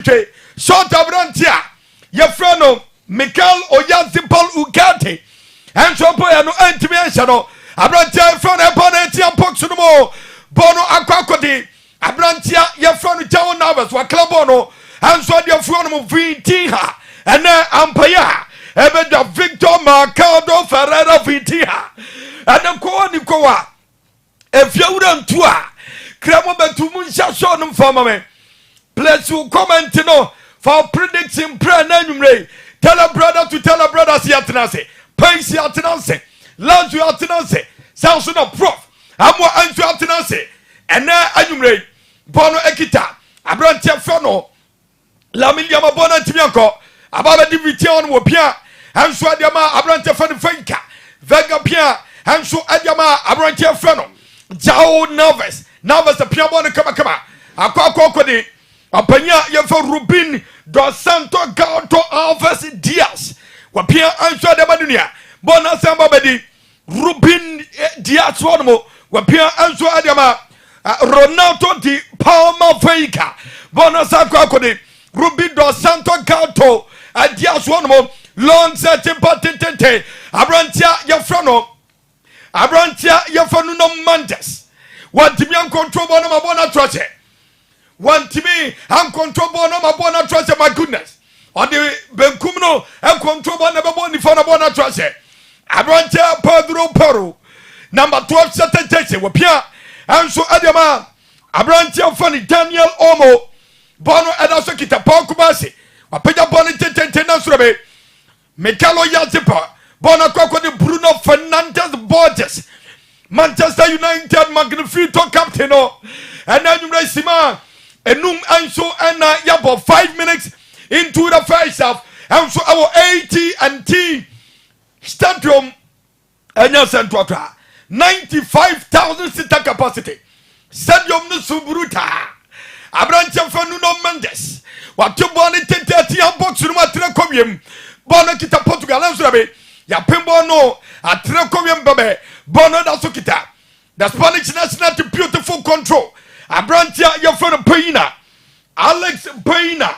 short abrantia your friend Michael Oyansipol Ugate and so no anti-mention abrantia friend Eponetia Poxumo Bono Aquacodi abrantia your friend Town Navas wa Clabono and so your friend Vitiha and then Ampaya Ebeda Victor Mercado Ferreira Vitiha and the Koa if you wouldn't tour Cramo Betumusha Sonum for me. Bless you comment no for predicting prayer name. Tell a brother to tell a brother see atenase. Pay see atenase. Land you atenase. Sounds no prof. I'm more answer atenase. And now anumre. Bono ekita. Abrantia fano. La miliama bona timianko. Ababa division wo pia. Anso adiama abrantia fano fenka. Vega pia. Anso adiama abrantia fano. Jao nervous. Nervous the pia bona kama. Akwa kodi. Apanya yefa Rubin dos Santo Gato Alves Diaz. Wapia answer de madunia. Bona samba bedi Rubin Diaz wonomo. Wapia answer adama Ronaldo di Palma Veiga. Bona sakwa kodi Rubin dos Santo Gato Diaz wonomo. Long setting patente. Abrantia yefrano. Abrantia yefanu no Mandes. Wantimian control bona trache. One to me, I'm control no mabona trust my goodness. On the Bencumno, I'm control one for a bona trust. Abranta Pedro Peru. Number 12 Saturday, Wapia, and so Adama. Abrantia funny Daniel Omo. Bono Adasokita Pokubasi. Wapita Bonita Tenasrabe. Mekalo Yazipa. Bona Coco de Bruno Fernandez Borges. Manchester United Magnifico Captain. And then you raise Sima. Enum anso and yabo 5 minutes into the first half. And so our AT&T Stadium and your central 95,000 seater capacity. Stadium no Subruta. Abrancha Fanuno Mendes. What you wanted to 30 box room at Trecomium. Bona kita Portugal and Surabe. Ya Pimbo no at Trecomium Babe. Bona da Sukita. The Spanish national beautiful control. Abrantia your friend Payna, Alex Payna,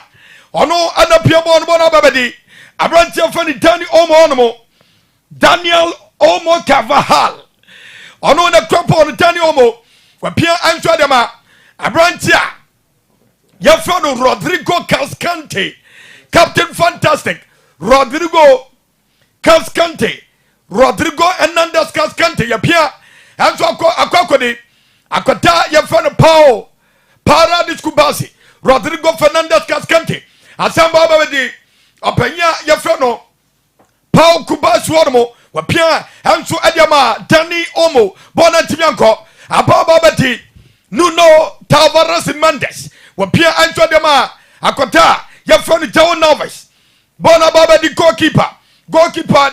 Ono Anapiabon Bonabadi, Abrantia friend Danny Omo, Daniel Omo Cavahal, Ono the crop on Danny Omo, Wapia Anshadama, Abrantia, your friend Rodrigo Cascante, Captain Fantastic, Rodrigo Cascante, Rodrigo Hernandez Cascante, Yapia, and so Akokodi. Akota your friend Paul Para Discubasi Rodrigo Fernandez Cascante Asamba Babadi Openya your friend Paul Kubas Warmo Wapia Hansu Adiama Danny Omo Bonatimianko Ababa Bati Nuno Tavares Mendes Wapia Hansu Adiama Akota your friend Joe Novice Bona Babadi goalkeeper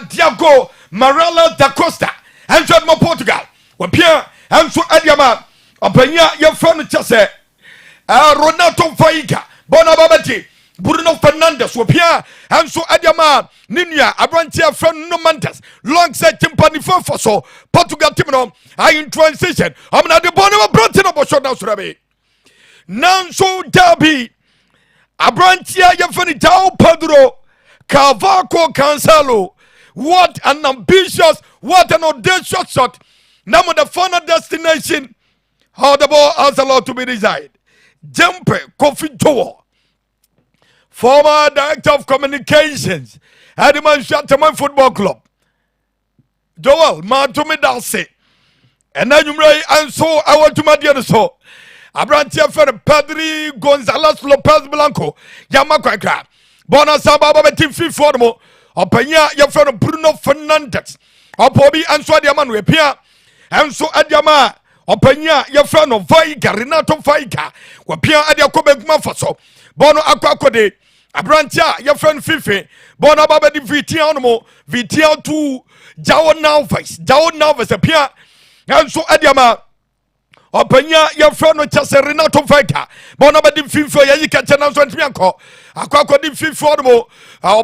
Diago Marella da Costa Hansu Mo Portugal Wapia Hansu Adiama Openya your friend Chase Ronaldo Veiga Bona Babati Bruno Fernandez Wapia Hansu Adiama Ninia Abrantia friend no Mantas long set timpani for so Portugal Timino I in transition I'm not the Bona Branton of Shotdown Surabe Nanso Derby Abrantia your friend Tao Pedro Cavaco Cancelo. What an ambitious, what an audacious shot. Now the final destination. How the ball has allowed to be desired. Jumpe Kofi Towo, former director of communications at the Manchester Football Club. Joel Matumi Dalse. And then you may and so I want to my so. Abrantia for Padre Gonzalez Lopez Blanco. Yamakwaka. Bona Sababa Team Formo. Openya your friend Bruno Fernandez. Opobi and so Diaman Repia. And so Adiama. Openya your friend of Vaiga, Renato Vaiga, Wapia Adia Quebec Mafaso, Bono Aquacode, Abrantia, your friend Fifi, Bona Baba di Vitiano, Vitia to Jao Nalves, appear, and so Adiama, Openya, your friend of Chase Renato Vaiga, Bona Badi Fifi, Yakatan Santiago, Aquacode Fiformo,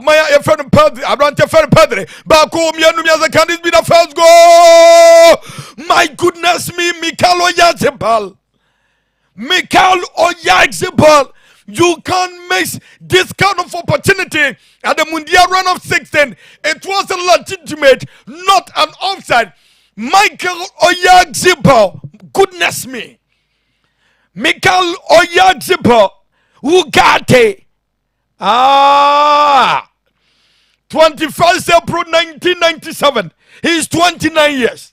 Maya, your friend Padre, Abrantia Fer Padre, Baku, Mianumia, the candidate be the first goal. My goodness me, Mikel Oyarzabal. You can't miss this kind of opportunity at the Mundial run of 16. It was a legitimate, not an offside. Michael Oyarzabal, goodness me. Michael Oyarzabal, who got it? 21st April 1997. He's 29 years.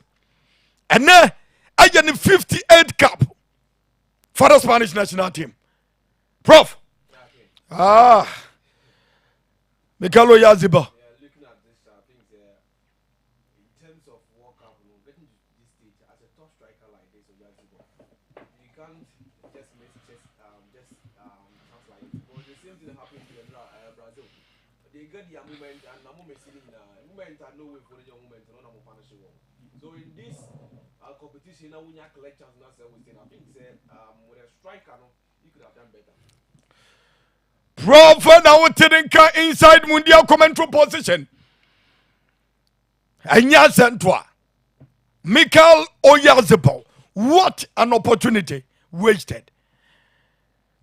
And now, I get the 58 cap for the Spanish national team. Prof. Michael Oyarzabal. Looking at this, I think in terms of World Cup, getting to this stage as a top striker like this, Oyarzabal, you can't just miss chance like it. But the same thing happened to Brazil. They get their moment, and I'm missing moment. I know for the moment, and I'm punishing. So in this competition, now we have collections. I think with a striker, you could have done better. Prof, now taking inside Mundial commentary position. Anya Santwa. Michael Oyarzabal. What an opportunity wasted.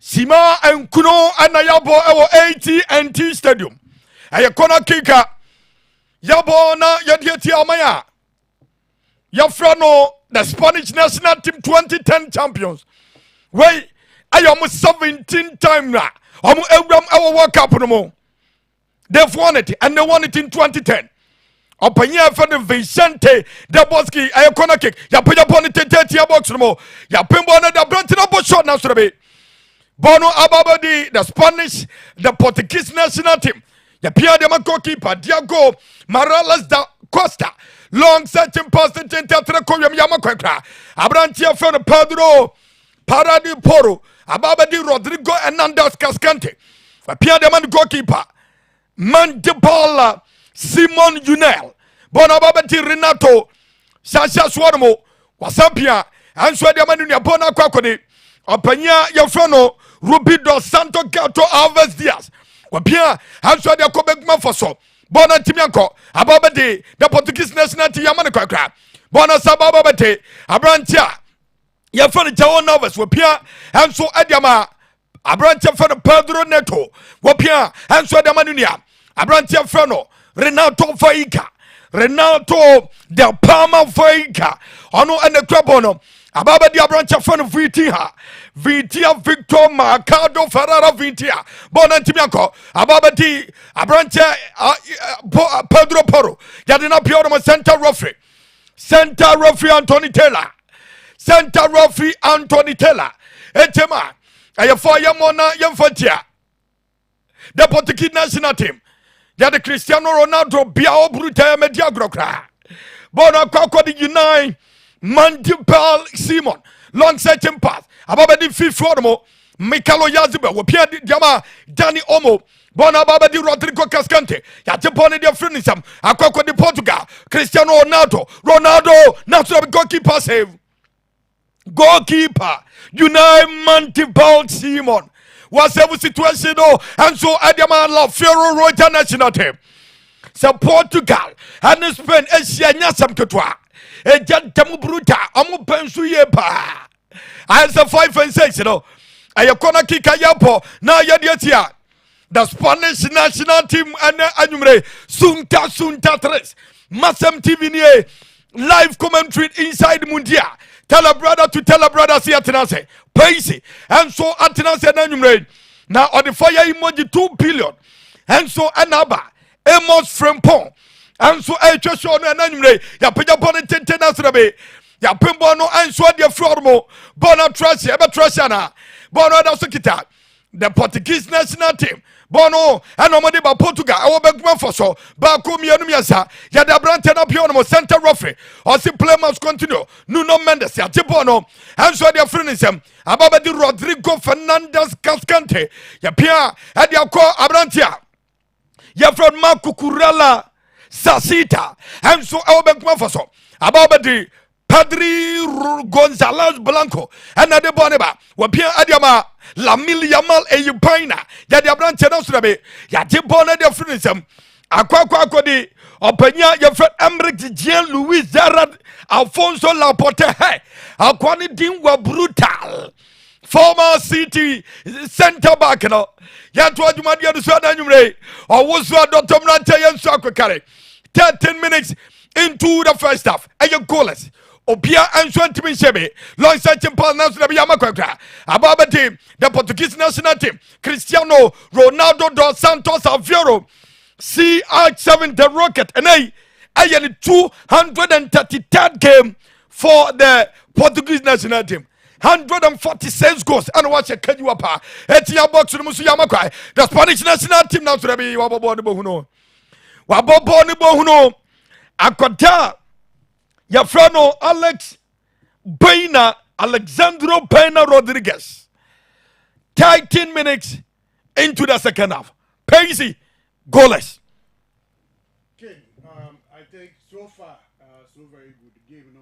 Sima and Kuno and Ayabo our AT&T Stadium. Ayakona Kika. Yabo na Yadiati Amaya. Yafrano, the Spanish national team 2010 champions. Wait, I am 17 times now. Our World Cup no more. They've won it, and they won it in 2010. Opanya for the Vicente Daboski, a corner kick. Ya put upon it 30 box no more. Ya Pimbona the Brantin shot now to be Bono Ababadi, the Spanish, the Portuguese national team. Ya Pia de goalkeeper Diego Morales da Costa. Long searching past the Tentatra Koyam Yamakra. Abrantia for the Pedro Paradi Poro. Ababadi Rodrigo Hernandez Cascante. Pia de man goalkeeper. Mandibala Simon Junel. Bonababati Renato Sasha Swarmo. Wasapia. And Swadia Manunia Bona Quaconi. Openya Yafano Rubido Santo Gato Alves Diaz. Wapia. And Swadia Quebec Mafoso. Bona Timianco. Ababadi. The Portuguese national team Yamanaka. Bona Sababate. Abrantia. Yafani Jao Novas. Wapia. And so Adiama. Abrantia for the Pedro Neto. Wapia. And Swadia Manunia. Abrantia Frano, Renato Faika, Renato Del Palma Faika, Ono and the Crabono, Ababa di Abrantia Frano Vitia, Victor Mercado Ferrara Vitia, Bonantimiaco, Ababa di Abrantia Pedro Poro, Yadina Pioroma Santa Rofi Anthony Taylor, Santa Rofi Anthony Taylor, Etema, Ayafaya Mona Yamfatia, the Portuguese national team. The Cristiano Ronaldo Biao Bruta Mediagrokra. Bona Kwako the Unai Mandipal Simon. Long searching path. Ababa di Fiformo. Michael Oyarzabal. Wapia di Diama Danny Omo. Bona Baba di Rodrigo Cascante. Yatipone di Afrinisam. Akwako di Portugal. Cristiano Ronaldo. Natural goalkeeper save. Goalkeeper. Unai Mandipal Simon. Whatever situation, and so Adama La Ferro Royal National Team. So Portugal and Spain, Asia Nyasam Kutwa, a Jantamu Bruta, Amu Pensuyepa. Answer 5 and 6, Ayakona Kika Yapo, now Yadiatia. The Spanish national team and Anumre, Sunta Tres, MasemTV live commentary inside Mundia. Tell a brother to tell a brother, see Atenase. Paisi. And so Atenase Nanumre. Now on the fire emoji 2 billion. And so Anaba. Amos Frempon. And so Chosho Nanumre. Yapija Bonnet Tenasrabe. Yapimbono and so dia Flormo. Bona Tracia, Ebatrasiana. Bono Dasukita. The Portuguese national team. Bono and Omadi ba Portugal. I will back for so. Bakumi Anumiasa. Yada Brantana Piono Santa Rofe. Or si play must continue. Nuno Mendes. Yatibono. And so their friends. Ababa di Rodrigo Fernandez Cascante. Yapia. And Yako Abrantia. Yafron Marco Curella Sasita. And so I will back for so. Ababa di Padri Gonzalez Blanco. And Adeboneba. Wapia Adiama. La Miliamal Eyupaina, Yadia Branch and Austrabe, Yatibona de Frinism, Aqua di, Openia, your friend Emric Jean Louis Zarad, Alfonso Laporte, Aquani Dim were brutal. former city center back no ya to adwumadeɛ no so ananwumre ɔwo so adɔtɔm na nta yɛ nso akɔkare 13 minutes into the first half ɛyɛ goalless obia anso ntimi nhyɛbe long searching pass na so na biya makwakra ababa team the Portuguese national team Cristiano Ronaldo dos Santos Aveiro CR7 the Rocket and I the 233rd game for the Portuguese national team 146 goals and watch a Kanyuapa Etia box no musu yamakwa the Spanish national team now to be wabobo ni bohuno akwata Yafrano Alexandro Pena Rodriguez 13 minutes into the second half Paisy goalless. Okay, I think so far so very good. The game,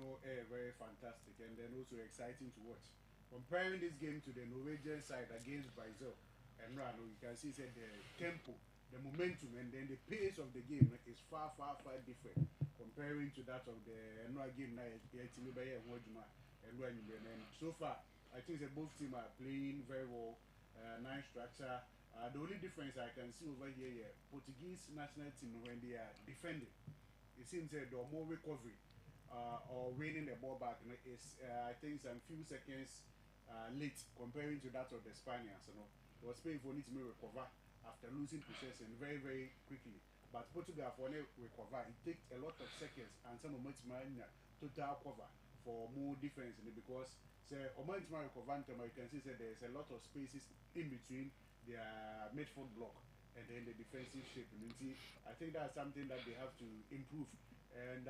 very fantastic and then also exciting to watch. Comparing this game to the Norwegian side against Brazil and Rano, you can see that the tempo, the momentum, and then the pace of the game is far different comparing to that of the game now. And so far, I think that both teams are playing very well. Nice structure. The only difference I can see over here, Portuguese national team when they are defending, it seems that they're more recovery or winning the ball back is I think some few seconds late comparing to that of the Spaniards. They were Spain for need to recover after losing possession very quickly. But Portugal for them recover, it takes a lot of seconds and some much total cover for more defense because say recover you can see that there's a lot of spaces in between their midfield block and then the defensive shape. I think that's something that they have to improve. And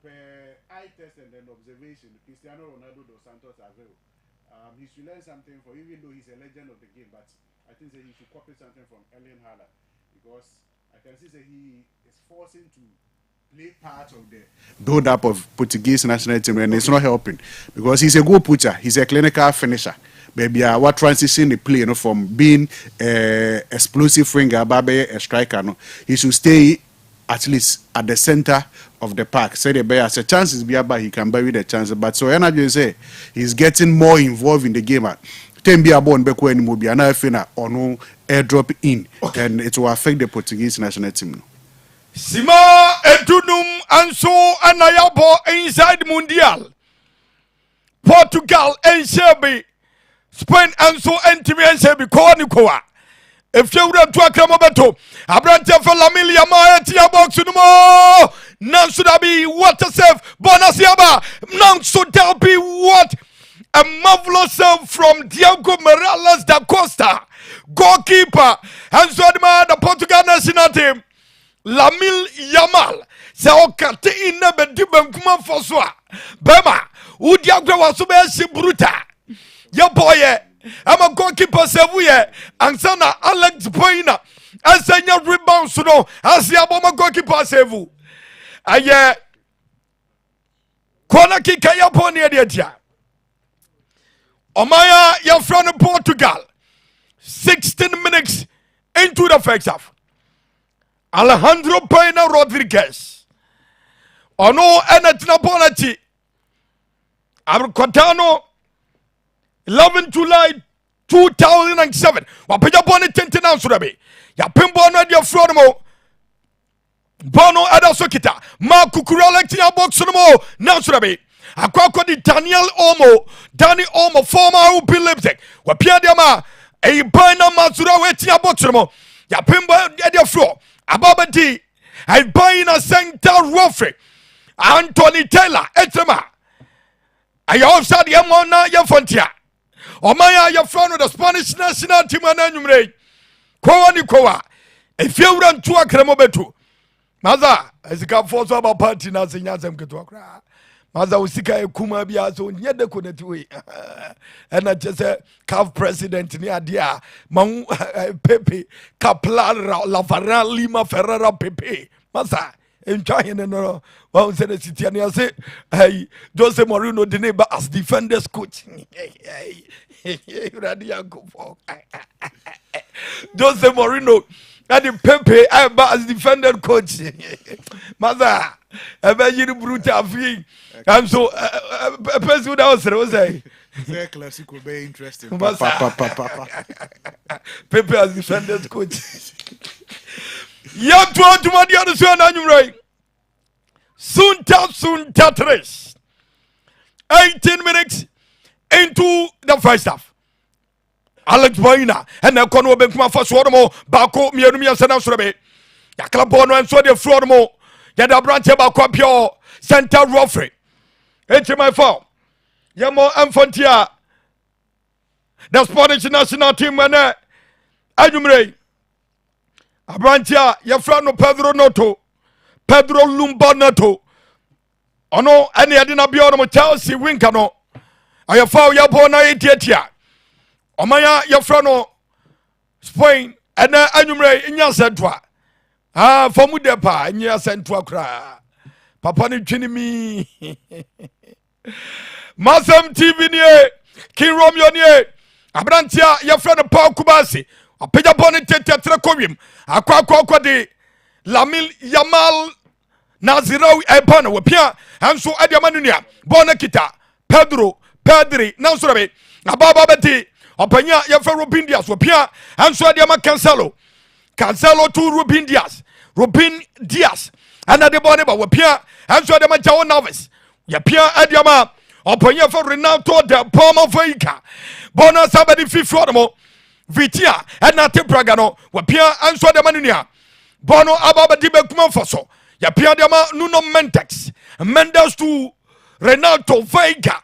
per eye test and then observation, Cristiano Ronaldo dos Santos Aveiro, he should learn something from, even though he's a legend of the game, but I think that he should copy something from Erling Haaland because I can see that he is forcing to play part of the build-up of Portuguese national team, and it's not helping because he's a good pusher, he's a clinical finisher. Maybe what transition the play, from being explosive winger, a striker, he should stay at least at the center of the park. Say the bear, as a chances be about he can bury the chance, but so energy say he's getting more involved in the game. Be a born back when be another finna or no airdrop in, and it will affect the Portuguese national team. Sima edunum anso anayabo inside mundial. Portugal and Shelby, Spain anso entimi and Shelby koa. If you would to akramabeto, Abrante for Lamilia Maya box no none should be what a save, Bonasiaba, none should be what. A marvelous save from Diego Morales da Costa, goalkeeper, and so the Portugal national team, Lamil Yamal, Saokate in the Dibam Foswa, Bema, Udiagra was so bruta. Ya boy, I'm a goalkeeper, Savuye, and Sana Alex Boina, and senior rebound, so no, as the Aboma goalkeeper Savu. Aye, corner kick, Yaponi, Edia. Omaya Yafran Portugal 16 minutes into the first half. Alejandro Pena Rodriguez Ono Enetina Bonati Abricotano 11 July 2007 Wapeja Boni Tintina Surabi Yapimbo Nadia Fromo Bono Adasokita Marco Kuralektia Boxumo Nasurabi Akwako di Danny Omo, former UP Leipzig. Wapia diama, a bina mazura wetia boxermo. Yapimba edia floor. Ababa di, a bina center Roffrey. Anthony Taylor, Etrema. I also the Amona Yafontia. Omaya Yafrano, the Spanish national team and anumre. Koa Nikoa. If you run to a cremobetu. Maza, as a cup for about party, nothing as I'm going to Maza usika kuma bia so nyede koneti we na chese CAF president ni adia man Pepe Kaplan Lavaran Lima Ferreira Pepe Maza entwa hene no wa say the city and say hey Jose Mourinho the neighbor as defenders coach Radia go for Jose Mourinho and the Pepe as defender coach Maza ebe yiri brutal fi and so person that was say Very classic will be interesting. Pepe as defenders coach. Yam to Autumadi on the Sun Annual. Soon tap 18 minutes into the first half. Alex Boina and the Kono Benkuma for Swarmo, Bako, Mianumia Sanasrabe. Yaklabono and Swadi Flormo. Yada branch about Quapio, Santa Roffrey. It's my fault. Yamo Infantia. The Spanish national team and Ajumre. Abrantia, Yafrano Pedro Noto. Pedro Lumba Noto. Ono, any Adina Biono Chelsea Winkano. I found Yabona Etiatia. Omaya Yafrano Spain and Ajumre in Yasentua. Fomudepa in Yasentua cry. Papa ni chinimi. MasemTV nie. King Romeo nie. Abrantia Yafrano Paul Kubasi. A peja bonnet tetracomium. A quack de Lamil Yamal Naziro Ebana Wapia. And so Adiamanunia. Bonakita. Pedro. Pedri. Nansurabe. Ababa Betty. Openya Yafa Rubin Diaz Wapia. And so Adiama Cancelo. Cancelo to Rubin Diaz. Rubin Diaz. And Adeboneba Wapia. And so Adiama Jao Novice. Yapia Adiama. Openya for Renato de Palma Veica. Bona Sabadi Fifromo. Vitia and Nate Bragano, Wapia and Swadamanina. Bono Ababa Dibe Kumafoso, Yapia Dama Nuno Mentex, Mendes to Renato Veiga,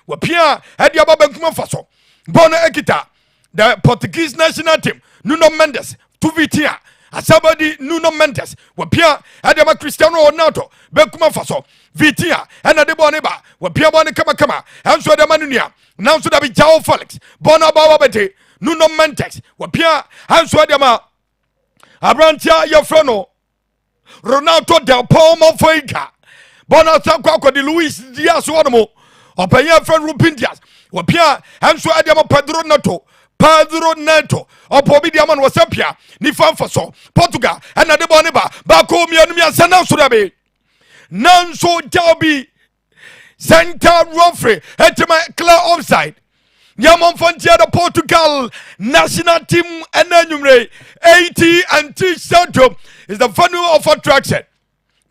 Wapia and Yababa Kumafoso, Bono Ekita, the Portuguese national team, Nuno Mendes, to Vitia, Asabadi Nuno Mendes, Wapia and Yama Cristiano Ronaldo, Bekumafoso, Vitia and Adeboneba, Wapia Boni Kama, and Swadamanina. Now so that be Jao Felix, Bona Bababete, Nuno Mentex, Wapia, and Swadama, Abrantia Yafrano, Ronaldo del Palmo Feica, Bona Sanquaco de Luis Diaz Wanamo, Opaya friend Rubin Diaz, Wapia, and Swadama Pedro Neto, or Pobidiaman was Sapia, Nifan Faso, Portugal, and Adeboneba, Bako Mianumia Sanasurabe, none so Jalbi. Santa Roffrey, Etema clear offside. Yamon Fontia de Portugal national team and Anumre 80 and T Santo is the venue of attraction.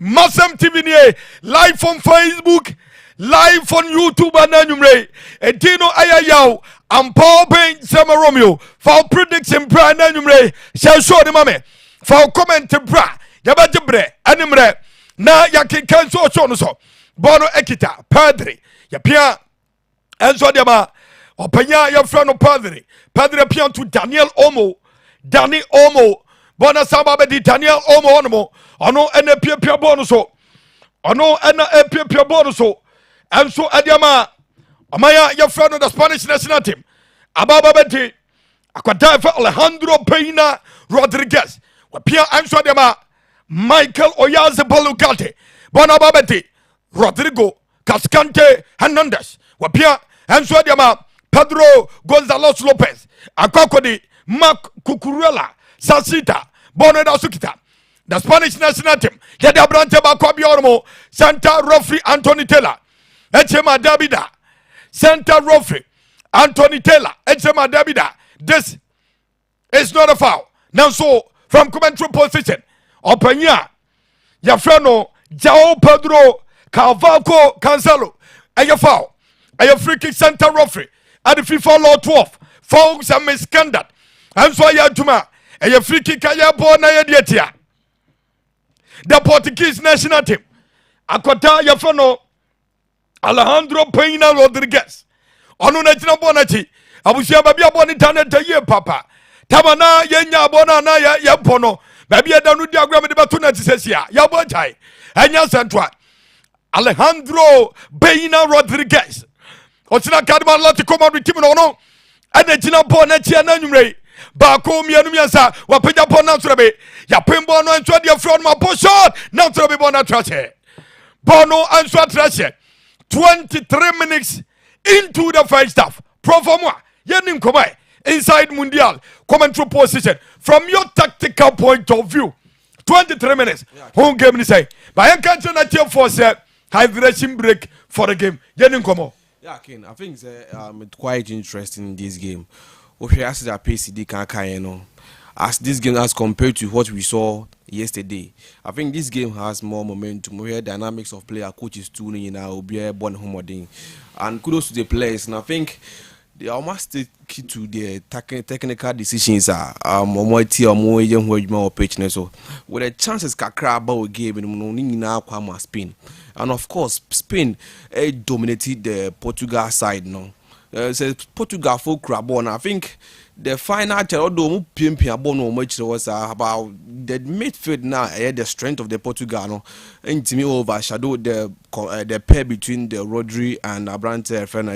MasemTV live on Facebook, live on YouTube and Anumre. Etino Ayayao and Paul Bain Sama Romeo for prediction bra and Anumre. Shall show the mame for comment bra. Yabajibre Animre na yaki cancel so. Bono Ekita, Padre, Yapia, and Zodiama, Openya, your friend of Padre, Padre appear to Daniel Omo, Bona Sababa Daniel Omo, Ono and a Pia Bonuso, Ono and a Pia Bonuso, and so Adiama, Amaya, your friend of the Spanish national team, Ababa Betty, Aquadaifa Alejandro Peina Rodriguez, Wapia and Zodiama, Michael Oyarzabal Bona Babeti. Rodrigo Cascante Hernandez, Wapia, and Swadiama, Pedro Gonzalez Lopez, Akokodi, Mark Cucurella, Sasita, Boneda Sukita, the Spanish national team, Yada Branteba Quabiormo, Santa Roffrey, Anthony Taylor, Echema Davida, Santa Roffrey, Anthony Taylor, Echema Davida. This is not a foul. Now, so from commentary position, Openya, Yafrano, Jao Pedro. Cavalco Cancelo, a foul, a free kick Santa Roffrey, at the FIFA Law 12, fouls and misconduct, and so Yatuma, a free kick I born Ayadia. The Portuguese national team, Aquata Yafano, Alejandro Peina Rodriguez, Onunatina Bonati, Abusia Babia Bonitana de Ye Papa, Tamana Yenya Bonana Yapono, Babia Danu diagram de Batuna Tissia, Yabotai, and Yasantua. Alejandro Peina Rodriguez. Otina Kadman Laticoma Timon, and the Tina Bonnetti and Anumre. Bako Mianumiasa, Wapeja Bonatrabe, Yapimbono and Swadia from my poshot, Natrabe Bonatrace. Bono and Swatrace. 23 minutes into the first half. Proforma, Yanim Komai, inside Mundial, commentary position. From your tactical point of view, 23 minutes. Home game, say. But I can't tell you for hydration break for the game. Yanim Komo. Yeah, Ken, I think it's quite interesting in this game. Okay, as the PCD can you know, as this game as compared to what we saw yesterday. I think this game has more momentum. We have dynamics of player coaches tuning in now, be born homoding. And kudos to the players. And I think they almost take it to the technical decisions more pitch so with the chances kakra about game in now Spain. And of course Spain dominated the Portugal side no. Says Portugal for Crabon. I think the final although much was about the midfield now the strength of the Portugal no and to me overshadowed the pair between the Rodri and Abrante Fena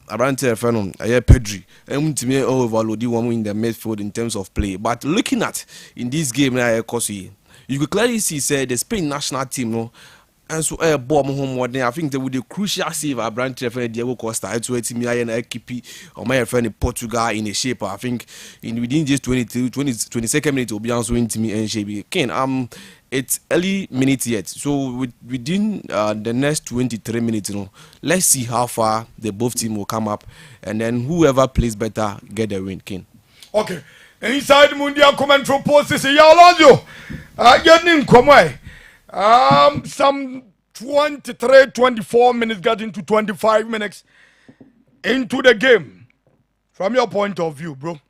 Abrante Fena Pedri and to me overload the one in the midfield in terms of play. But looking at in this game now you could clearly see say the Spain national team no. And so bomb home more I think they would the crucial save a branch friend Diego Costa to me and keep or my friend in Portugal in a shape. I think in within just 22nd minute will be answering to me and shape. Ken, it's early minute yet. So within the next 23 minutes, let's see how far the both team will come up and then whoever plays better get the win, Ken. Okay. Inside Mundial commentary post is Yalonzo. Getting come some 23, 24 minutes got into 25 minutes into the game. From your point of view, bro.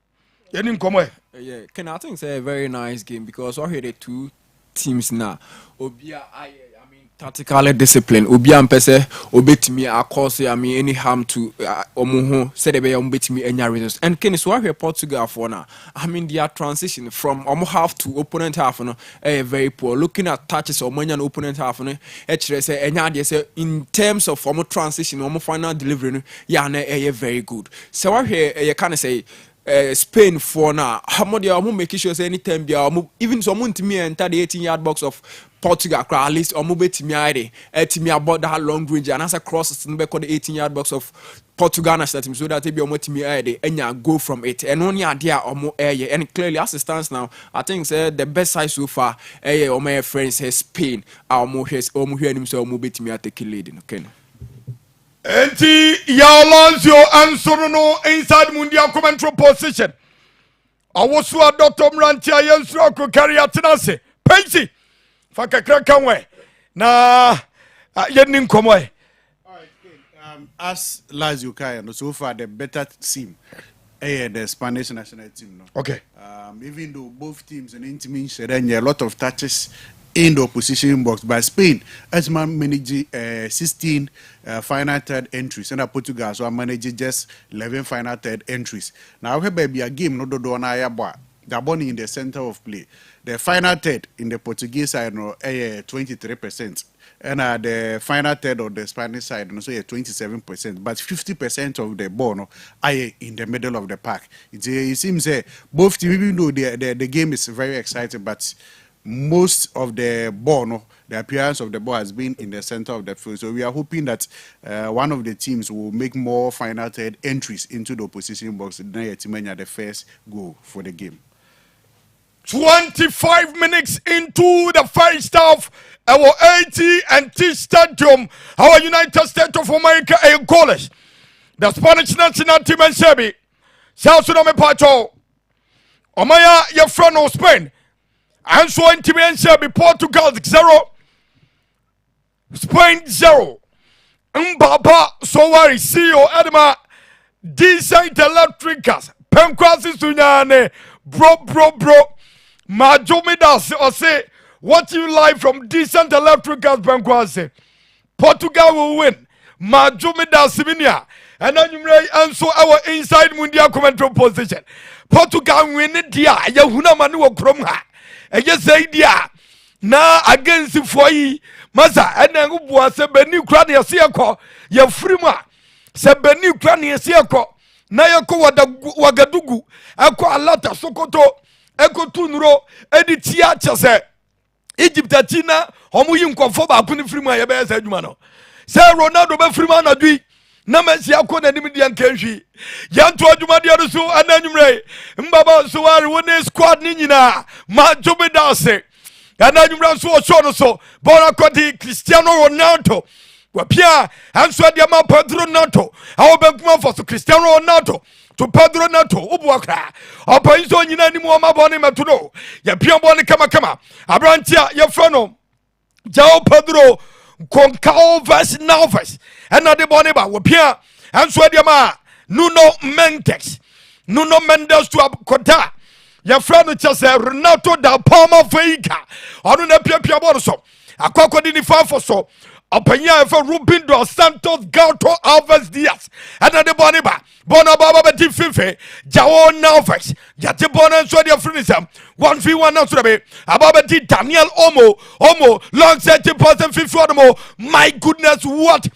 Getting come Yeah, Ken, I think it's a very nice game because I hear the two teams now. Obia, I mean, tactically discipline. Obia mpese obet me across. I mean, any harm to omuho. Said they obet me any results. And Ken, so I hear Portugal for now. I mean, their transition from almost half to opponent half, very poor. Looking at touches or money and opponent half, actually say any say in terms of almost transition, almost final delivery, yeah, very good. So I hear you kind of say. Spain for now. How much they are making sure say anytime they are even someone to me enter the 18-yard box of Portugal at least or move to me about that long range and as a cross the 18-yard box of Portugal national team so that they be almost to me and you go from it and only idea or more and clearly as it stands now I think say the best side so far or my friends say Spain or more here him so move to me at the kill lead okay. Enti Yalonzo Ansono inside Mundial commentary position. Awosu Dr. Mrantia Yensro ko carry atenase. Pensi. Fakakra kanwe. Na yenin komwe. All right, okay. As Lazio Kaya, so far the better team, the Spanish national team. No? Okay. Even though both teams and intimate share a lot of touches in the opposition box by Spain, as man manage 16 final third entries, and Portugal so I manage just 11 final third entries. Now, have baby a game no do na yaba. Gabon in the center of play. The final third in the Portuguese side no 23%. And the final third of the Spanish side no so 27%. But 50% of the ball no in the middle of the park. It seems both teams, even though the game is very exciting, but most of the ball, no, the appearance of the ball has been in the center of the field. So we are hoping that one of the teams will make more final third entries into the opposition box than the first goal for the game. 25 minutes into the first half, our 80 and T Stadium, our United States of America and college. The Spanish national team and Sebi, South Sudan Pacho, Omaya, your friend of Spain. And so in Sebi, Portugal 0, Spain 0. Mbaba, so worry, CEO Edema, decent electricals, Penquasi Sunyane, bro. Majomidas or say what you like from decent electricals Penquasi. Portugal will win. Majomidas Siminia. And then you may answer our inside Mundial commentary position. Portugal win it, dear. Yahuna Manu Kromha. And yes, say, dear. Now against the foyer. Masa, and then who was a Benu Crania Siako. Ya Frima. Se Benu Crania Siako. Na yako Wagadugu. Ako Alata Sokoto. Eko tunuro editia chese Egypt China homu yinkwofo ba kuni frima ye be sa adwuma no se Ronaldo be frima na dui na Messi akọ na nim dia nkanhwi yanto adwuma dia so ananwumre mbaba so ware woni squad ni nyina ma jomedase ananwumre so o show no so bora kodi Cristiano Ronaldo wapia anso de ma Pedro Nato awo benkuma for so Cristiano Ronaldo to Pedro Nato ubuakra opan so nyina ni mu o mabone meto no ya pia bone kama abrantia ye frano Jao Pedro Concao verse Nalves and not the Boniba wapia anso de ma Nuno Mendes to Abkota ya frano chase Renato da Palma Veiga onu na pia bone so akoko di ni fa for so opanya for Ruben dos Santos Gauto Alves Diaz and the Boniba Bonaba Beti Fife Jao Nalves Yati Bonan so dia frinism 1v1 now to Ababati Daniel Omo long 30% more. My goodness, what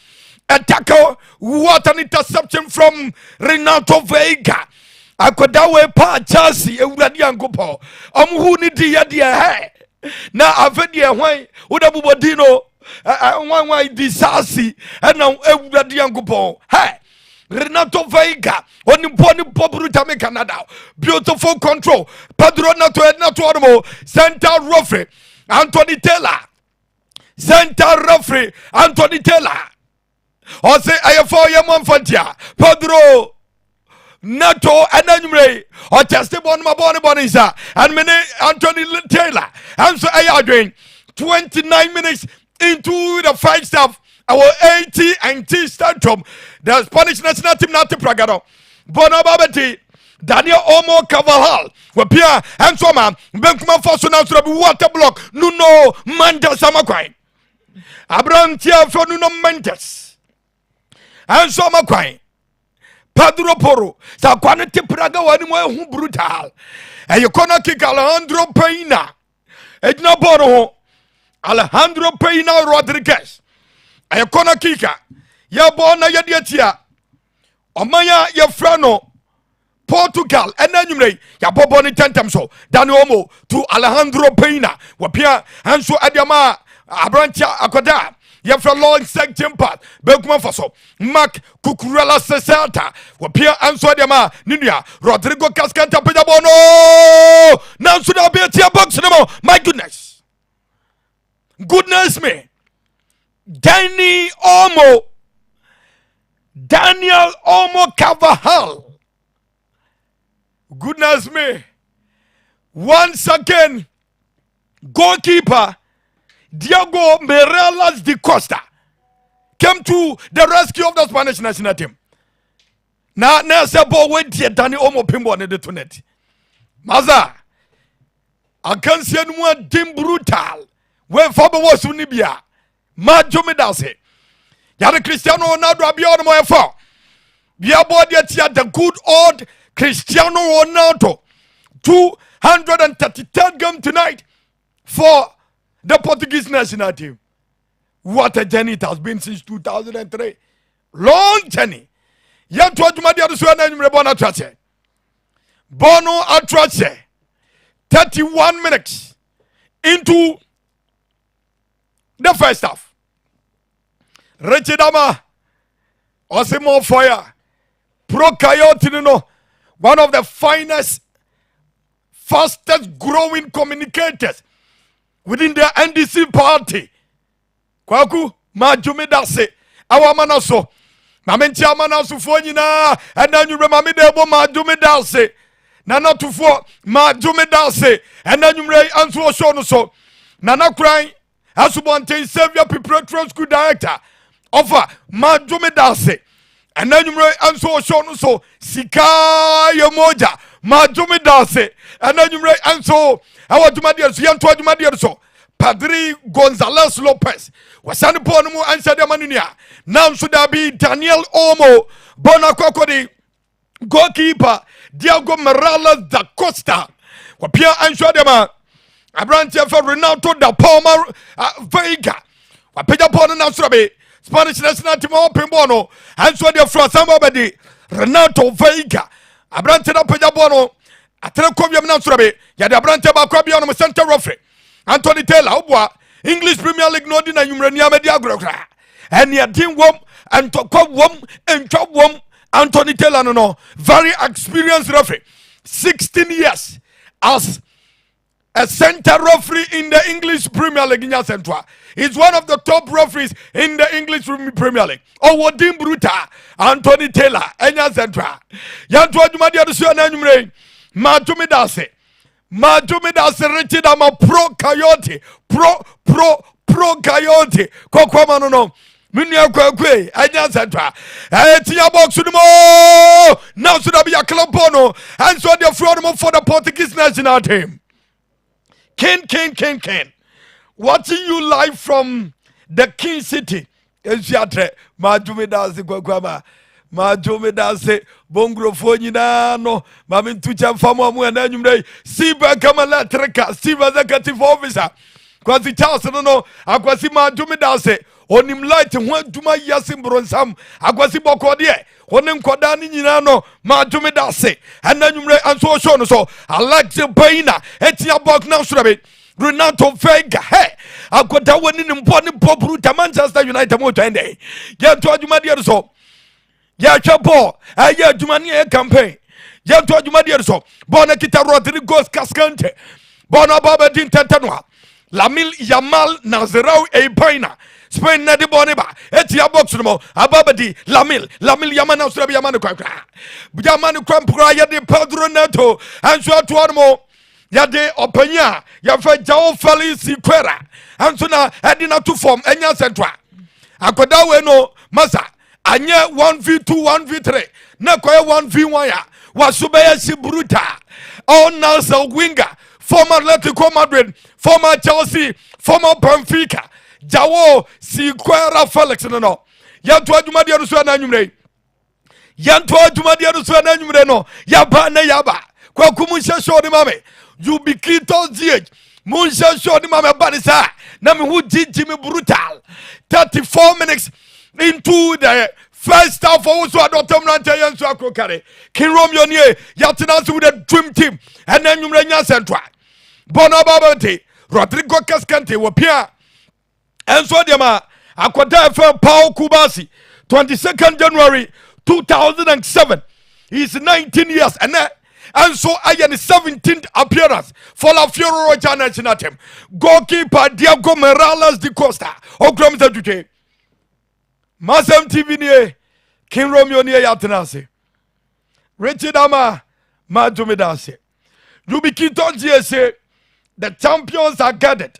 a tackle, what an interception from Renato Veiga. Akodawe pa Chelsea ewurade ankopo who ni dia he na avedia hwan udabubodino wan disasi na ewurade ankopo he Renato Veiga oni pobruta me Canada beautiful control Pedro Nato center referee Anthony Taylor o say ayefo yemon fantia Pedro Nato ananyumre o testimony mabone isa and many Anthony Taylor and so ayadwen 29 minutes into the fight half our AT&T Stadium the Spanish national team not Pragado Bonababeti Daniel Omo Carvajal wapia and so man benkuma for so now to water block Nuno Mendes Samakwai Abraham Tia for Nuno Mendes and so Makwai Pedro Poro sa quantity Praga wani mo brutal and you corner kick Alejandro Peña Edna Boro Alejandro Peña Rodriguez a corner kicker ya bona ya diatia omanya ya frano Portugal enanyumre ya boboni tentem so Dani Omo to Alejandro Peña wapia hanso adiama abrantia akoda ya fra long section part bekuma faso Mark Cucurella Sesata wapia hanso adiama ninua Rodrigo Cascanta pejabono now should be a tier box no. My goodness me Daniel Omo Carvajal. Goodness me. Once again, goalkeeper Diego Mireles de Costa came to the rescue of the Spanish national team. Now, Nessa Bo went here, Daniel Omo Pimbo on the tunet. Maza, I can't see anyone dim brutal. When Fabo was Unibia. Majo medase yare Cristiano Ronaldo abiona mo efo bia body atia the good old Cristiano Ronaldo 233rd game tonight for the Portuguese national team. What a journey it has been since 2003. Long journey. Yet to adumadi adusu na nyumre bona trache bono atrache 31 minutes into the first half. Rechidama Osimo Fire Pro Coyote, one of the finest, fastest growing communicators within the NDC party. Kwaku Majumidase our manaso Mamentia manasu for nyina and then you remember the Majumidase Nana to for Majumidase and then you ray answer shono so Nana crying Asubante Savior Preparatory School Director offer Majumidase and then you answer shono so Sika Yamoja Majumidase and then you answer our Dumadias Yanto Dumadiaso Padri Gonzalez Lopez wasani ponumu answer the manunia now should there be Daniel Omo Bonakokodi goalkeeper Diego Mireles da Costa wapia answer them Abrantia for Renato da Palma Veiga wapeja pono na surabe Spanish national team open bono answer the from somebody Renato Veiga Abrantia da peja bono atre kobiam na surabe ya de Abrantia ba kobiam no center referee Anthony Taylor obwa English Premier League no di na nwumrani amedi agrokra and ya din wom and to wom and to wom Anthony Taylor no very experienced referee 16 years as a center referee in the English Premier League in Central. He's one of the top referees in the English Premier League. Owodim Bruta, Anthony Taylor, Enya Central. Yantua Jumadi Adusu Ananyumre, Matumidase. Matumidase Richard, I'm a pro coyote. Pro coyote. Kokwamano no. Minya Kwekwe, Enya Central. Tia box to the mo. Now should be a club bono. And so they're for the Portuguese national team. Ken. Watching you live from the King City. Eziatre, Majumedase Kwakwama. Majumedase Bongrofoni no. Mamin Tucha Famu and Anumre. Siba Kamala Treka, Siba Executive Officer. Kwasi Charles no. Akwasi Majumedase. Onim light when Duma Yasim Bronsam. Akwasi Bokodie. Onim Kodani Ninano. Majumedase. And Anumre and so on. So Alexa Baina. Etia Bok now Surabe. Renato Vega, hey, I've got that one in important Popruta Manchester United motor and day. Yeah, to Ajumadia so. Yeah, Chapo, I hear Jumania campaign. Yeah, to Ajumadia so. Bonakita Rodriguez Cascante. Bona Baba Din Tatanwa. Lamil Yamal Nazarau A Paina. Spain Nadi Boneba. Etia Boxumo. Ababadi. Lamil Yamana Srabi Yamanu Krakra. Yamanu Krampra Yadi Padro Neto. And so to Armo. Yade openya yafa jawo fali sikwera anso na edina to form enya central akoda we no masa anye 1v2 1v3 na koye 1v1 ya wasubeye si bruta all nasa winger former Atletico Madrid former Chelsea former Benfica jawo sikwera Felix no yanto adwumade aruso na anwumre no yaba na yaba kwakumu shesho ni mame you be Kito ZH. Munsha showed him my body, sir. Nami who did Jimmy brutal. 34 minutes into the first half. Also, I don't tell me so I King Romeo near Yatinas with a dream team. And then you run your central. Bonababate, Rodrigo Cascante, Wapia. And so, Dema, Aquata from Pau Kubasi, 22nd January 2007. He's 19 years and and so I am the 17th appearance for La Fiore Roja national team. Goalkeeper Diego Morales de Costa. Okram Zadute. MasemTV ne King Romeo ne yatenase. Richard Ama Majumedase. Yubikito GSA. The champions are gathered.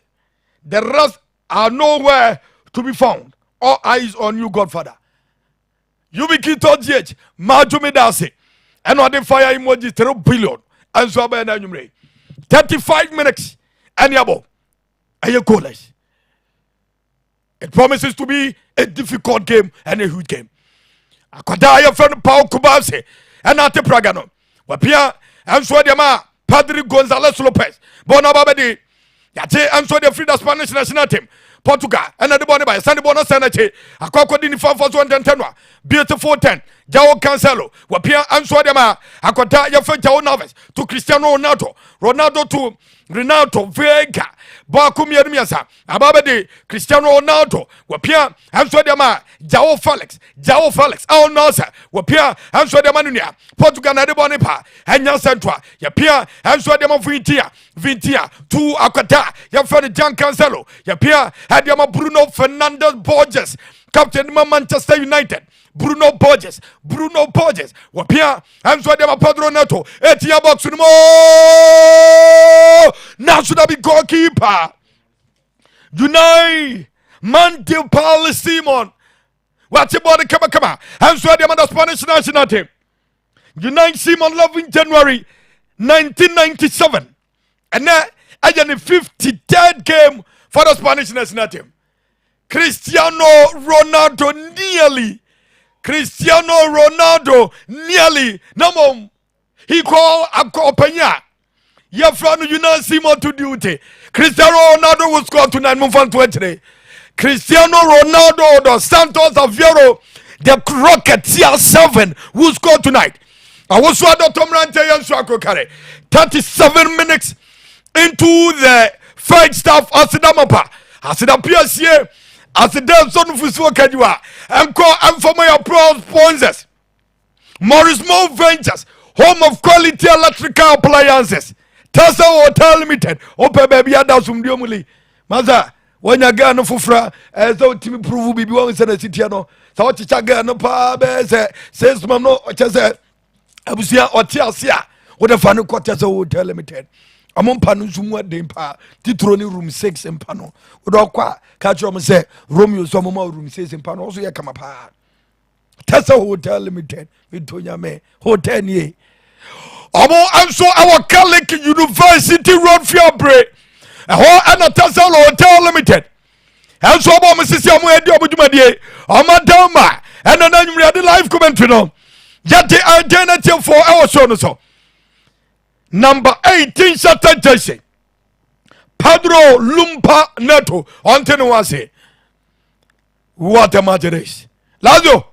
The rest are nowhere to be found. All eyes on you, Godfather. Yubikito GH Majumedase. And what the fire emoji 3 billion and so by 35 minutes and yabo and you goalless. It promises to be a difficult game and a huge game. Akwada friend Paul Kubase and Ate Pragano. Wapia and so the Padre Gonzalez Lopez. Bonababedi. Yate and so the Frida Spanish national team. Portugal and the bonnet by Sandy Bono Senate. A cocodini for 110. Beautiful 10. Jao Cancelo. Wapia and Swadema. Akota Yafa Jao Noves to Cristiano Ronaldo to Renato Vega. Bakum Yermiasa. Ababedi Cristiano Ronaldo. Wapia and Swadema. Jao Felix. Our Nosa. Wapia and Swademanunia. Portugal and the Bonipa. And Yan Centra. Yapia and Swadema Vintia. To Akota. Yafa Jan Cancelo. Yapia had Yama Bruno Fernandes Borges. Captain Manchester United. Bruno Borges. Wapia, and so them a Pedro Neto. Etia box no more. Now should I be goalkeeper? Unai Mantil Paul Simon. What's your body? Come on. And so them the Spanish national team. Unai Simon love in January 1997. And now I am the 53rd game for the Spanish national team. Cristiano Ronaldo nearly. No, he called Akopenya. Your friend, you know, Simon to duty. Cristiano Ronaldo will score tonight. Move on to today. Cristiano Ronaldo, the Santos Aveiro, the Rocket CR7 will score tonight. I was what Dr. Mrante Yanswako Kare. 37 minutes into the first half. Asidamapa. Asida PSA. Asidam son Fuswo Kajua. And for my applause sponsors. Morris Mo Ventures. Home of quality electrical appliances. Tasa Hotel Limited. Ope baby ada sumdio muli. Maza wanya ga no fofra so timi prove bibi won se na sitia no. Sa wo chicha ga no pa be se sumam no o chese abusia oti ase a wo de fa no ko Tasa Hotel Limited. Amon pa no zumu den pa titro ni room 6 mpa no. Wo do kwa ka chiro mo se Romeo so mo room 6 mpa no so ye kama pa. Tasa Hotel Limited. Mitonya me hotel ni Omo anso our Catholic University Road Fiabre. Ho ana Tasa Hotel Limited. Anso omo mesisi omo edi obudumade. Omo dama. Ena na nwure de live commentary no. Yet the alternative for our show so. Number 18 Saturday. Pedro Lumpa Neto. Ontene wase. What a matter is. Lazo.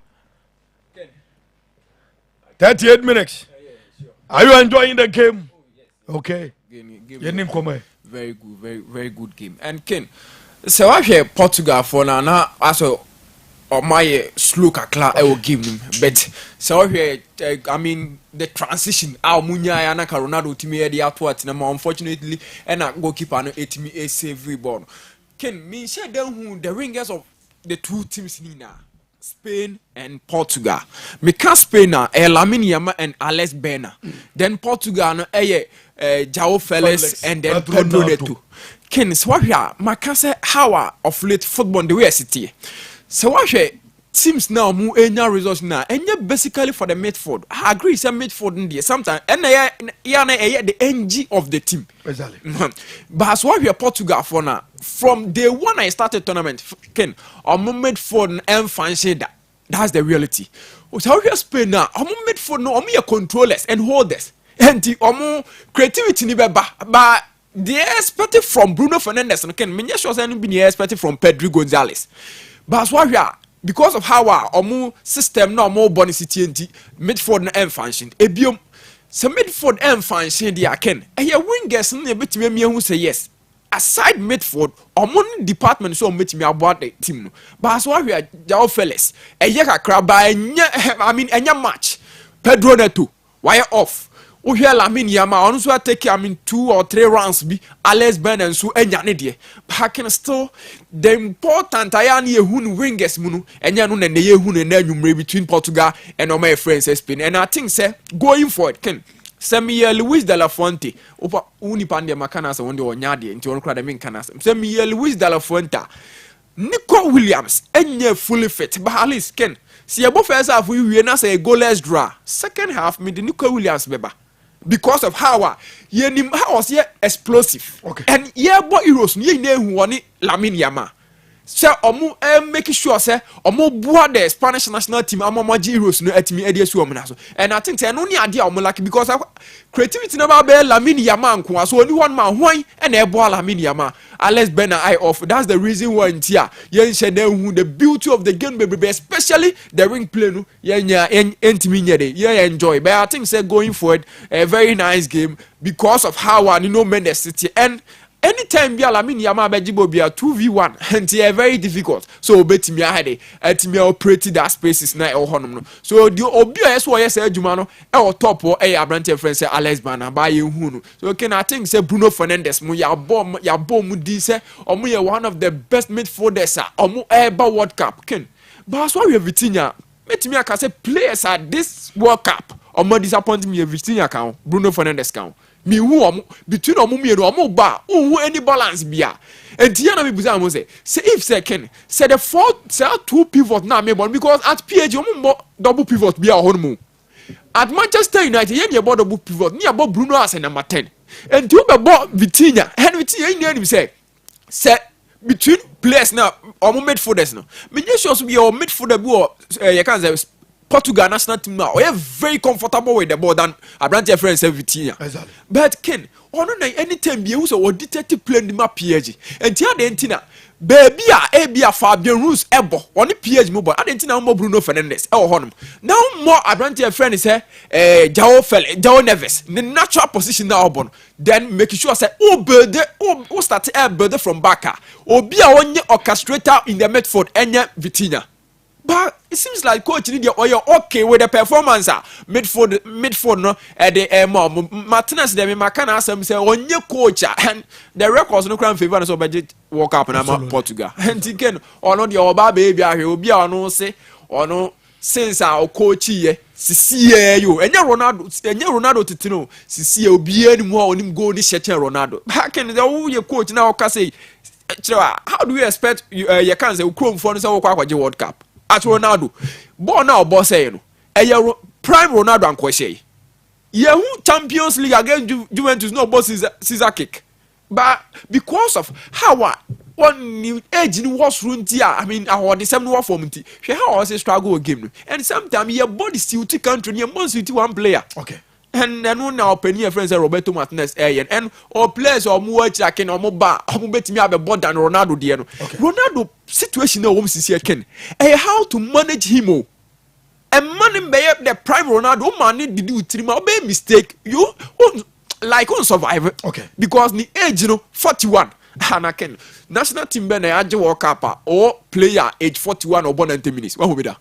38 minutes. Are you enjoying the game? Okay. Very good, very good game. And Ken, so I hear Portugal for now also my slow kakla I will give him. But so I hear I mean the transition our Munya and Ronaldo Timmy the outward number unfortunately and a goalkeeper no 8 a save rebound. Ken me share them who the ringers of the two teams Nina. Spain and Portugal. Because Spain are Lamine Yamal and Alex Bena. Then Portugal no João Felix and then Pedro Neto. Ken swahia makase how of late football the way city. So what teams now mu enya results now and basically for the midfield. I agree some midfield in there sometimes and the NG of the team. Exactly. But as what we are Portugal for now from day one I started tournament Ken our midfield and fancy that's the reality. So we are Spain now our midfield no we are controllers and holders and the creativity ni but they expected from Bruno Fernandes and Ken me sure say be expected from Pedro Gonzalez. But as what we are because of how our system no more bonny city midfield and function ebiom so midfield and function they are Ken and your wingers no bit me who say yes aside midfield our department so meet me about the team no but as what we are João Felix e ye kakra ba I mean enya match Pedro Neto why off o hear Lamine Yamal on so take 2 or 3 rounds be Alex Ben and so enya ne de but can still the important ayani ehun wingers mu no enya no na ne ehun na anwumre between Portugal and my friends Spain and I think say going forward can Samuel Luis de la Fuente opa uni pande makana sa wonde onya de nti won kra de men kana Samuel Luis de la Fuente Nico Williams enya fully fit but at least can see abo first half we na say goalless draw second half me de Nico Williams beba because of how was here explosive. Okay. And yeah boy heroes ye ne hu woni Lamine Yamal. So omu make sure say omu boa the Spanish national team amamaji heroes no atimi ade so omu na so. And I think say no ni ade omu like because creativity na ba be Lamine Yamal nko so only one man hwan and e boa Lamine Yamal. Alex Ben eye off. That's the reason why ntia yen shede hu the beauty of the game baby especially the ring play no yen entimi nyede yen enjoy. But I think say going forward a very nice game because of how Mendes City and anytime bia Lamine Yamal bejibo bia 2v1 and it's very difficult so betimi ahede atimi operate that spaces na e honom no so the obi so yes adwuma no e top o e abrante friend say Alex Bana ba ye hu no so can I think say Bruno Fernandes mu ya bom di say omo ye one of the best midfielders omo ever World Cup ken but so we Vitinha metimi aka say players at this World Cup omo disappoint me Vitinha kan Bruno Fernandes kan me who between omu me no ba who any balance bia entia na me buza am say if second say the 2 pivot na me born because at PSG omu double pivot bia honmu at Manchester United yen ye double pivot ni abo Bruno as number 10 and you be bo Vitinha and Vitinha yen say between players now omu midfielders no me sure so be your midfielder bi you can say Portugal national team now are very comfortable with the ball than Abrante friends everything. Exactly. But Ken, on anytime be who so detective playing the map PSG. And tia the entina baby a Fabian Ruiz ebo on the PSG mobile. Adentina mo Bruno Fernandes e honum. Now more Abrante friend is João Felix, João Neves. The natural position now born. Then make sure say who start build from back. Obi a onye orchestrator in the midfield enya Vitinha. But it seems like coach need your okay with the performance. Midfield no the Martinez dem makana asem say onye coach and the records no crown favor so budget World Cup na Portugal. And again ono the oba baby ahwe obi a ono say ono since our coach ye sisi yo enye Ronaldo titino sisi obi animu a onim goal ni sheche Ronaldo. Back in the who coach na o ka say how do you expect you can say Chrome for say wakwa World Cup at Ronaldo ball now boss say no prime Ronaldo and kwese ye Champions League against Juventus no boss Caesar kick but because of how one new age in was runti I mean our the same no form nti how was struggle game and sometimes your body still to country your months with one player okay. and then now penny friends Roberto Martinez and all players or more checking or more betting me more than Ronaldo there. Ronaldo situation no home sisi ken. How to manage him? And money may the prime Ronaldo money did you three be mistake you like on survive okay because the age 41 and I can national team be na aje World Cup or player age 41 or born 90 minutes what will be that?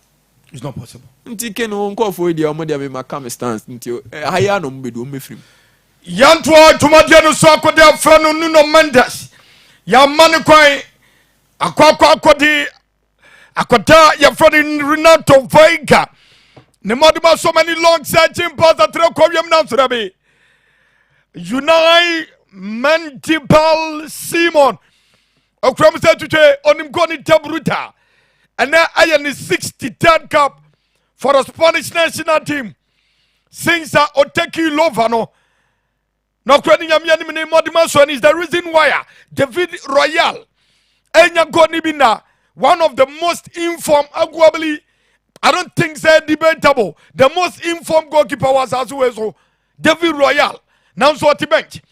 It's not possible. Nti ken nko for the omo me makam stance nti haya no mbedu o mefrim Yanto tumadia no so akode afra no Nuno Mendes ya mane kwan akwa akoda ya front Renato Veiga ne modima so many long searching pass at rekwiem na srabe Unai Mentipal Simon okram se tutwe onim goni tabruta and now I am the 63rd cup for the Spanish national team. Since Oteki Lovano, no credit Yamiani Modimason is the reason why David Royal, Enya Gonibina, one of the most informed, arguably, I don't think they're debatable. The most informed goalkeeper was as well. David Royal, now so at the bench.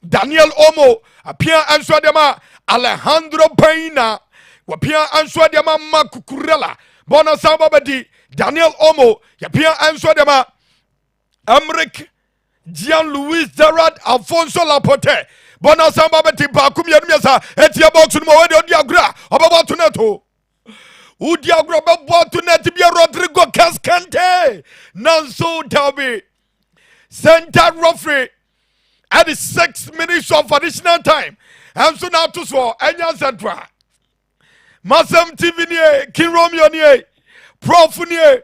Daniel Omo, appear and Swadema, Alejandro Peina. Wapia answa dema Makukurela bona sababadi Daniel Omo yapia answa dema Amrik Jean-Louis Gerard Alfonso Laporte bona sababadi bakum yanumyasa etia box no wede odiagra obaba tuneto odiagra babo tunet bia Rodrigo Cascante Nanso Dalby center referee at the 6 minutes of additional time and so now to so enya central MasemTV nie, King Romeo nie, Prof nie,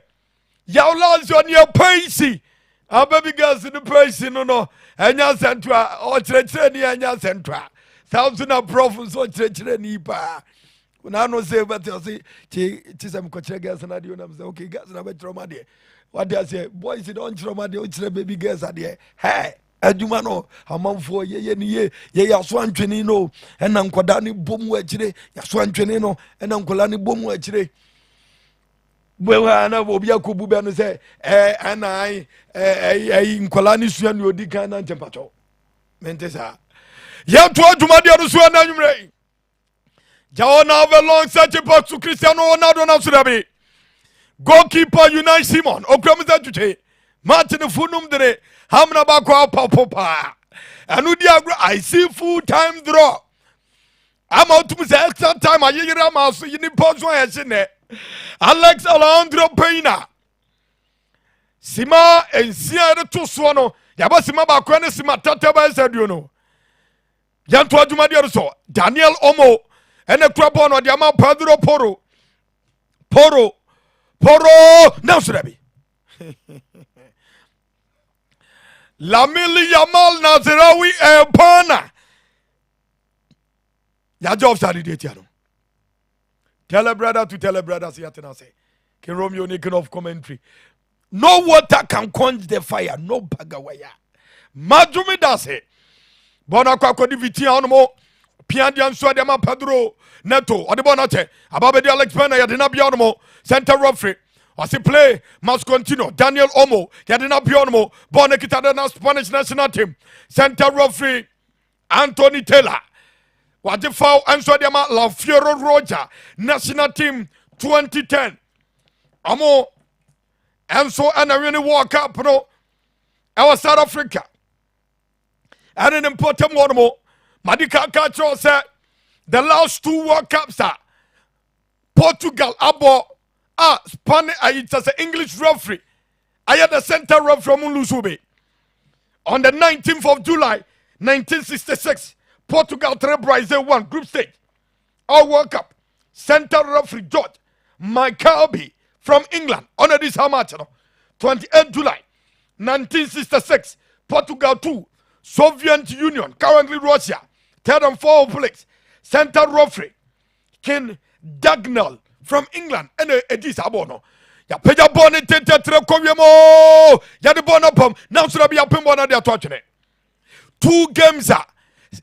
Yaulanzo nie, Paisi. Our baby girls in the Paisi no. Enya centra, or tretre ni enya centra. Thousand of Profs or tretre ni pa. When I no say but you see, some coach girls and I do say okay, girls na trauma there. What they say, boys don't trauma there, baby girls are there. Hey. Aduma no amanfo ye yaso antwene no ena nkoda ne bomu akire yaso antwene no ena nkola ne bomu akire bwewa na obi akobu be no se ana ai nkola ne sua ne odi kan na ntempacho mentesa ya to aduma de no so na nwumre jawo na over long search for to Cristiano Ronaldo na surabe goalkeeper Unai Simon okramza tuche Martin funum dere Hamna bakwa papa. Anu diagro I see full time draw. I'm out to say extra time I hear am so you pause one here. Alex Alejandro Peina. Sima ensia to so no. Yaba sima bakwa ne sima tata ba sadio no. Yanto aduma de so. Daniel Omo ene krabo no de ama Pedro Poro now should be. Lamili Yamal Nazirawi Ebana. Your job started it. Tell a brother to tell a brother, say, King Romeo Nikin of commentary. No water can quench the fire, no bagawaya. Majumi does it. Bonaka Kodiviti Anmo, Piandian Swadema Pedro, Neto, Odebonate, Ababe de Alex Pena, Yadina Bianomo, Center Roffrey. As he play, must continue. Daniel Omo, Yadina Bionomo, Bonekita Spanish national team. Center referee, Anthony Taylor. What the foul answer them La Fiero Roger, national team 2010. Amo, and so and I really walk up, no. Our South Africa. And an important one more. Madika Kacho said the last 2 World Cups are Portugal, Abo. Spanish it's as an English referee. I had the center referee from Lusube. On the 19th of July 1966, Portugal 3 Brazil 1 group stage. All World Cup. Center referee George Michaelby from England. On this how much? 28 July 1966, Portugal 2, Soviet Union, currently Russia, 3rd and 4th place. Center referee Ken Dagnall from England. And this abono. Ya peja bone tete tre kowiemo. Ya de bono pom. Now so be apem bona de atwatwene. 2 games are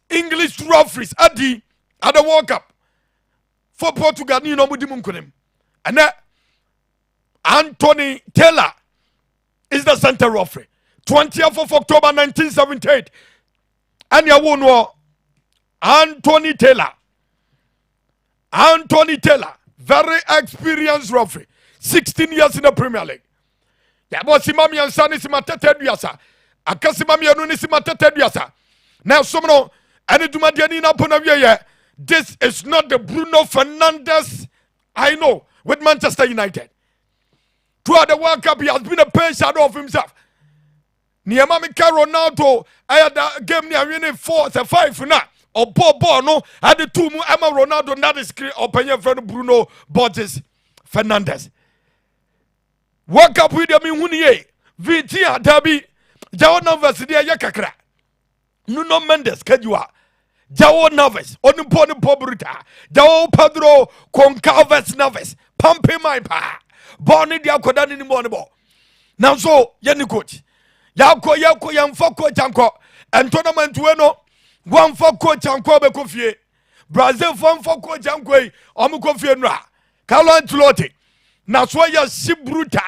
English referees at the World Cup for Portugal ni no mudi munkunem. And Anthony Taylor is the center referee. 20th of October 1978. And ya won Anthony Taylor. Anthony Taylor, very experienced referee. 16 years in the Premier League. Yabo simami ansani simatete duasa. Akasimami anu ni simatete duasa. Now someone any dumadiani na ponavye. This is not the Bruno Fernandes I know with Manchester United. Throughout the World Cup, he has been a pale shadow of himself. Niamamika Ronaldo, I had a game near winning 4-5 now. Or ball no, I had the 2 Emma Ronaldo, not the screen, or Penya friend Bruno Borges Fernandes. World Cup with them in Wunie, VT Derby, Jao Novas, dear Yakakra. Nuno Mendes, Kajua, Jao Novas, Onupon Pobrita, Jao Pedro Concalves Novas, Pampe my pa, Bonnie Diakodan in the morning. Now so, Yanni coach, Yako Yam Foko Janko, and tournament Bueno, 1 for coach and Kobe Kofie, Brazil 1 for coach and Kwe, Omukofienra, Carlo Ancelotti. Now so ya Sibruta.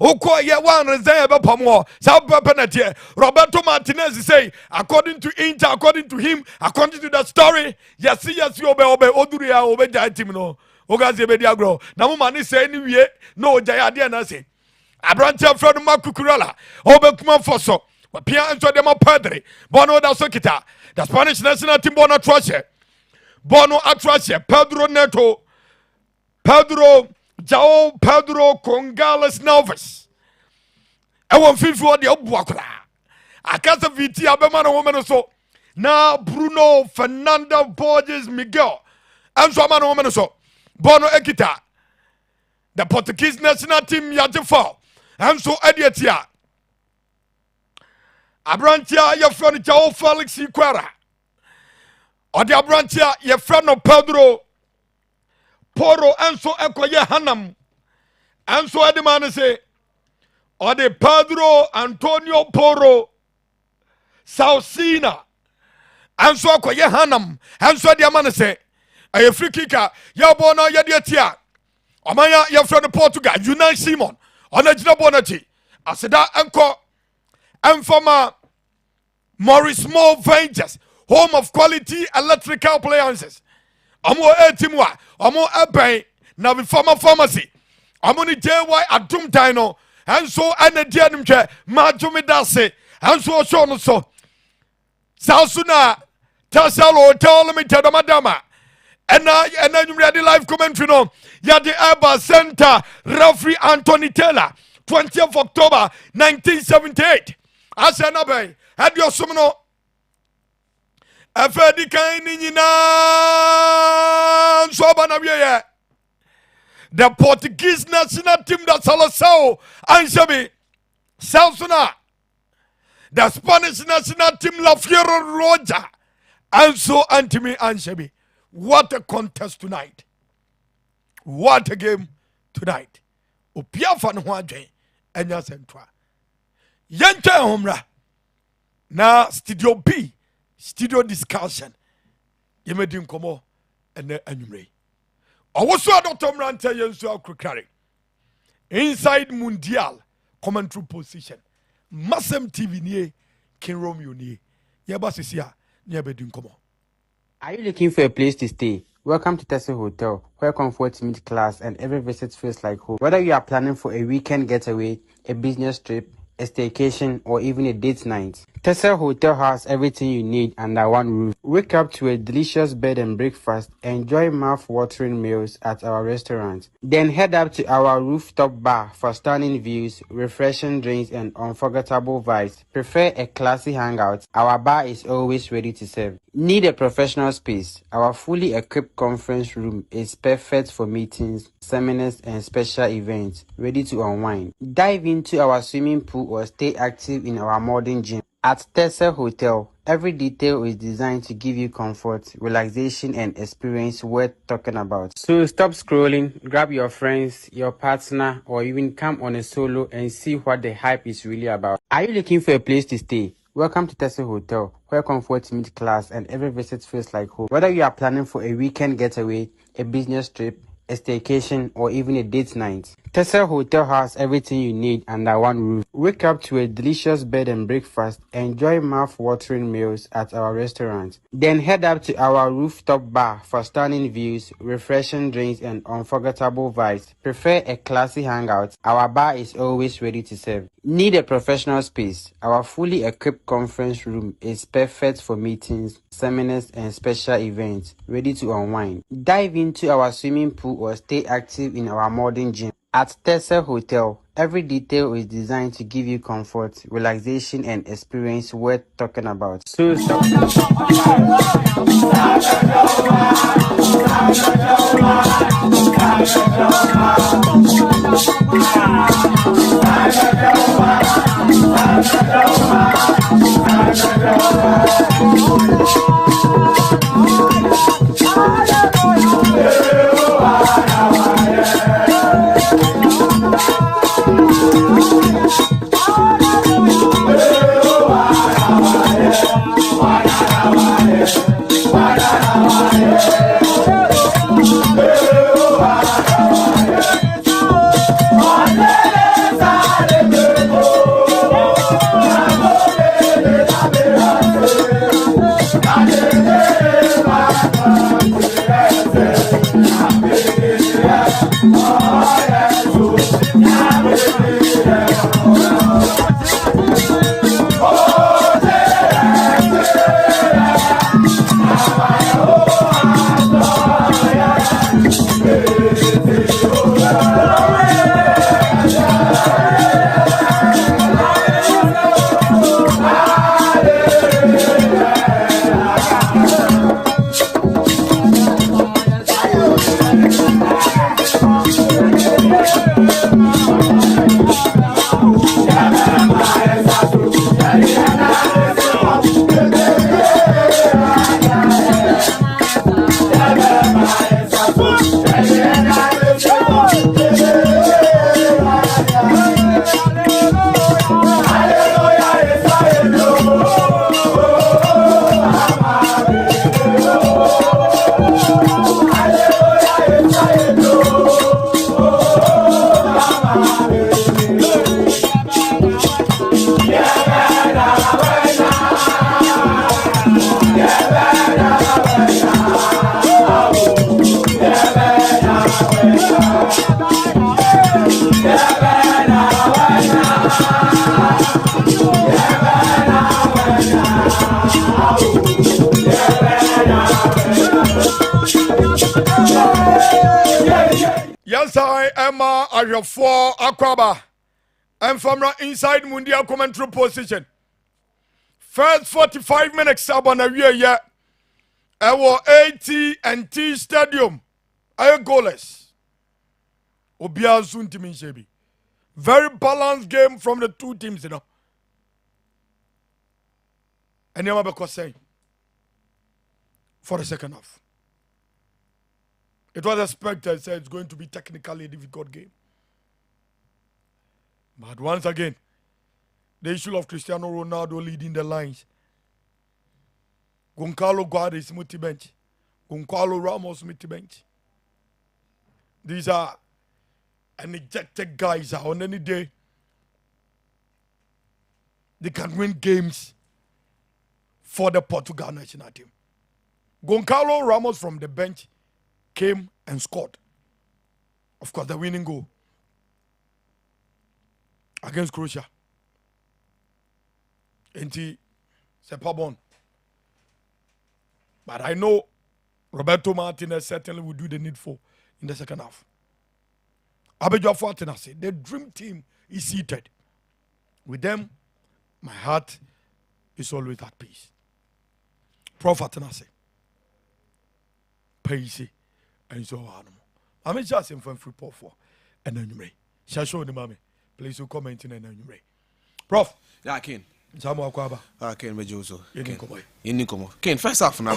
Oko ye one reserve pomo. Sao penalty. Roberto Martinez say, according to Inter, according to him, according to the story, yes, obe oduria obe jai team no. Ogazi be diagro. Na mo mani say anyway, no jaya dia na say. Abrantia Fred Makukurala, obe kuma foso. Pia enso de mo padre. Bono da sokita. The Spanish national team bono atrashe. Bono atrashe. Pedro Neto. Jao Pedro Congales Novas. I want 50 of the Obuakra. I can't have VT Abemana woman so. Now Bruno Fernando Borges Miguel. And so man woman so. Bono Ekita. The Portuguese national team Yatifo. And so Edietia. Abrantia, your friend Jao Felix Iquera. Or the Abrantia, your friend of Pedro. Poro Anso Ekoye Hanam. Anso Edimane say, or the Pedro Antonio Poro Sausina. Anso Ekoye Hanam. Anso Edimane say, a free kicker, Yabona Yadiatia. Omaya, your friend of Portugal, Unai Simon, on a Bonati. Aseda Anko, Informa Maurice Mo Ventures, home of quality electrical appliances. Omo etimwa, omo ebay, na be pharmacy. Omo ni JY adum dino, and so ene dia nimche, majumi dase, and so show no so. Sausuna, Tasalo, tell me to the madama. And then you ready live commentary no. Yadi Eba Center, referee Anthony Taylor, 20th October 1978. Asenabe, had your summono. Afedi kaini nyina nsoba na wiye. The Portuguese national team that Salasao Anshabi Salsuna. The Spanish national team La Fiera Roja. And so Antimi Anshabi. What a contest tonight. What a game tonight. Opiafa no hwadwen enya sentwa. Yenta homra. Na Studio B. Studio discussion. Yemedi nkomo ene anwumre. Owoso Dr. Mrante yenso akrokare. Inside Mundial commentary position. MasemTV nie King Romeo nie. Yeba sisia nyebedi nkomo. Are you looking for a place to stay? Welcome to Tessie Hotel, where comfort meets class and every visit feels like home. Whether you are planning for a weekend getaway, a business trip, a staycation, or even a date night. Tessel Hotel has everything you need under one roof. Wake up to a delicious bed and breakfast, enjoy mouth-watering meals at our restaurant. Then head up to our rooftop bar for stunning views, refreshing drinks, and unforgettable vibes. Prefer a classy hangout? Our bar is always ready to serve. Need a professional space? Our fully equipped conference room is perfect for meetings, seminars, and special events, ready to unwind. Dive into our swimming pool or stay active in our modern gym. At Tessel Hotel, every detail is designed to give you comfort, relaxation, and experience worth talking about. So stop scrolling, grab your friends, your partner, or even come on a solo and see what the hype is really about. Are you looking for a place to stay? Welcome to Tessel Hotel, where comfort meets class and every visit feels like home. Whether you are planning for a weekend getaway, a business trip, a staycation, or even a date night, Tessel Hotel has everything you need under one roof. Wake up to a delicious bed and breakfast, enjoy mouth-watering meals at our restaurant. Then head up to our rooftop bar for stunning views, refreshing drinks, and unforgettable vibes. Prefer a classy hangout? Our bar is always ready to serve. Need a professional space? Our fully equipped conference room is perfect for meetings, seminars, and special events, ready to unwind. Dive into our swimming pool or stay active in our modern gym. At Tessel Hotel, every detail is designed to give you comfort, relaxation, and experience worth talking about. So stop. Yes, I am a 4 Aquaba. I'm from inside Mundia commentary position. First 45 minutes, Sabana yeah. I was AT&T Stadium. I goalless. Obia Zuntimin Shebi. Very balanced game from the two teams, you know. And you have saying for the second half. It was expected, said it's going to be technically a difficult game. But once again, the issue of Cristiano Ronaldo leading the lines. Goncalo Guedes multi bench. Goncalo Ramos multi bench. These are ejected guys on any day. They can win games for the Portugal national team. Goncalo Ramos from the bench came and scored. Of course, the winning goal against Croatia. Enti Sepabon. But I know Roberto Martinez certainly will do the needful in the second half. Abejo Fortinasi, the dream team is seated. With them, my heart is always at peace. Prof Atenase. Paisi and so on. I'm just in free Paul for and then you may. Shall show the mommy. Please you comment in and then you may. Prof. Yeah, I can. Samuel Kwaba. I can be Joso. In Ken first half na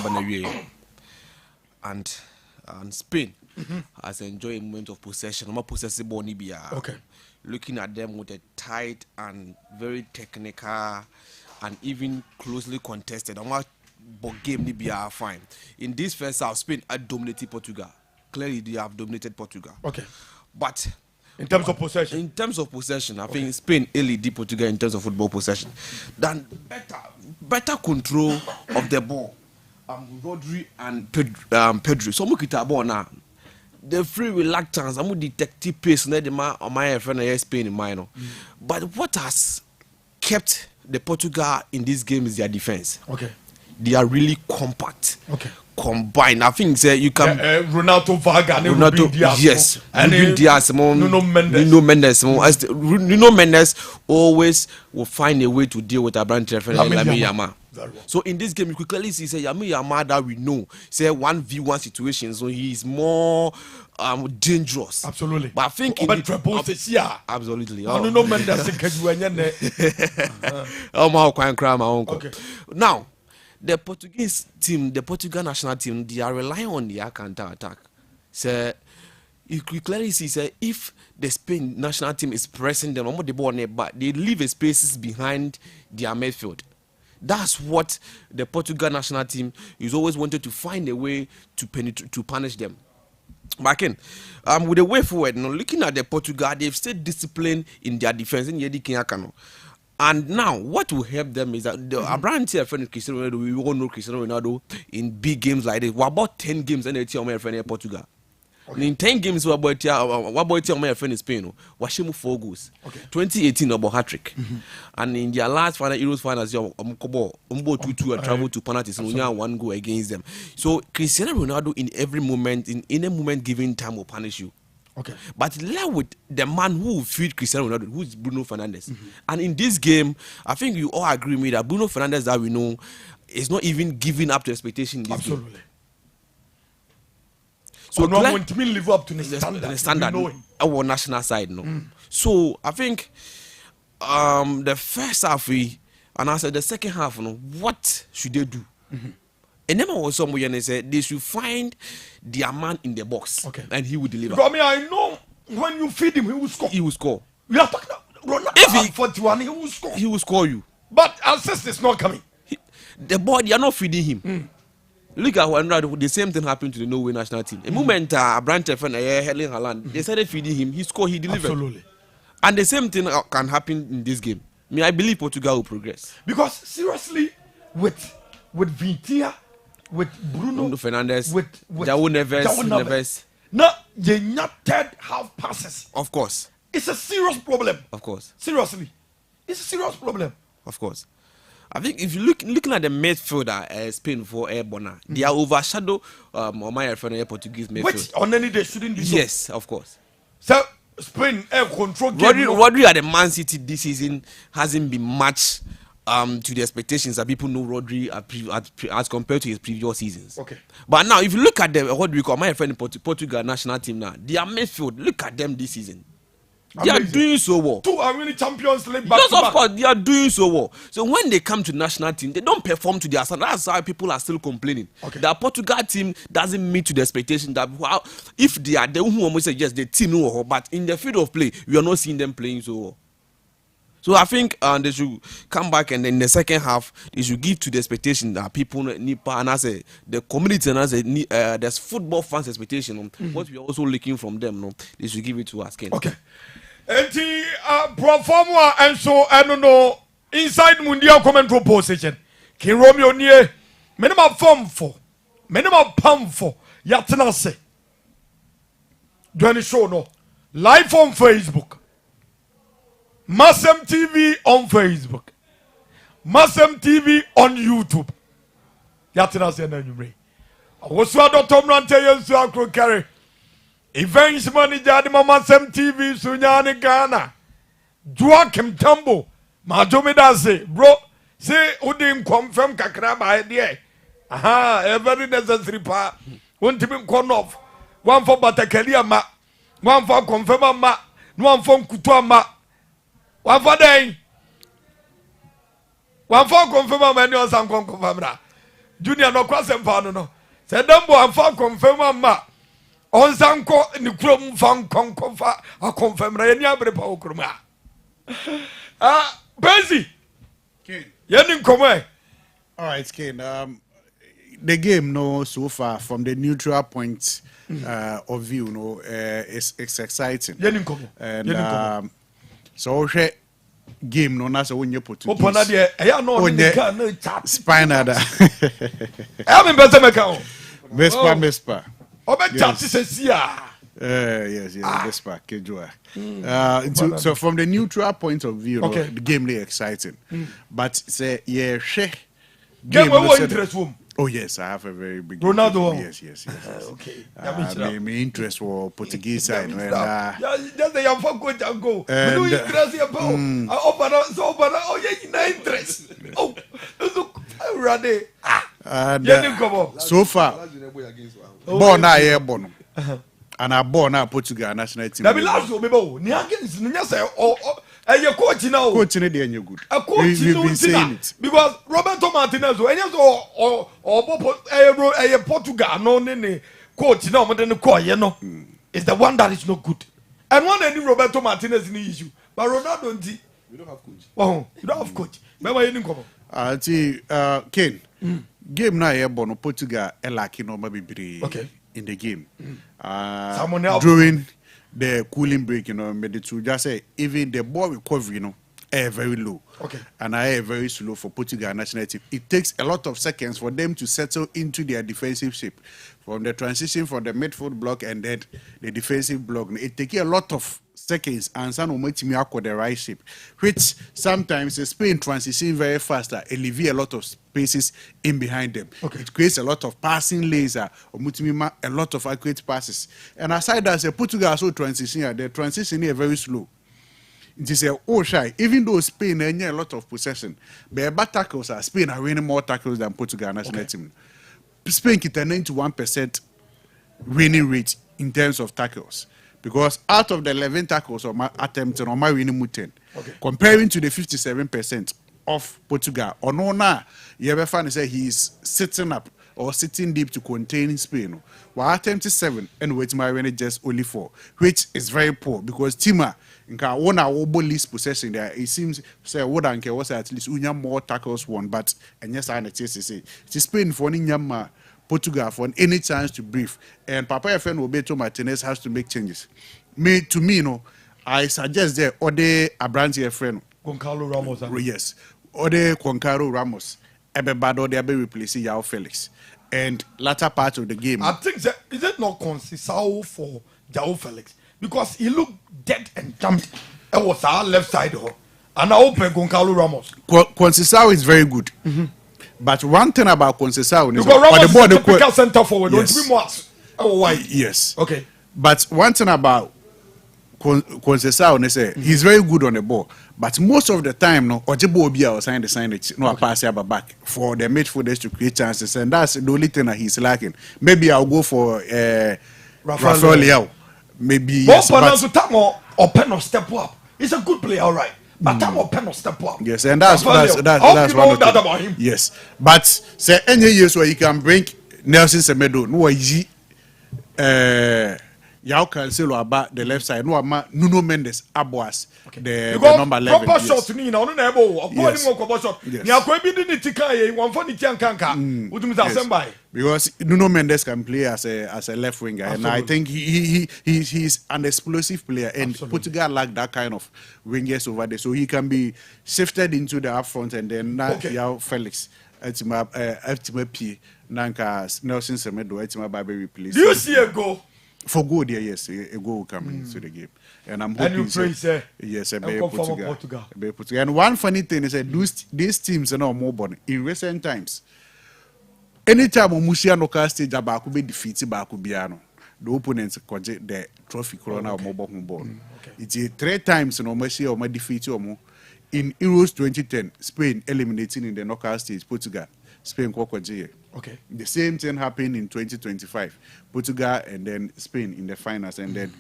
and Spain has enjoyed a moment of possession. More possessive Bonibia. Okay. Looking at them with a tight and very technical and even closely contested. And what game Libya fine. In this first half, Spain had dominated Portugal. Clearly, they have dominated Portugal. Okay. But in terms of possession, I think Spain lead Portugal in terms of football possession. Then better control of the ball. Rodri and Pedro. So much ball now. The free reluctance, I'm detective pace. Not the man on my friend Spain in mind. But what has kept the Portugal in this game is their defense. Okay. They are really compact. Okay. Combined. I think you can Ronaldo Varga, yes, and Diaz, Nuno Mendes always will find a way to deal with a branch Lamine Yamal. So in this game, you could clearly see Lamine Yamal that we know, say 1v1 situation, so he is more dangerous. Absolutely. But I think absolutely. Nuno Mendes okay. Now. The Portuguese team, the Portugal national team, they are relying on their counter attack. So you clearly see, if the Spain national team is pressing them, but they leave spaces behind their midfield. That's what the Portugal national team is always wanted to find a way to punish them. Back in, with the way forward, looking at the Portugal, they've stayed disciplined in their defense in Yedi Kinyakano. And now, what will help them is that the brand here, friend Cristiano Ronaldo, we all know Cristiano Ronaldo in big games like this. We're about 10 games and it's my friend in Portugal. Okay. In 10 games, what about my friend in Spain? Washimu 4 goals. Okay. 2018 about hat-trick. And in their last final Euros finals, Umbo 2-2 and travel to penalties and only 1 goal against them. So Cristiano Ronaldo in every moment, in any moment given time will punish you. Okay. But left with the man who will feed Cristiano Ronaldo, who is Bruno Fernandes. And in this game, I think you all agree with me that Bruno Fernandes that we know is not even giving up to expectation in this Absolutely. game. So no one to live up to the standard. Our national side, no. So I think the first half and I said the second half, what should they do? And then I was somewhere and they said they should find their man in the box, and he will deliver. Because I know when you feed him, he will score. He will score. We are talking about if he 41, he will score. He will score you. But assist is not coming. The boy, they are not feeding him. Look at when the same thing happened to the Norway national team. The moment Brandt and Erling Haaland, they started feeding him. He scored. He delivered. Absolutely. And the same thing can happen in this game. I mean, I believe Portugal will progress. Because seriously, with Vitinha, with Bruno Fernandes, with João Neves. Now, they not third half passes. Of course. It's a serious problem. Of course. Seriously. It's a serious problem. Of course. I think if you looking at the midfielder, Spain for Airborne, they are overshadow my friend Portuguese midfield. Which on any day shouldn't do so. Yes, of course. So Spain air control. Rodri at the Man City this season hasn't been matched to the expectations that people know Rodri as compared to his previous seasons. Okay. But now, if you look at what we call my friend Portugal national team now, their midfield, look at them this season. They are doing so well. 2 are winning Champions League back to back. Yes, of course, they are doing so well. So when they come to national team, they don't perform to their standard. That's why people are still complaining. Okay. The Portugal team doesn't meet to the expectation that if they are the who almost say yes, the team know, but in the field of play, we are not seeing them playing so well. So I think they should come back and in the second half they should give to the expectation that people need, and as the community and as there's football fans expectation. What we are also looking from them, they should give it to us. Okay. Enti proforma and so I don't know inside Mundial commentary position. King Romeo near minimum form for minimum pump for Yatanase. Join the show no live on Facebook. MasemTV on Facebook. MasemTV on YouTube. Yatina say na nyumre. Wosu adotom rante yensu akro carry. Events manager de MasemTV sunyane Ghana. Joakim Tambo. Ma jomi da say, bro, say udim confirm kakra ba there. Aha, very necessary pa. One team corn off. One for Batakalia ma. One for confirm ma. One for Kutua ma. One for day. One for confirm ma. No some confirm na. Junior no cross and no. Say Dambo one for confirm ma. On sanko ni krom fan konkofa a confirm ra ni abre pa okroma. Ah, Benzi. Kane. Yenin komo. All right, Kane. The game, no, so far from the neutral point of view, no, it's exciting. Yenin komo. And so game, no, that's when you put Open na de e ya no ni ka no chat. spinal. E me bese meka o. Vespa. Obe chat se sia. Yes, Vespa, Kejua. So from the neutral point of view, Okay. no, the game is exciting. But say, yeah, Game we no, want say- interest room. Oh yes, I have a very big Ronaldo. interest. Yes. Okay. My interest was Portuguese side. And, Just the young folk go and go. We And, do interest here, bro. Open oh yeah, na interest. Oh, look, ready. and Yenin komo. so far, born now here, born, and I born now Portugal national team. Na be last o me bo. Ni against ni say you coach now. Coach in the good. A coach We've no been saying tina it. because Roberto Martinez o enye so o Portugal no ne coach na o de ne call ye no is the one that is not good. And one any Roberto Martinez ni issue. But Ronaldo nti We don't have coach. oh, you don't have coach. Me wa yenin komo. Kane, game now here, born Portugal, lucky no maybe Okay. in the game. Someone else. During the cooling break, made it to just say even the ball recovery, very low. Okay. And I very slow for Portugal national team. It takes a lot of seconds for them to settle into their defensive shape. From the transition from the midfield block and then the defensive block. It takes a lot of seconds and some of the right shape. Which sometimes Spain transition very fast, alleviate a lot of spaces in behind them. Okay. It creates a lot of passing lanes, a lot of accurate passes. And aside that, Portugal also transition, the transition is very slow. It is shy. Even though Spain has a lot of possession, but tackles are Spain are winning more tackles than Portugal national team. Spain get a 91% winning rate in terms of tackles. Because out of the 11 tackles or my attempts on my winning 10, comparing to the 57% of Portugal, or no now, you ever find say he's sitting up or sitting deep to contain Spain. While attempting 7 and with my winning just only 4, which is very poor because Tima nka one our least possession there. It seems say what and was at least unya more tackles won, but and yes I say it's Spain for nyama Portugal for any chance to breathe. And Papa FN Roberto Martinez has to make changes. To me, I suggest there or the Abranti friend. Goncalo Ramos. Yes. Or the Goncalo Ramos. Everybody they be replacing Yao Felix. And latter part of the game. I think that is it not consistent for Jao Felix because he looked dead and jumped. It was our left side, and I open Goncalo Ramos. Conceição is very good. But one thing about Conceição is Because Ramos the is a typical center forward. Yes. Don't be more. Oh, why? Yes. Okay. But one thing about Conceição is he's very good on the ball. But most of the time, Ojibo Obia was sign it, no pass back for the midfielders to create chances, and that's the only thing that he's lacking. Maybe I'll go for Rafael Leao. Maybe yes, but time or pen or step up. He's a good player, all right. But time or pen or step up. Yes, and that's one of that the about him. Yes, but say any years where you can bring Nelson Semedo, no easy. Yao Cancelo about the left side. No, Nuno Mendes Aboas, the number 11. Proper shot to me now. No, no, Yes. Ni akwa bi ni tika ye one for the tiankanka. Udum za sembai. Because Nuno Mendes can play as a left winger, and I think he's an explosive player, and Portugal lack that kind of wingers over there, so he can be shifted into the up front, and then Yao Felix, Ultima P, Nanka Nelson Semedo, Ultima Baby replace. Do you see a goal? For goal there, yes, a goal will come into the game. And I'm hoping you pray, say, yes, a and come from Portugal. A Portugal. And one funny thing is that these teams are now more born in recent times. Anytime Musia no stage Abaku be defeated by Kubiano, the opponents project the trophy corona or mobile ball. It's 3 times no mercy or my defeat or more. In Euros 2010, Spain eliminating in the knockout stage Portugal. Spain Kwakwaje. Okay. The same thing happened in 2025. Portugal and then Spain in the finals and then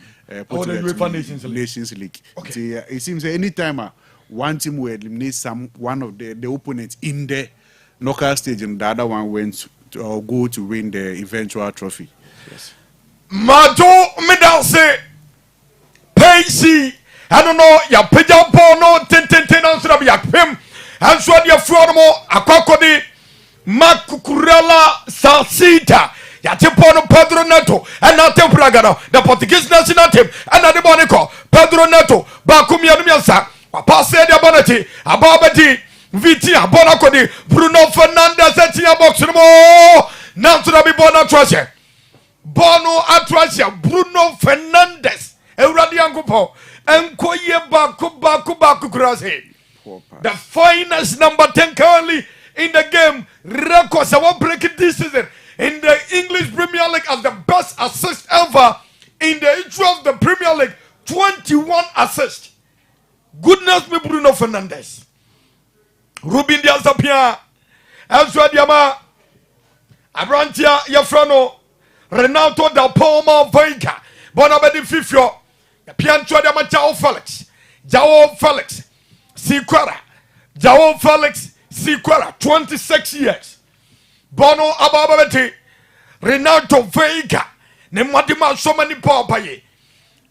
Portugal the UEFA Nations League. Okay. It seems anytime one team will eliminate one of the opponents in the knockout stage and the other one went to go to win the eventual trophy. Yes. Mato medalse Pacey. I don't know ya peja bono ten answer ya pem. And so dia fuormo akokodi Makukurela Salsita. Yatipono Pedro Neto and not Tempragano, the Portuguese national team, and the Bonico, Pedro Neto, Bakumia Miasa, Passe de Bonati, Ababati, Vitia, Bonacodi, Bruno Fernandez, Etia Boximo, Nantra Bona Tracia, Bono Atracia, Bruno Fernandez, Euradiangupo, and Koye Baku Krasi. The finest number 10 currently in the game. Records I won't break it this season in the English Premier League as the best assist ever in the history of the Premier League. 21 assists. Goodness me, Bruno Fernandes. Ruben Diaz Apia. Elsewhere Diama. Abrantia Yafrano. Renato da Palma Vega. Bonabedi Fifio. Piancho Diama Jao Felix. Jao Felix. Siquara. Jao Felix. Siquara, 26 years. Bono Ababati, Renato Vega, ne Matima so many papaye,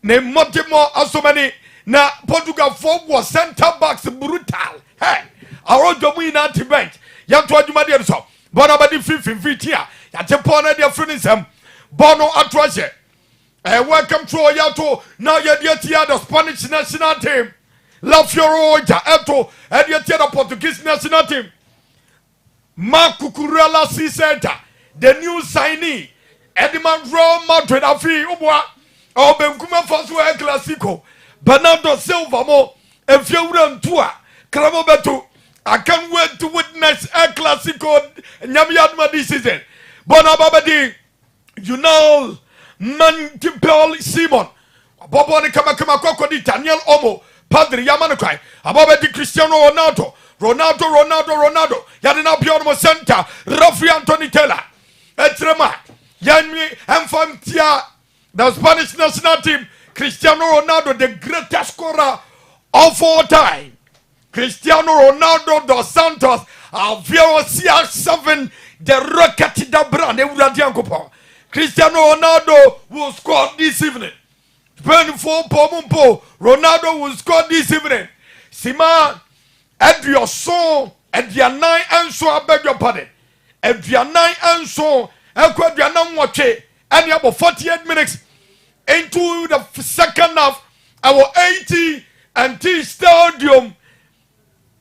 ne Matimo so many na Portugal forward center backs brutal. Hey, our domina bench. Yanto Adumadi so. Bono Abadi 15 ya Japona dia finism. Bono Atrashe. Welcome to Oyato. Now you're the Spanish national team. La Fioroja, Eto, and yet the Portuguese national team. Makukurela Center, the new signee, Edmond Real Madrid, Afi, Ubwa, Obenkuma Fasua Classico, Bernardo Silva, Mo, and Fiora Tua, Cramo. I can't wait to witness El Classico Nyamiadma this season. Bonababadi, you know, Mantipel Simon, Boboni Kamakama Daniel Omo. Padre Yamanukai, Ababa Cristiano Ronaldo, Yadina Piono Center, Rafi Anthony Taylor, Etrema, Yanmi, Infantia, the Spanish national team, Cristiano Ronaldo, the greatest scorer of all time. Cristiano Ronaldo dos Santos, Alvaro CR7, the Rocket da Brand, Cristiano Ronaldo will score this evening. 24 Pomumpo, Ronaldo will score this evening. Sima, at your song, at your 9 and so I beg your pardon. At your 9 and so, I could your number watch it, and you have 48 minutes into the second half, our 80 and T Stadium.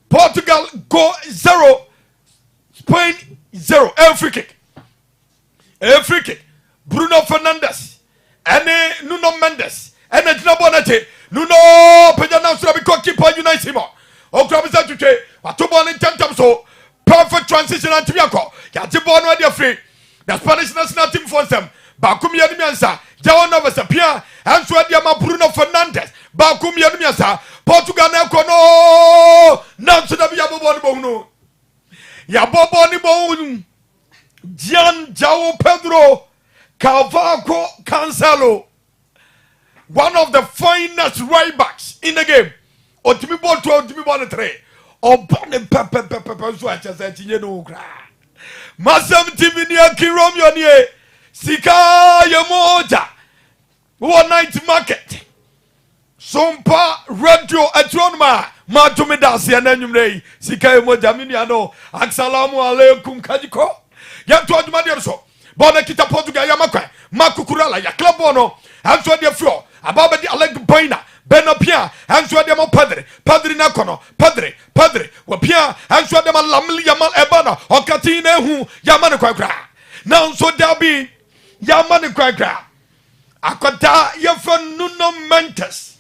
Portugal go 0, Spain 0. Every kick. Bruno Fernandes, and Nuno Mendes. And it's not bonate. Nuno Pejana Surabi keeper Unaisimo. Okrabisa Tuche, Watubon in Tentamso. Perfect transition and Tibiako. Yatibon where they're free. The Spanish national team for them. Bakumi Yadimiansa. Jawana was a Pia. And Swediama Bruno Fernandes. Bakumi Yadimiansa. Portugal Nekono. Nansudabi Yabobonibono. Yabobonibon. Gian Jao Pedro. Cavaco Cancelo. One of the finest right backs in the game. Otimi ball 12, Otimi ball 3. Obane pepe so acha sa tinye no kra. MasemTV ni akirom yo nie. Sika ye moja. One night market. Sompa radio atronma. Ma to me dance ya nanwumre. Sika ye moja mini ano. Assalamu alaikum kajiko. Ya to aduma de so. Bona kita Portugal ya makwa. Makukurala ya club ono. Anso de fro. Ababa di Alec Baina, Benopia, and so them Padre Nakono, Padre, Wapia, and so them Lamil Yamal Ebana, or Katina who Yamana Quagra. Now so there be Yamana Quagra. akwata yɛfɛ Nuno Mendes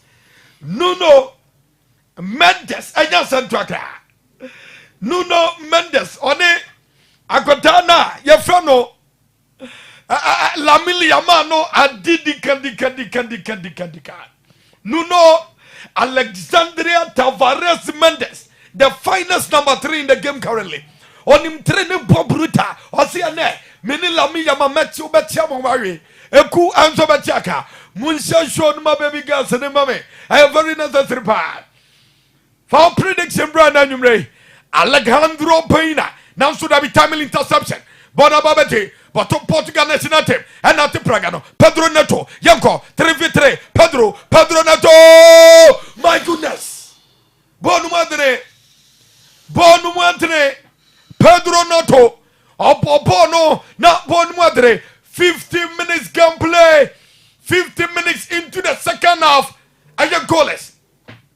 ɛnya sɛnto akra Nuno Mendes ɔne akwata na yɛfɛ no Lamine Yamal no adidika Nuno Alexandria Tavares Mendes, the finest number 3 in the game currently. On him training Bob Bruta, or see a ne, many Lamine Yamal met you, bet Yamari, Eku Anso Bachaka, Munsha showed my baby girls and mommy. I have very necessary part. For prediction, Brandon Numre, Alejandro Pena, now should have be timely interception. Bonababete, but Portugal national team, and not the Pragano, Pedro Neto, Yanko, 3v3, Pedro Neto, my goodness, Bonumadre, Pedro Neto, Bono, not Bonumadre, 15 minutes gameplay, 15 minutes into the second half, and you goalless.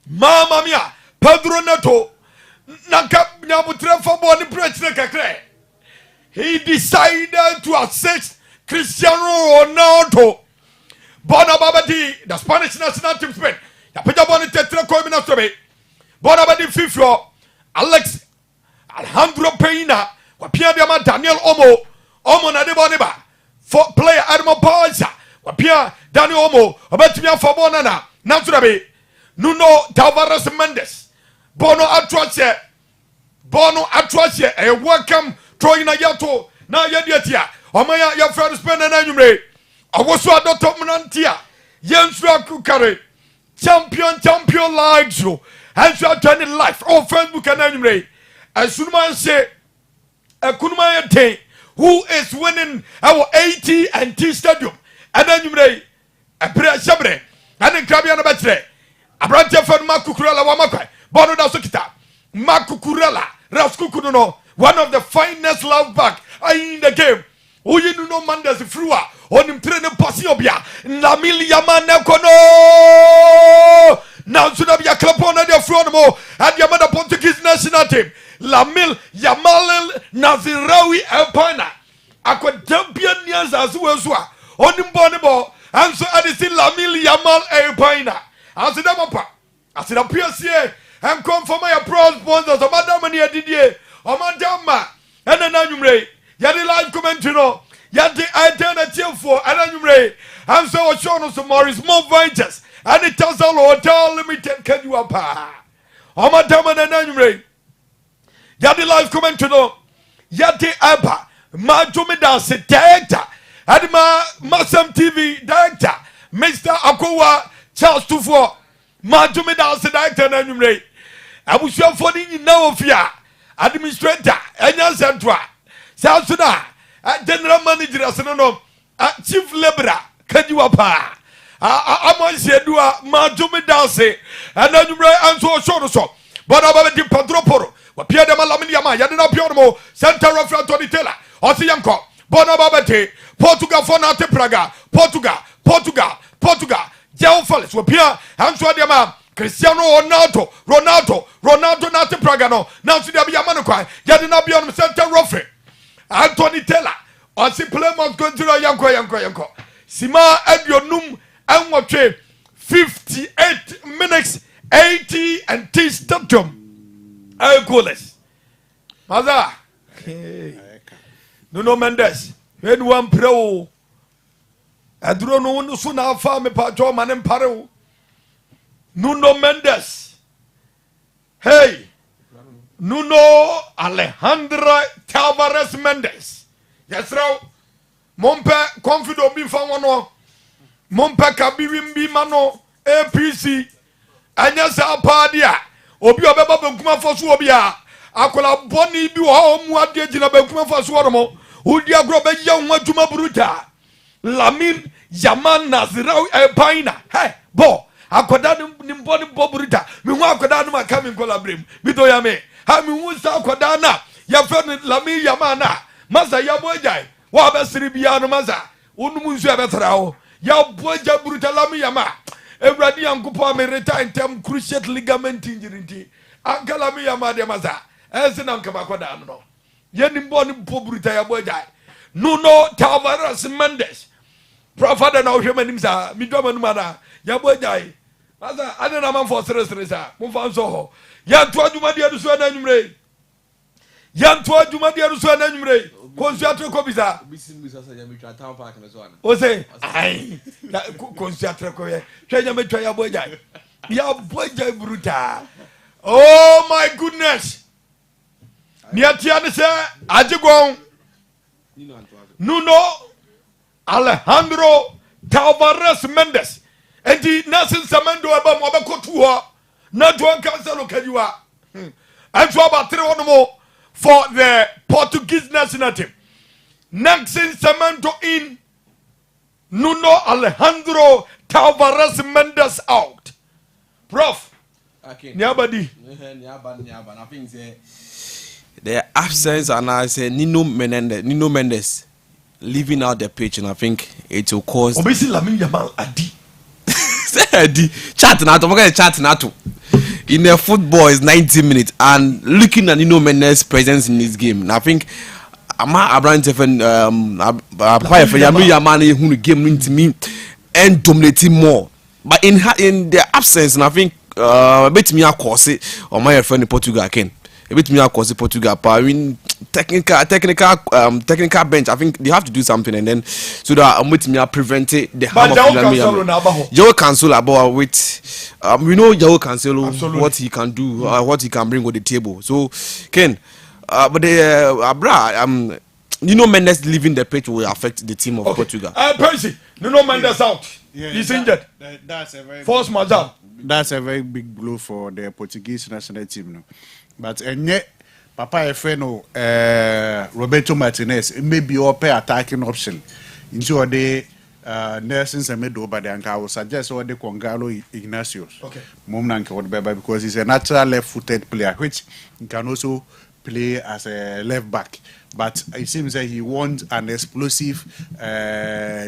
Mamma mia, Pedro Neto, Nakap Nabutre for Boni President. He decided to assist Cristiano Ronaldo. Bonababadi, the Spanish national team Spain. Yapija Boni Tetra Koimina Sobe. Bonabadi Fifio, Alejandro Pena, Wapia Diama Daniel Omo Nadeboneba, for player Adamo Paisa, Wapia Daniel Omo, Obetimia for Bonana, Nansurabe, Nuno Tavares Mendes, Bono Atroche, a welcome. Throwing a yato na yediatia omaya ya friend spend na nwumre awoso adoto mnantia yensu akukare champion live show and so turning life on Facebook and nwumre asunuma say akunuma yete who is winning our AT&T stadium and nwumre apre shabre and krabia no betre abrante fan makukurala wa makwai bono da sokita makukurala raskukuno no. One of the finest love back in the game. Oye Nuno Mendes frua on him train Pasiobia. Lamine Yamal Nekono. Now should have a club on the front mo and Yamada Portuguese national team. Lamine Yamal Nazirawi Elpana. Aqua champion years as well. On him bonebo. And so I see Lamine Yamal Elpana. As it up. As it appears here. And come for my pro sponsors. So Madame Didier. Omadama and an annual Yadi live commentary no Yadi alternative for an annual and so shown us Morris more ventures and it tells all hotel limited can you up Omadama and an annual Yadi live commentary no Yadi Abba Majumida director and MasemTV director Mr. Akowa Charles Tufo Majumida director and annual I was sure for the now of ya administrator enya central Southuna general manager aseno chief laborer kajiwa pa amonse edua majumi dance ananumre anso so but about the padroporo wa pia de malamini yama yade na pia mo center referee Tony Taylor osi yanko bona babete Portugal for na te Praga Portugal Jao Felix wa pia anso de ma Cristiano Ronaldo not the Pragano. Now to the Yamanukai, Yadina beyond center referee. Anthony Taylor, or si Playmon's going to Yanko. Sima Edionum and what 58 minutes 80 and T stadium. Goalless. Maza. Nuno Mendes. Head one pro. I don't know soon how far me patrol man and paro. Nuno Mendes. Hey. Nuno Alejandro Tavares Mendes. Yes, sir. Mompe confido bi fa wono. Mompe kabiwim bi mano APC. Anya sa padia. Obi obeba bankuma foso obi a. Akola boni bi wo mu ade gina bankuma foso oromo. Udi agro be ya ho aduma bruta. Lamine Yamal Nazirawi Elpaina. Hey, bo. Akoda ni mboni bo bruta. Mi ho akoda no maka mi kola brem. Bi to ya me. Ha mi hu sa akoda na. Ya fe Lamine Yamal na. Masa ya bojai. Wa be siri bia no masa. Unum nsu e betra ho. Ya boja bruta Lamine Yamal. Ewradi yankopo amerita intem cruciate ligament injury nti. Anka Lamine Yamal de masa. Ese na nka akoda no. Ye ni mboni bo bruta ya bojai. Nuno Tavares Mendes. Prophet na ohwe manim sa mi do manum ana ya bo jai asa ade na man for sere sa mo fa nso ho ya to adwuma de adu so na nwumre ya to adwuma de adu so na nwumre ko nsu atre ko bisa bisa sa ya mi twa town park na so ana o say ai ko nsu atre ko ye hwe nya metwa ya bo jai bruta. Oh my goodness. Niatia ne se ajigon Nuno Alejandro Tavares Mendes enti nasin samendo aba mo bekotu ho na to cancel kajiwa anto aba 3 onomo for the Portuguese national team. Nasin samendo in Nuno Alejandro Tavares Mendes out. Prof Niabadi I think the absence and I say Nino Mendes leaving out the pitch, and I think it will cause obviously Lamine Yamal adi chat na to chat na to in the football is 90 minutes, and looking at Nino Mendes presence in this game, and I think ama Abraham apply for Yamal who game into me and dominating more, but in the absence, and I think bit me cause it or my friend in Portugal again. A bit me cause Portugal, but I mean technical bench. I think they have to do something, and then so that with me prevent the harm of João Cancelo about with we know João Cancelo what he can do, what he can bring on the table. So Ken, but the Nuno Mendes leaving the pitch will affect the team of Portugal. Percy, Nuno Mendes out. He's injured. That's a very force majeure. That's a very big blow for the Portuguese national team. No? But Papa Efeno, Roberto Martinez, maybe your pay attacking option. Into the Nelson Semedo, but I will suggest what the Congalo Ignatius. Okay. Momnanka, because he's a natural left-footed player, which can also play as a left back. But it seems that he wants an explosive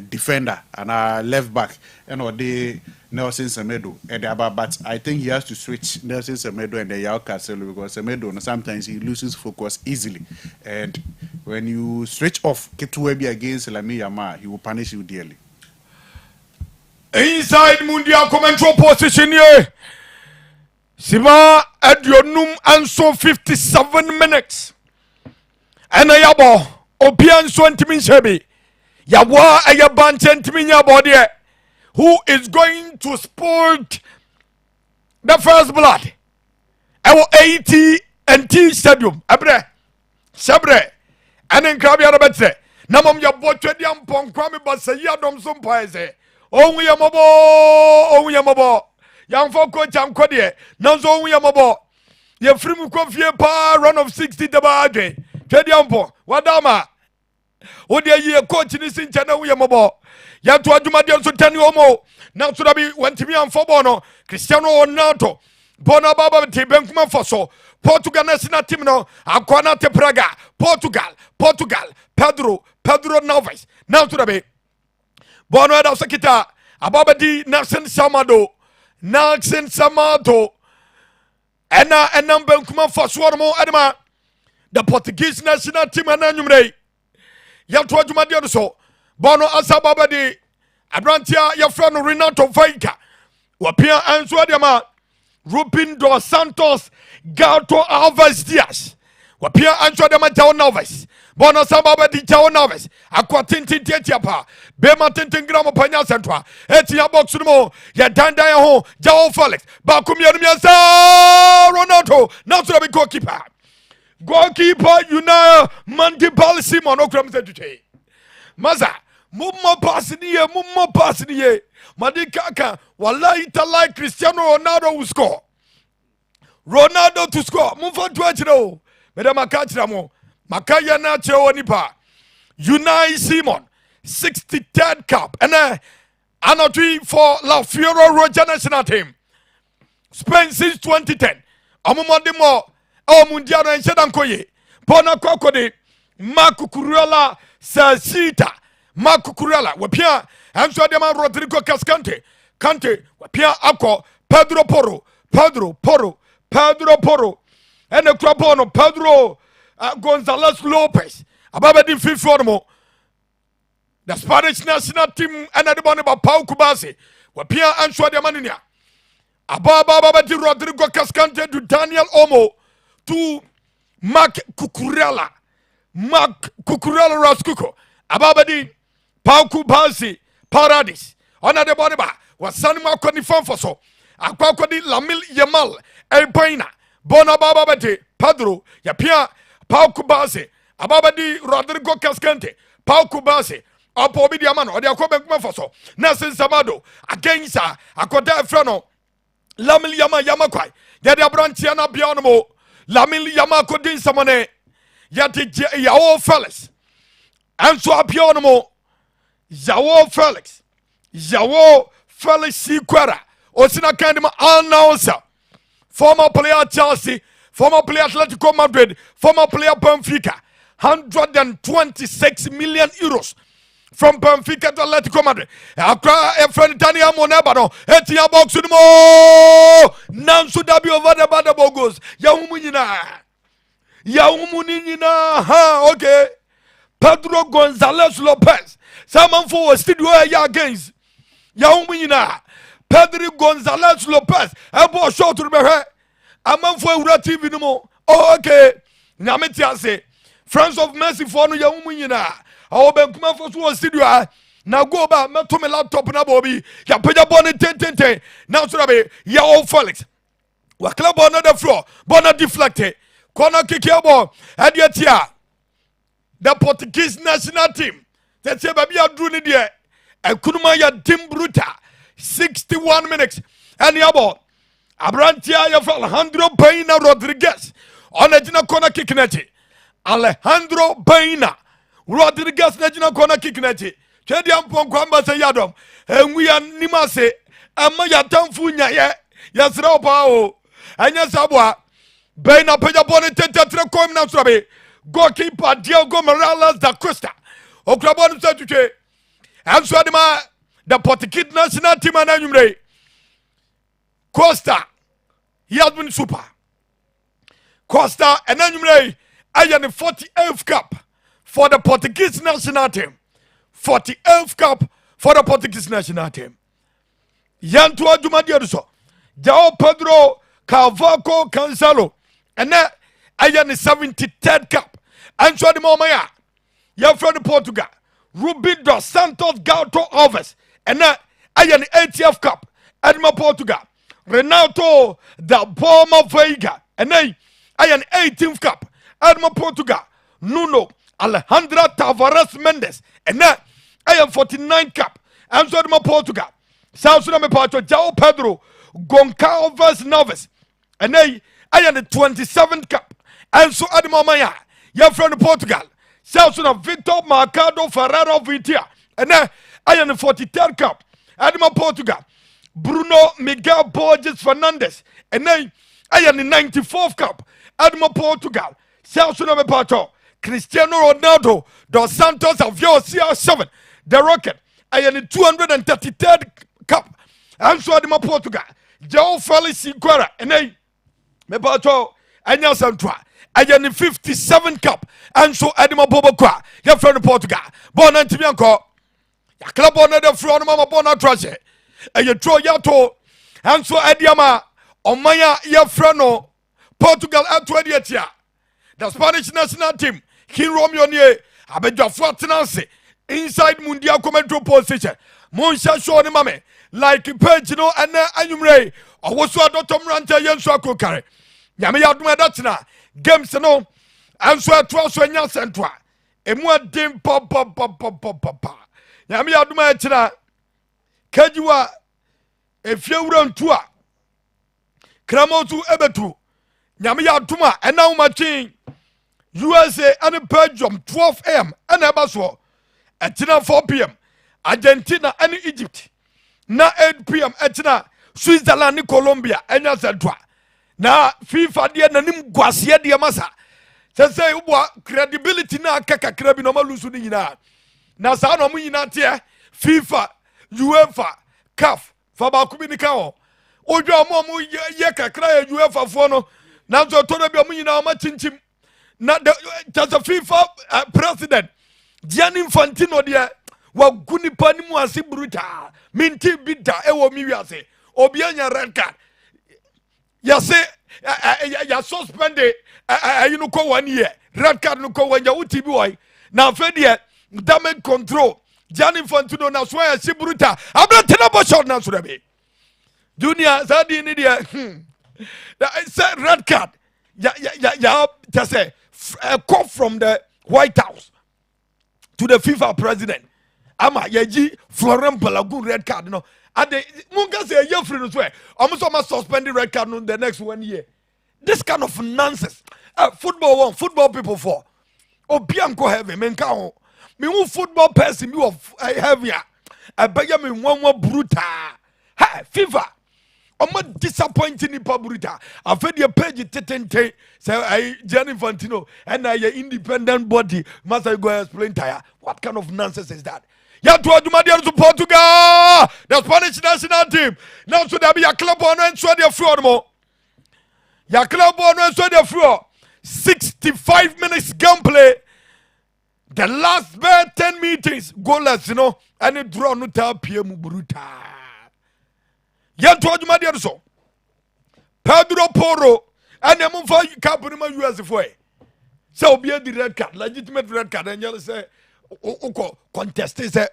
defender and a left back. The Nelson Semedo. But I think he has to switch Nelson Semedo and the João Cancelo, because Semedo sometimes he loses focus easily. And when you switch off Ketuebi against Lamine Yamal, he will punish you dearly. Inside Mundial commentary position here. Sima Adionum and so 57 minutes. And a yabo, Opian Swantimin Shebi, Yawa a yaban Chentiminya body, who is going to sport the first blood. Our AT&T Stadium, Abre, Sabre, and then Krabia Rabetse, Namam Yabotediam Ponkwami Basayadom Sumpaise, only Yamabo, Young Foko Jam Kodie, Nanzo Yamabo, Yafrimu Kofie pa run of 60 the bargain. Twediampo wadama odi ye coach ni sinchana wo yemobo ya to adwuma de so tani omo na so da bi wantimi amfo bo no Cristiano Ronaldo bona baba te benkuma foso Portugal national team no akwana te Praga Portugal Pedro Neves na so da bi bona da so kita ababadi Nelson Samado ena benkuma foso mo adama the Portuguese national team and anumre ya to adwuma de so bono asababa de Adrantia ya friend Renato Veiga wapia anso adema Rubin dos Santos Gato Alves Diaz wapia anso adema João Neves bono sababa de João Neves akwa tintin tiapa bema tintin gram panya central etia box no ya dandan ya ho João Felix ba kumia no miasa Ronaldo now to be goalkeeper Unai Mandibal Simon okram se tuche maza mummo pass ni ye madikaka wallahi talai Cristiano Ronaldo will score Ronaldo to score mumfa to achiro meda makachira mo makaya na chewo nipa Unai Simon 63rd cap and anotui for La Fiora Roja national team Spain since 2010 amumodimo Mundial and Shedankoye, Bona Kokode, Marco Curella, Sasita, Marco Curella, Wapia, Amsterdam Rodrigo Cascante, Cante, Wapia Ako, Pedro Porro, and the Crabono, Pedro Gonzalez Lopez, Ababa di Fiformo, the Spanish national team and the one about Pau Kubasi. Wapia Answa de Maninia. Ababa di Rodrigo Cascante to Daniel Omo to Mark Cucurella Rascuco. Ababadi Pau Kubasi Paradis. Ona de Boniba was Sanima Conifan for so. Aquakodi Lamil Yamal Elpaina Bona Bababati Padro Yapia Pau Kubasi Ababadi Rodrigo Cascante Pau Kubasi Apo bi diamano o de akobe kuma foso na sensamado against akoda frano Lamil Yama kwai ya de abrantia na bia no mo Lamil Yama kodin samane ya de yawo Felix anso apia no mo yawo Felix Sikwara osina kandima announcer former player Chelsea, former player Atletico Madrid, former player Benfica 126 million euros from Benfica to Atletico Madrid. Akra a friend Daniel Monebano, Etia box with mo Nansu Dabi over the Badabogos. Yahumunina, ha, okay. Pedro Gonzalez Lopez. Someone for a studio against Yahumunina. Pedro Gonzalez Lopez. Ebo show to the Amman for Ura TV no more. Oh, okay. Namitia say, Friends of Mercy for no Yahumunina. I will come for so studio. Now go back, me to my laptop na Bobby. Ya pay bonnet 10. Now so be ya old Felix. Wa club on the floor. Bona deflected. Corner kick your ball. And yet here. The Portuguese national team. That's a baby a drone there. And Kunumaya Tim Bruta. 61 minutes. And your ball. Abrantia ya Alejandro Baina Rodriguez. On a Gina corner kick net. Alejandro Baina Rodriguez Najina corner kick net. Chediam Ponkwamba say Yadom. And we are Nimase. And my Yatamfunya ye. Yasra Pao. And Yasabwa. Baina Peja Bonnet Tetra Coim Nasabe. Goalkeeper Diego Morales da Costa. Oklabon Satuche. And Swadima. The Portuguese national team and Anumre. Costa. He has been super. Costa and Anumre. I am the 48th cup for the Portuguese national team. 48th cup for the Portuguese national team. Yantua Dumadiaso. Jao Pedro Cavaco Cancelo. And now I am the 73rd cup. And so the Momaya. You're from Portugal. Ruben dos Santos Gauto Alves. And now I am the 80th cup. Edma Portugal. Renato da Palma Veiga. And now I am 18th cup. Edma Portugal. Nuno Alejandra Tavares Mendes. And now I am 49th cup. And so the Portugal. South Sudan Pato Jao Pedro Goncalves Noves. And now I am the 27th cup. And so at the Momaya. You're from Portugal. South Sudan Victor Mercado Ferrero Vitia. And then I am the 43rd cup. Adama Portugal. Bruno Miguel Borges Fernandez. And then I am the 94th cup. Adama Portugal. South Sudan Pato. Cristiano Ronaldo dos Santos Avio CR7. The Rocket. I am the 233rd cup. And so Adama Portugal. João Felix Siqueira. And then me Pato. Anya Santua. I am the 57th cup. And so Edema Bobo Kwa. You're from Portugal. Born Antibianco. Ya club on the front of Mama Bona Trash. And you throw Yato. And so Ediama. Omaya Yafrano. Portugal at 20th year. The Spanish national team. King Romeo Nye. Abeja Fortinance. Inside Mundial Commentary position. Monsha Shoni Mame. Like Pagino and Anumre. Or was what Dr. Ranta Yenso Kokare. Yamia Dumadatna. Games no. And so at 12 when you're sent to and what dim pop. Yamia Dumatina. Kajua. If you run to a Kramotu Ebetu. Yamia Duma and now my king. USA and Belgium 12 a.m. and Abaswo. At 4 p.m. Argentina and Egypt. Na 8 p.m. at Switzerland and Colombia and Yazadwa. Na FIFA dia nanim gwasia dia masa. Say ubwa credibility na kaka krabi no malusu ni nyina. Na sa no mu nyina te FIFA, UEFA, CAF, fa ba ku bi ni ka ho. Odwa mo ye kakra ya UEFA fo no. Na so to na bi mo nyina ma chinchim. Na just a FIFA president Gianni Infantino dia wa guni pani mu ase brutal minti bida ewo mi wiase obi anya red card ya say ya suspend you know ko 1 year red card no ko wanya uti bi wai na fe de damage control Gianni Infantino na so ya se brutal abra bo shot na so be junior sadi ni dia say red card ya just say a call from the White House to the FIFA president ama yaji Florent Balagun red card no ade munga say ye free no so almost suspend the red card no the next 1 year. This kind of nonsense football people for obiam ko heaven men ka ho me who football person me of heavier abaya me one brutal ha FIFA omo disappointing ni paburita afedi a page tetente say Gianni Infantino and a independent body must I go explain tire what kind of nonsense is that ya to adumade to Portugal the Spanish national team now so there be a club on and so their floor mo ya club on and so their floor 65 minutes gameplay the last 10 meetings goalless and it draw no tap PM brutal yanto adwuma de so Pedro Porro and am for company man US for say obi di red card legitimate red card and you say uko contest say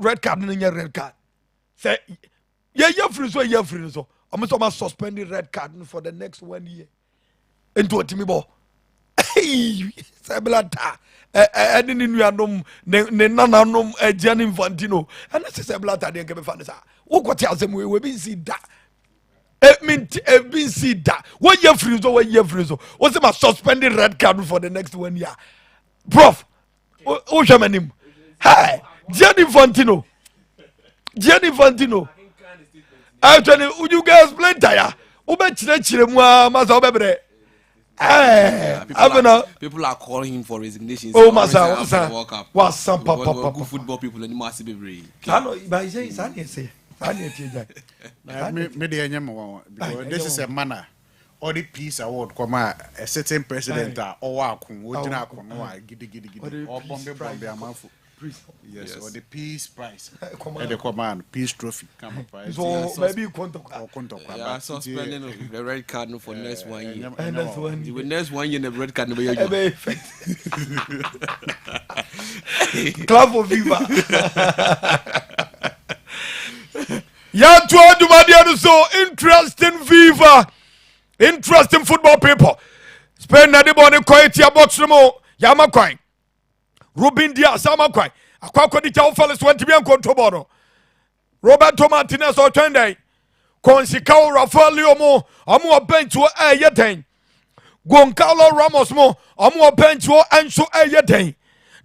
red card no red card say ye free so am so suspend the red card for the next 1 year into otimi bo say blata eni ni nuanom ne nananom Gianni Infantino and say blata de nke be fa ne sa wokoti asem we bi si da bi si da wo ye free so wo say ma suspend the red card for the next 1 year prof o shamanim hi Gianni Infantino actually would you guys explain tire wo be chire mu ma sa wo be bre people are calling him for resignation. Oh, Masa, what's some football people and massive baby. This is a manner. Or the peace award, a certain president or yes, or the peace prize. The command peace trophy. So maybe you suspending the red card for next 1 year. The next 1 year the red card will Club for Viva. Yeah, so interesting Viva. Interesting football people. Spain na de bone quality about no yama kwai. Ruben Diaz sama kwai. Akwa di chawo fale 20 bien control no. Roberto Martinez o twende. Consikao Rafael Leo amu bench wo yeten. Goncalo Ramos amu bench wo enso yeten.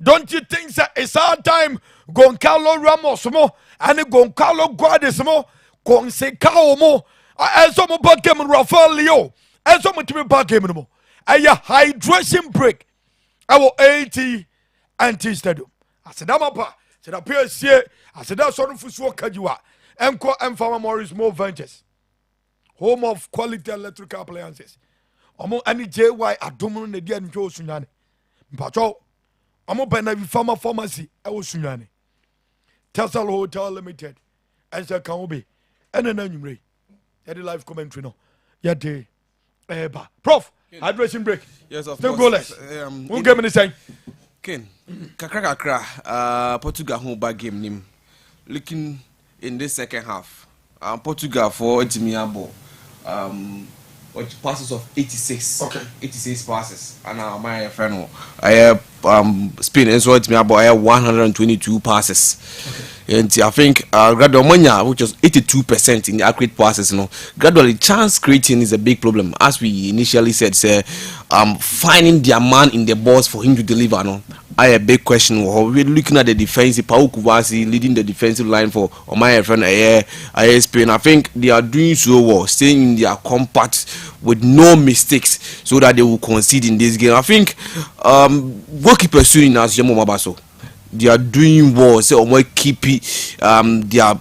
Don't you think that it's our time Goncalo Ramos and Goncalo Guedes Consikao enso mo back game Rafael Leo enso mo timi back game no. Aya hydration break. Our 80 anti stadium. Asedamapa, said appear see, Aseda son fuso kajiwa, Emco Emfama Morris More Ventures, home of quality electrical appliances. Omo any JY Adomo ne dia njo sunyane. Mpacho, omo benavi farmer pharmacy e wo sunyane. Tesla Hotel Limited, and say can be. And then numre. Ya the live commentary no. Ya de eba. Prof, hydration break. Yes, of still course. Goalless. Who game anything? Ken, kakra, Portugal home back game nim. Looking in this second half, Portugal for Etimiabo, passes of 86. Okay. 86 passes. And my friend, I have Spain as well. Etimiabo, I have 122 passes. Okay. And I think gradually, which was 82% in the accurate passes, gradually chance creating is a big problem. As we initially said, finding their man in the box for him to deliver. I a big question. We're looking at the defensive. Pau Kubasi leading the defensive line for my friend Spain. I think they are doing so well, staying in their compact with no mistakes, so that they will concede in this game. I think goalkeeper soon as Yemo Mabaso. They are doing well. So keep their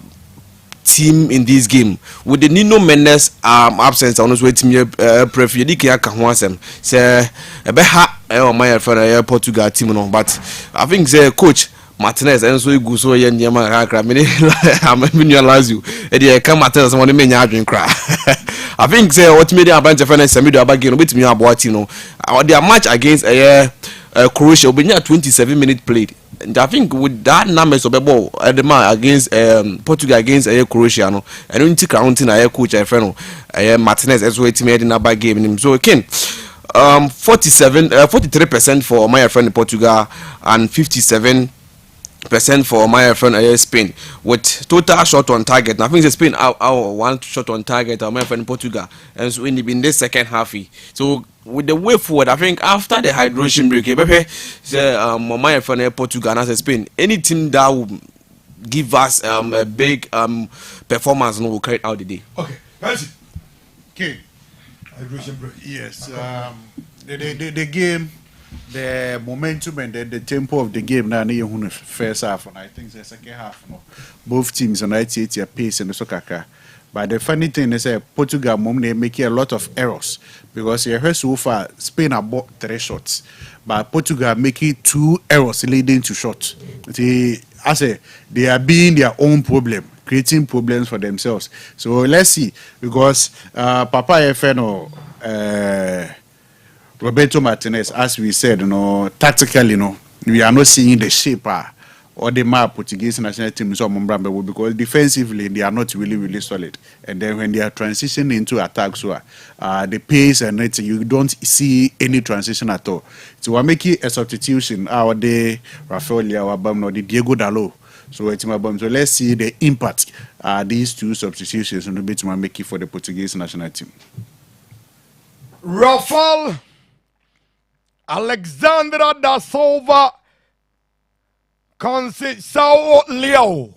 team in this game with the Nino Mendes absence. I was waiting here. Prefer the Kia Kahwasem. Say my friend Portugal team, but I think the coach Martinez and so you go so yen yama kakra me I'm realize you e dey come Martinez so money menya adwen kra. I think say what media abante for na semi do abage no betimi aboati no their match against Croatia will be 27 minutes played. And I think with that numbers of the ball at the man against Portugal against Croatia no I don't think counting a coach I friend Martinez as well team in that game. So again 43% for my friend in Portugal and 57% for my friend Spain with total shot on target. I think Spain our one shot on target my friend in Portugal and so in this second half. So with the way forward, I think after the hydration break, say my friend Portugal and Spain, any team that will give us a big performance will carry out the day. Okay, that's it. Okay. Hydration break. Yes. The game, the momentum and the tempo of the game now in the first half and I think the second half, both teams on their pace and the soccer. But the funny thing is Portugal they making a lot of errors because you heard so far Spain have bought 3 shots, but Portugal making 2 errors leading to shots. They are being their own problem, creating problems for themselves. So let's see because Papa Efeno Roberto Martinez, as we said, tactically, we are not seeing the shape or the map Portuguese national team because defensively they are not really solid. And then when they are transitioning into attacks, so the pace and it, you don't see any transition at all. So we're making a substitution. Our day Rafael Leao, the Diego Dalot. So let's see the impact these 2 substitutions on the bit to make it for the Portuguese national team. Rafael Alexandra da Silva Conceição Leao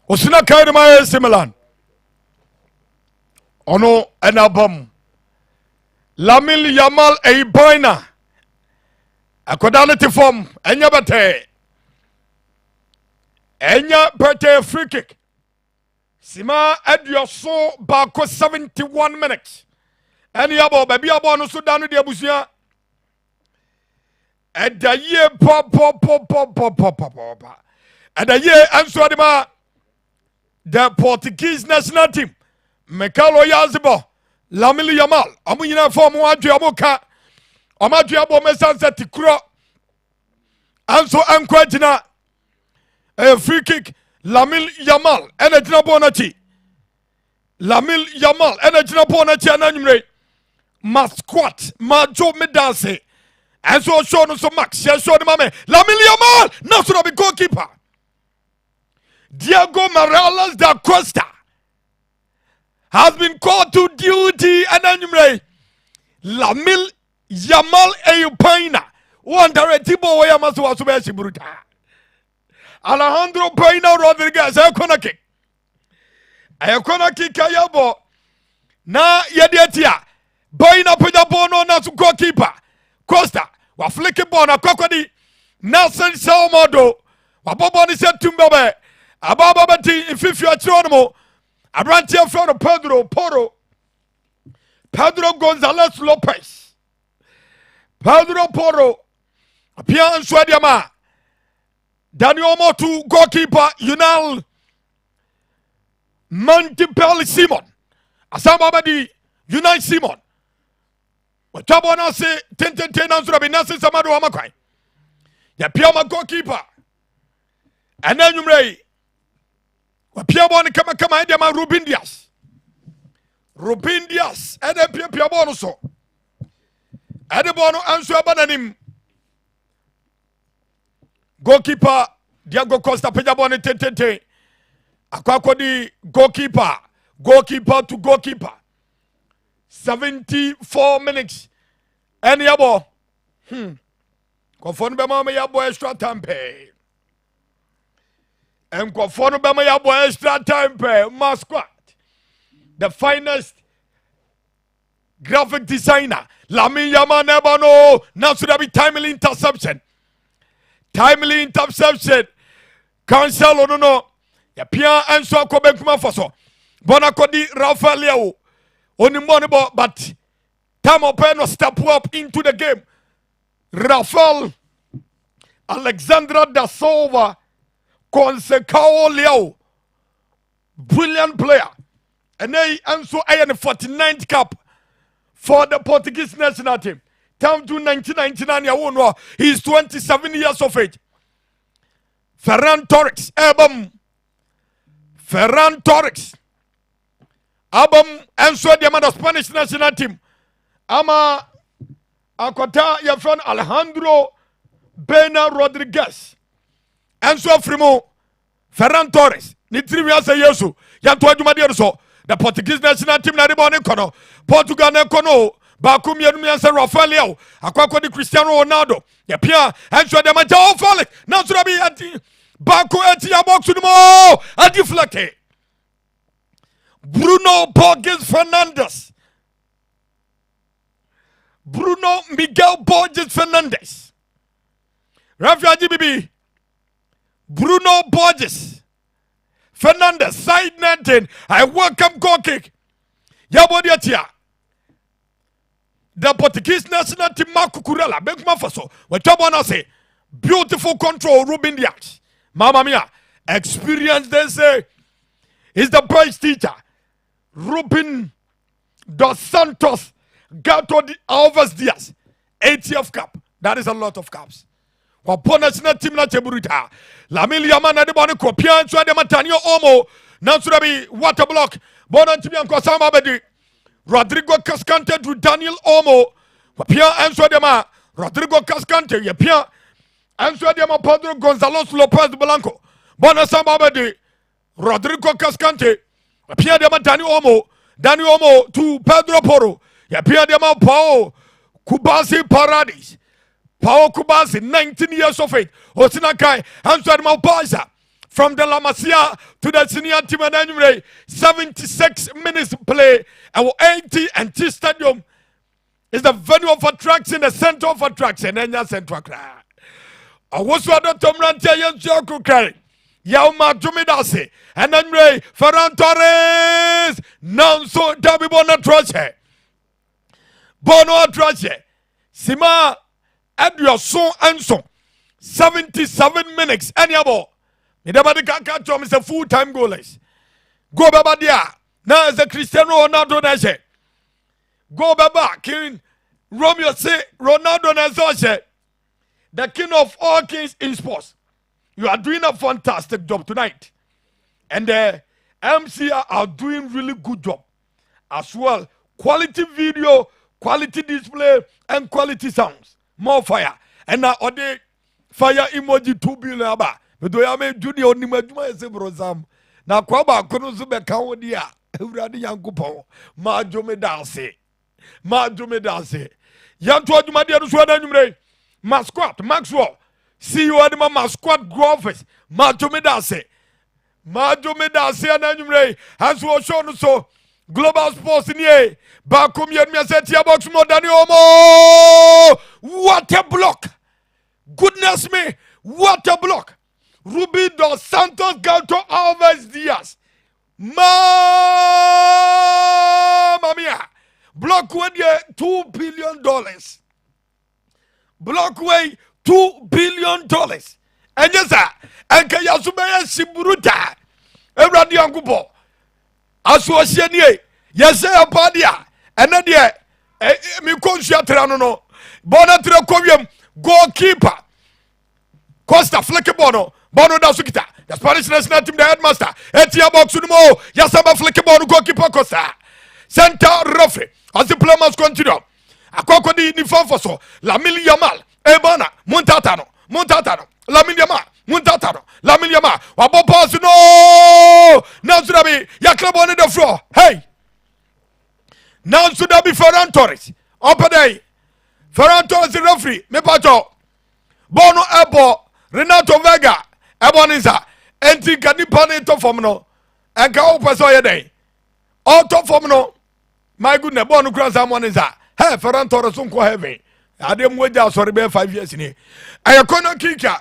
Osuna Kairima Similan Ono Enabam Lamil Yamal Eibaina Akodality form Enya Bate free kick Sima Edioso Bako 71 minutes Any abo baby abo no so danu de abusia Edaye pop Edaye anso de ma the Portuguese national team Mekalo Yazibo Lamil Yamal amu nyina form wadwe aboka amadwe abo mesanse tikro anso ankwagina a free kick Lamil Yamal enagina bonachi Lamil Yamal enagina bonachi ananumre masquat majo medance and so show no so max yes show the mame Lamil Yamal now so be goalkeeper Diego Morales da Costa has been called to duty ananumre Lamil Yamal Eyupaina one directibo way amaso waso be shiburuta Alejandro Paina Rodriguez ayakona kick ayabo na yedetia Paina peda bono na goalkeeper Costa wa flick ball na kokodi Nelson Salmodo wa bobo ni setumbe ababa beti ififi achirono abrantia from Pedro Gonzalez Lopez Pedro Porro apia nswadiama Daniel Motu goalkeeper Yunal Mantipel Simon Asamba Badi Unai Simon Watabo na se ten na nzura nasi samado amakwai ya pia ma goalkeeper ananyumrei wa pia boni kama ide ma Ruben Dias ede pia bonu so ede bonu anso abananim goalkeeper Diego Costa peja boni ten akwakodi goalkeeper to goalkeeper 74 minutes and yabo Kofonu bema me yabo extra time pay and Kofonu bema yabo extra time pay masquat the finest graphic designer Lamine Yamal never know now should be timely interception Cancelo no ya pia enso akobenkuma foso bona kodi Rafael Leao onimbo but time open no step up into the game Rafael Alexandra da Silva Consecao Leo, brilliant player. And they also in the 49th cap for the Portuguese national team. Down to 1999, he's 27 years of age. Ferran Torres, Ferran Torres, and so the Spanish national team. Ama Akota, your friend Alejandro Bena Rodriguez, and so Frimo, Ferran Torres, Nitrivia say yesu, Yantua Jumadi so, the Portuguese national team Naribone Kono, Portugal Nekono, Bakum Yanumiansa Rafael, Aquaco di Cristiano Ronaldo, Yapia, and so the Major Falik, Nasrabi Ati, Baku Etia Boxumo, Adiflake, Bruno Borges Fernandez. Bruno Miguel Borges Fernandez. Rafael GBB. Bruno Borges Fernandez. Side 19. I welcome goal kick. Yabodiatia. The Portuguese national team Marco Curella. Benkma Faso. What I wanna say. Beautiful control. Ruben Diaz. Mamma mia. Experience they say. Is the best teacher. Ruben dos Santos Gato Alves Diaz, 80th cup. That is a lot of cups. Opponents na team na cheburita. Lamine Yamal na de bone ko pian so de matanio omo. Na so be water block. Bona timi an ko samba bedi. Rodrigo Cascante to Daniel Omo. Pian enso de ma Rodrigo Cascante ye pian enso de ma Pedro Gonzalo Lopez Blanco. Bona samba bedi. Rodrigo Cascante pian de ma Daniel Omo to Pedro Porro. Ya pia de ma Pao Kubasi Paradis. Pao Kubasi, 19 years of age. Osinakai, answered my Baza. From the La Masia to the senior team and anyway, 76 minutes play. Our 80 and T Stadium is the venue of attraction, the center of attraction. And your center. I was what the Tom Rantia Yanko carry. Yauma Jumidase. And anyway, Ferran Torres. Nanso Dabi Bonatroche. Bono Adraje, Sima Edioson Anson, 77 minutes, anyabo. Nobody can catch him, is a full-time goalers. Go Baba dia, now is a Cristiano Ronaldo Naje. Go Baba, King Romeo say Ronaldo Nazoche, the king of all kings in sports. You are doing a fantastic job tonight. And the MCR are doing really good job as well. Quality video, quality display, and quality sounds. More fire. And now the fire emoji 2 billion aba. But we are made junior Nimajuma Brozam. Now Kwaba Konozuba Kawodia. Everybody Yankupo. Majume Dance. Yantua Jumadia Swanamre. Masquat, Maxwell. See you at my masquat graphics. Majume Dance. And Anumre. As was shown so. Global Sports in here. Bakum Yedmia Setia Box Modani Omo. What a block! Goodness me! What a block! Ruby dos Santos Gato Alves Diaz. Mamma mia! Block way $2 billion. Block way $2 billion. And yes, sir. And Kayasubaya Siburuta. Everybody on Kupo. Aswasienie, yes, Padia, and then me consiatrano no, Bonatra Covium, goalkeeper, Costa Fleckebono, Bono da Sukita, the Spanish national team, the headmaster, Etia Boxumo, Yasaba Fleckebono, goalkeeper Costa, Santa Rofe, as the play must continue. A cocody in the Fonfoso, Lamine Yamal, Ebona, Montatano, Lamine Yamal. Muntatano, Lamiliama, Wabopas, no, Nazrabi, Yaklabon on the floor. Hey, now should be Ferran Torres. Open day, Ferran Torres, the referee, Mepato, Bono Ebo, Renato Vega, Eboniza, Enti Canipane Tofomno, and Kaopasoya day. All Tofomno, my goodness, Bono Crasamoniza. Hey, Ferran Torres, Unco Heavy. I didn't wait out, sorry, 5 years in here. I am going to kick out.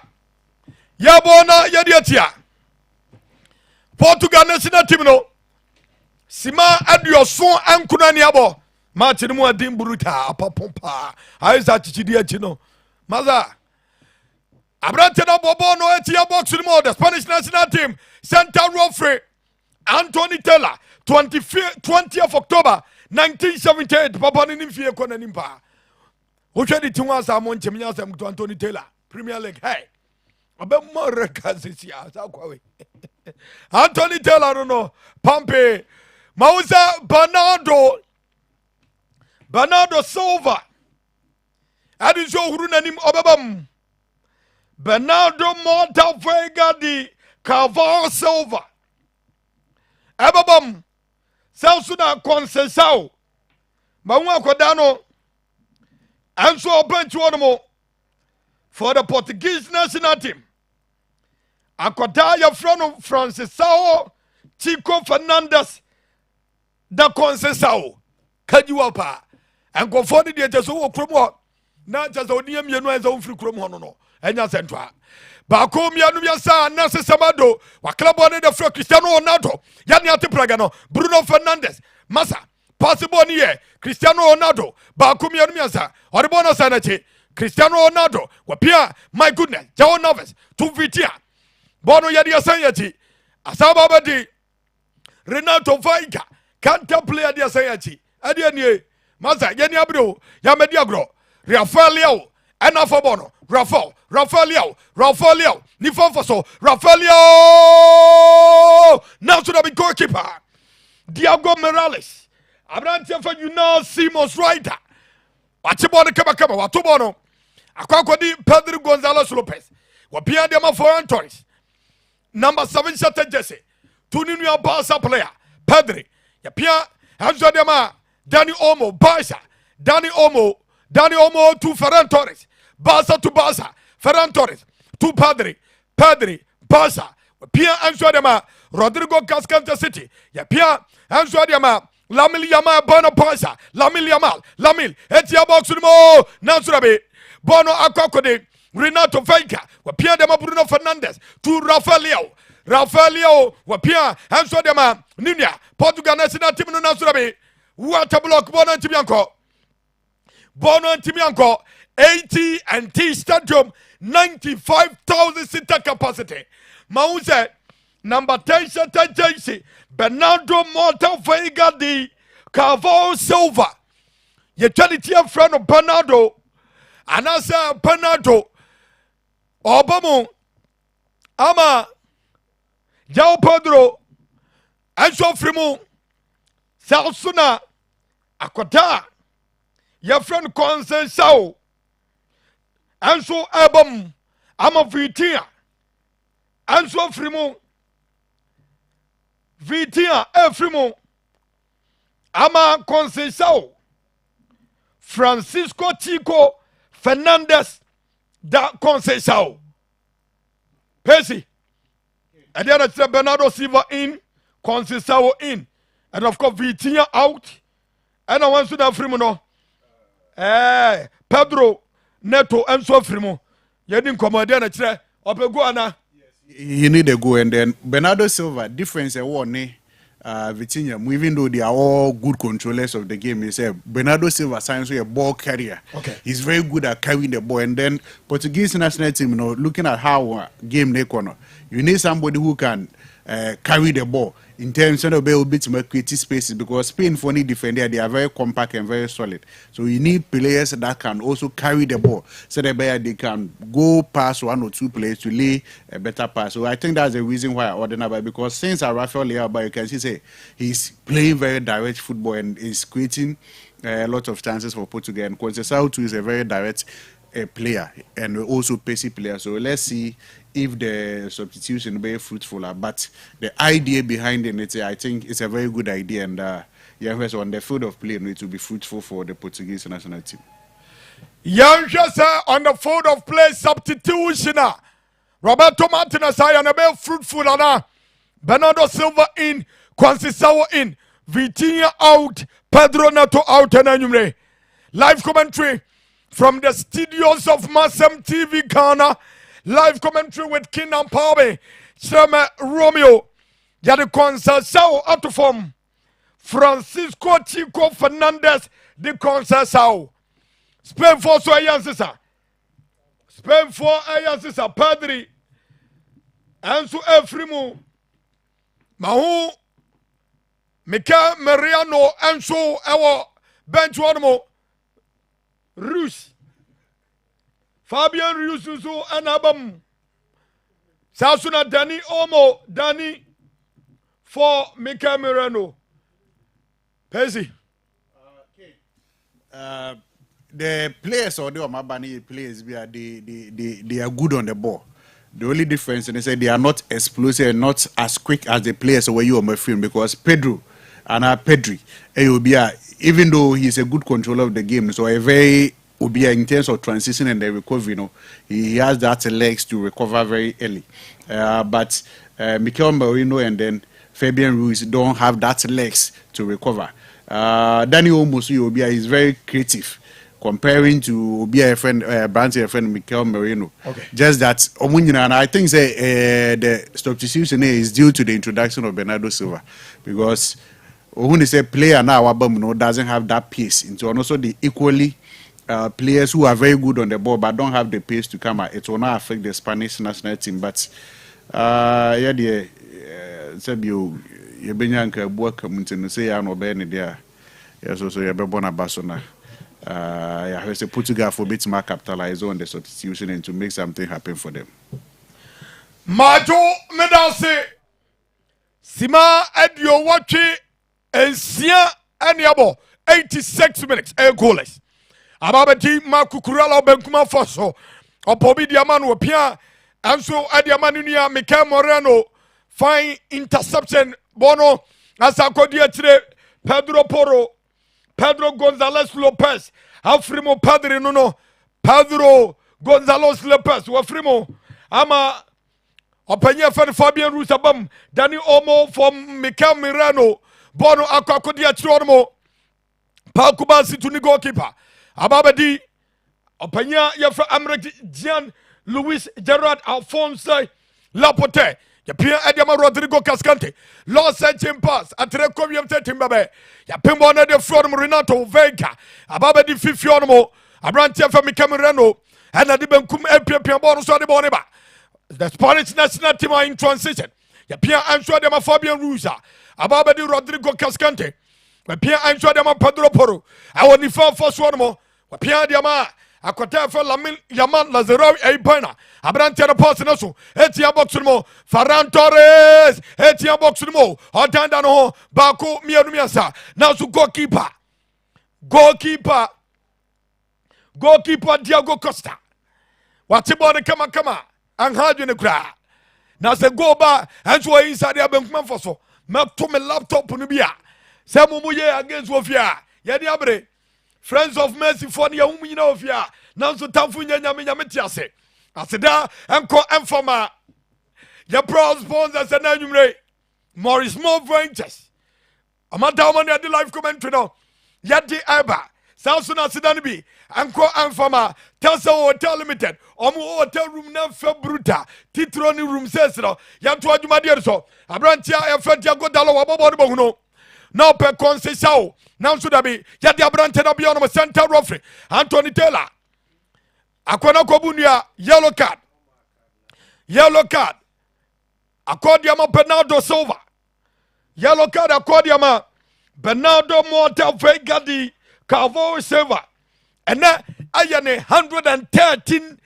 Yabona Yadiatia Portugal national team no Sima adio son ankuna niabo match ni mu adin buruta apapompa aiza chichidi achi no maza abrante na bobo no etia box no the Spanish national team center referee Anthony Taylor 20th October 1978 papa ni mfie ko na nimpa wo hwe di tinwa sa mo nchemnya asem to Anthony Taylor Premier League hey abemma rekasisia sa kwawe Anthony Taylor no pampe Mausa Bernardo Silva adi so huru nanim obabam Bernardo Montavega di Carvalho Silva Ababam Sausuna Conceição Maunga Kodano Anso Benchuono for the Portuguese national team. Akodaya from Francisao Chico Fernandes da Conceição Kajuapa and go for the Jesu Kromo na just onium you know as own free Kromo no enya central. Bako mianu biasa nase samado waklabo ne de Cristiano Ronaldo yani ate praga no Bruno Fernandes masa possible ni ye Cristiano Ronaldo bako mianu biasa oribona sanache Cristiano Ronaldo wapia my goodness João Neves tu vitia bono yadi asanyachi asaba badi Renato Veiga kanta player dia asanyachi adi anie masa yani abro ya media agro Rafael Leao enough bono Rafael Leao ni fonfoso Rafael Leao now to the goalkeeper Diego Morales abrante fa Unai Simons Rider watchebo ne kaba watobo no akwakodi Pedro Gonzalez Lopez wapia de ma Ferran Torres number 7 shot jersey tuninu Barca player Pedri yapia hanzo de ma Dani Olmo Barca Dani Olmo to Ferran Torres Barca to Barca Ferran Torres to Pedri Barca pia hanzo de ma Rodrigo Cascante City yapia hanzo de ma Lamil Yamal Bono Barca Lamil etia box no Nansurabe Bono Akokode Renato Veiga wapia de ma Bruno Fernandes to Rafael Leao wapia hanzo de ma Nunia Portugal national team no Nansurabe water block Bono Timianko 80 and T Stadium 95,000 seater capacity. Mauze number 10 shata JC Bernardo Montavega di Carvalho Silva. Ye charity friend of Bernardo anasa Bernardo Obamo ama Jao Pedro Enzo Frimu Sausuna Akota your friend Conceição Anso Abam ama Vitinha Anso Frimu Vitinha Frimu ama Conceição Francisco Chico Fernandes da Conceição Percy and then it's Bernardo Silva in Conceição in and of course Vitinha out and I want to know Frimu no Pedro Neto Enso Frimu yedi nkomode na kire opego ana you need a go and then Bernardo Silva difference one Vitinha even though they are all good controllers of the game is Bernardo Silva signs a ball carrier. Okay, he's very good at carrying the ball and then Portuguese national team looking at how game they corner you need somebody who can carry the ball in terms of a bit more creative spaces because Spain for any defender they are very compact and very solid. So you need players that can also carry the ball so that they can go past one or two players to lay a better pass. So I think that's the reason why I ordered about because since Rafael Leao, you can see he's playing very direct football and is creating a lot of chances for Portugal. And Conceição too is a very direct player and also pacey player. So let's see if the substitution will be fruitful. But the idea behind it, I think it's a very good idea. And yes, on the field of play, it will be fruitful for the Portuguese national team. Yes, on the field of play substitution. Roberto Martinez, I am a very fruitful. Bernardo Silva in, Conceição in, Vitinha out, Pedro Neto out, and live commentary from the studios of MasemTV Ghana. Live commentary with Kingdom Power, Sherman Romeo, Yadi Conceição out of form, Francisco Chico Fernandes de Conceição. Spain for so Spain for Ayasisa Padri Ansu Efrimu Mahu Mika Mariano Ansu Ewo bench one more Rus Fabian Rususu Anabam Sasuna Dani Omo Dani for Mika Mariano Pesi. The players or the Omabani players, they are good on the ball. The only difference, and they say they are not explosive and not as quick as the players where you on my film because Pedro and Pedri, even though he's a good controller of the game, so a very in terms of transition and the recovery, he has that legs to recover very early. But Mikel Merino and then Fabian Ruiz don't have that legs to recover. Daniel Musu is very creative. Comparing to be a friend, Branty, a friend, Mikel Merino. Okay. Just that, and I think the substitution is due to the introduction of Bernardo Silva. Because when they say player now, doesn't have that pace. And also the equally players who are very good on the ball but don't have the pace to come out. It will not affect the Spanish national team. But, you work to say, I'm not there. Yes, also, you're born a Barcelona. I say Portugal for bit more capitalize on the substitution and to make something happen for them. Majo Medase Sima Edio Wachi and Sia Aniabo 86 minutes a goalless. Ababati Makukurala Benkuma Fosso or Pobi Diamano Pia and so Adiamanunia Mikel Moreno fine interception Bono Asakodia today Pedro Porro Pedro Gonzalez Lopez, Afrimo Padre no, Pedro Gonzalez Lopez, Wafrimo, Ama Openya Fabian Rusabam, Danny Omo from Mikel Mirano, Bono Akakodia Chormo, Palkubasi to the goalkeeper, Ababadi, Openya Yafa Amrek Gian, Luis Gerard Alphonse Lapote. Ya pia Ediama Rodrigo Cascante. Lost searching pass. Atre komiam tetimbabe. Ya pimbo na de from Renato Vega. Ababa di fifionomo. Abrantia fa Micamerano. And a dibenkum epia bono so de boneba. The Spanish national team are in transition. Ya pia answer them a Fabian Ruiza. Ababa di Rodrigo Cascante. Ya pia answer them a Pedro Porro. I want the first one more. Ya pia diama. Akota fa Lamin Yaman Lazaro Eipana. Abrantia na pass na so. Etia box no. Ferran Torres. Etia box no. Otanda no. Bako mianu miasa. Now so goalkeeper. Goalkeeper Diego Costa. Watibone kama. Anhaju ne kra. Na se go ba enso inside abenkuma foso. Meto me laptop no bia. Se mumuye against Wofia. Ye di abre. Friends of Mercy for the Umina of Ya, Nanso Tamfunya Yametiase. Aseda, Enko Enfoma. Your proud sponsors and Anumre. Morris More Ventures. Amadamani at the live commentary now. Yadi Eba. Samson Asidanibi. Enko Enfoma. Tessa Hotel Limited. Omu Hotel Room Namfa Bruta. Titroni Room Sesro. Yantua Jumadierso. Abrantia Efetia Godalo Wabono. Now per concession. Now should be Yadi Abrante na beyond center referee Anthony Taylor. Akwana Kobunia yellow card. Accordiama Bernardo Silva. Yellow card Accordiama Bernardo Morta Vegadi Calvo Silva. And then Ayane 113